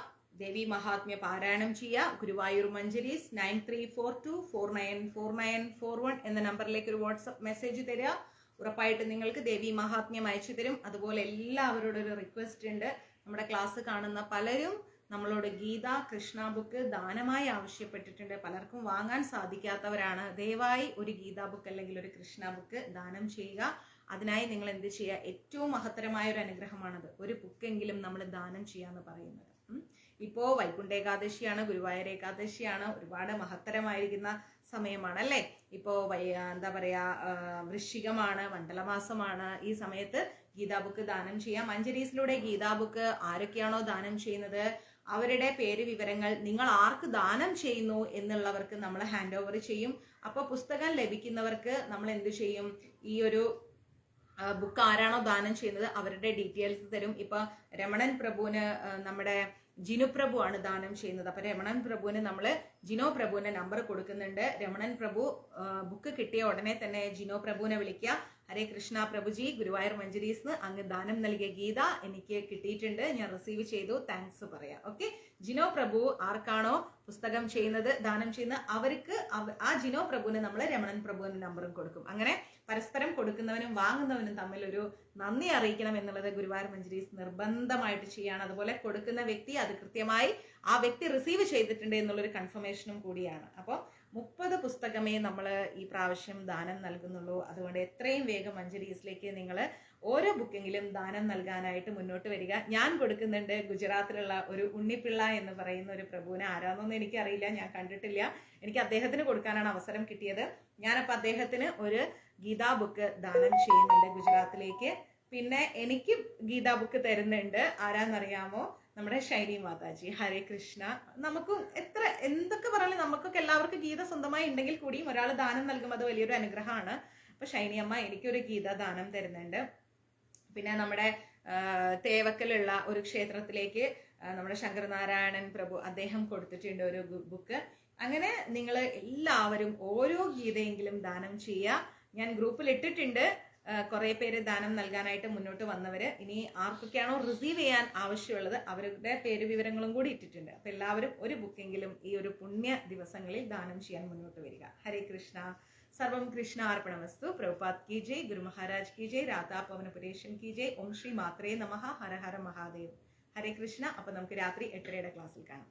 ദേവി മഹാത്മ്യ പാരായണം ചെയ്യുക. ഗുരുവായൂർ മഞ്ജരീസ് 9342494941 എന്ന നമ്പറിലേക്ക് ഒരു വാട്സപ്പ് മെസ്സേജ് തരിക. ഉറപ്പായിട്ട് നിങ്ങൾക്ക് ദേവി മഹാത്മ്യം അയച്ചു തരും. അതുപോലെ എല്ലാവരോടും ഒരു റിക്വസ്റ്റ് ഉണ്ട്. നമ്മുടെ ക്ലാസ് കാണുന്ന പലരും നമ്മളോട് ഗീത കൃഷ്ണ ബുക്ക് ദാനമായി ആവശ്യപ്പെട്ടിട്ടുണ്ട്. പലർക്കും വാങ്ങാൻ സാധിക്കാത്തവരാണ്. ദയവായി ഒരു ഗീത ബുക്ക് അല്ലെങ്കിൽ ഒരു കൃഷ്ണ ബുക്ക് ദാനം ചെയ്യുക. അതിനായി നിങ്ങൾ എന്ത് ചെയ്യുക? ഏറ്റവും മഹത്തരമായ ഒരു അനുഗ്രഹമാണത്. ഒരു ബുക്കെങ്കിലും നമ്മൾ ദാനം ചെയ്യാന്ന് പറയുന്നത്. ഇപ്പോ വൈകുണ്ഠ ഏകാദശിയാണ്, ഗുരുവായൂർ ഏകാദശിയാണ്. ഒരുപാട് മഹത്തരമായിരിക്കുന്ന സമയമാണ് അല്ലേ? ഇപ്പോ എന്താ പറയാ, വൃശ്ചികമാണ്, മണ്ഡലമാസമാണ്. ഈ സമയത്ത് ഗീതാ ബുക്ക് ദാനം ചെയ്യാം. മഞ്ജരീസിലൂടെ ഗീതാ ബുക്ക് ആരൊക്കെയാണോ ദാനം ചെയ്യുന്നത് അവരുടെ പേര് വിവരങ്ങൾ നിങ്ങൾ ആർക്ക് ദാനം ചെയ്യുന്നു എന്നുള്ളവർക്ക് നമ്മൾ ഹാൻഡ് ഓവർ ചെയ്യും. അപ്പോൾ പുസ്തകം ലഭിക്കുന്നവർക്ക് നമ്മൾ എന്ത് ചെയ്യും? ഈ ഒരു ബുക്ക് ആരാണോ ദാനം ചെയ്യുന്നത് അവരുടെ ഡീറ്റെയിൽസ് തരും. ഇപ്പൊ രമണൻ പ്രഭുവിന് നമ്മുടെ ജിനു പ്രഭു ആണ് ദാനം ചെയ്യുന്നത്. അപ്പൊ രമണൻ പ്രഭുവിന് നമ്മള് ജിനോ പ്രഭുവിന്റെ നമ്പർ കൊടുക്കുന്നുണ്ട്. രമണൻ പ്രഭു ബുക്ക് കിട്ടിയ ഉടനെ തന്നെ ജിനോ പ്രഭുവിനെ വിളിക്കുക. ഹരേ കൃഷ്ണ പ്രഭുജി, ഗുരുവായൂർ മഞ്ജരീസ് അങ്ങ് ദാനം നൽകിയ ഗീത എനിക്ക് കിട്ടിയിട്ടുണ്ട്, ഞാൻ റിസീവ് ചെയ്തു, താങ്ക്സ് പറയാം. ഓക്കെ, ജിനോ പ്രഭു ആർക്കാണോ പുസ്തകം ചെയ്യുന്നത് ദാനം ചെയ്യുന്നത് അവർക്ക് ആ ജിനോ പ്രഭുവിന് നമ്മൾ രമണൻ പ്രഭുവിന്റെ നമ്പറും കൊടുക്കും. അങ്ങനെ പരസ്പരം കൊടുക്കുന്നവനും വാങ്ങുന്നവനും തമ്മിൽ ഒരു നന്ദി അറിയിക്കണം എന്നുള്ളത് ഗുരുവായൂർ മഞ്ജരീസ് നിർബന്ധമായിട്ട് ചെയ്യാണ്. അതുപോലെ കൊടുക്കുന്ന വ്യക്തി അത് കൃത്യമായി ആ വ്യക്തി റിസീവ് ചെയ്തിട്ടുണ്ട് എന്നുള്ളൊരു കൺഫർമേഷനും കൂടിയാണ്. അപ്പോൾ 30 പുസ്തകമേ നമ്മൾ ഈ പ്രാവശ്യം ദാനം നൽകുന്നുള്ളൂ. അതുകൊണ്ട് എത്രയും വേഗം മഞ്ജരീസിലേക്ക് നിങ്ങൾ ഓരോ ബുക്കെങ്കിലും ദാനം നൽകാനായിട്ട് മുന്നോട്ട് വരിക. ഞാൻ കൊടുക്കുന്നുണ്ട് ഗുജറാത്തിലുള്ള ഒരു ഉണ്ണിപ്പിള്ള എന്ന് പറയുന്ന ഒരു പ്രഭുവിനെ. ആരാന്നൊന്നും എനിക്കറിയില്ല, ഞാൻ കണ്ടിട്ടില്ല. എനിക്ക് അദ്ദേഹത്തിന് കൊടുക്കാനാണ് അവസരം കിട്ടിയത്. ഞാനപ്പോൾ അദ്ദേഹത്തിന് ഒരു ഗീതാ ബുക്ക് ദാനം ചെയ്യുന്നുണ്ട് ഗുജറാത്തിലേക്ക്. പിന്നെ എനിക്ക് ഗീതാ ബുക്ക് തരുന്നുണ്ട് ആരാന്നറിയാമോ? നമ്മുടെ ഷൈനി മാതാജി. ഹരേ കൃഷ്ണ. നമുക്കും എന്തൊക്കെ പറഞ്ഞാലും നമുക്കൊക്കെ എല്ലാവർക്കും ഗീത സ്വന്തമായി ഉണ്ടെങ്കിൽ കൂടിയും ഒരാൾ ദാനം നൽകുമ്പോൾ അത് വലിയൊരു അനുഗ്രഹമാണ്. അപ്പൊ ഷൈനി അമ്മ എനിക്കൊരു ഗീത ദാനം തരുന്നുണ്ട്. പിന്നെ നമ്മുടെ തേവക്കലുള്ള ഒരു ക്ഷേത്രത്തിലേക്ക് നമ്മുടെ ശങ്കരനാരായണൻ പ്രഭു അദ്ദേഹം കൊടുത്തിട്ടുണ്ട് ഒരു ബുക്ക്. അങ്ങനെ നിങ്ങൾ എല്ലാവരും ഓരോ ഗീതയെങ്കിലും ദാനം ചെയ്യുക. ഞാൻ ഗ്രൂപ്പിൽ ഇട്ടിട്ടുണ്ട്. കുറെ പേര് ദാനം നൽകാനായിട്ട് മുന്നോട്ട് വന്നവര്. ഇനി ആർക്കൊക്കെയാണോ റിസീവ് ചെയ്യാൻ ആവശ്യമുള്ളത് അവരുടെ പേര് വിവരങ്ങളും കൂടി ഇട്ടിട്ടുണ്ട്. അപ്പൊ എല്ലാവരും ഒരു ബുക്കെങ്കിലും ഈ ഒരു പുണ്യ ദിവസങ്ങളിൽ ദാനം ചെയ്യാൻ മുന്നോട്ട് വരിക. ഹരേ കൃഷ്ണ. സർവം കൃഷ്ണ അർപ്പണമസ്തു. പ്രഭുപാദ് കി ജയ്, ഗുരു മഹാരാജ് കി ജയ്, രാധാ പവനപുരേഷൻ കി ജയ്. ഓം ശ്രീ മാത്രേ നമഃ. ഹര ഹര മഹാദേവ്. ഹരേ കൃഷ്ണ. അപ്പൊ നമുക്ക് രാത്രി 8:30 ക്ലാസ്സിൽ കാണാം.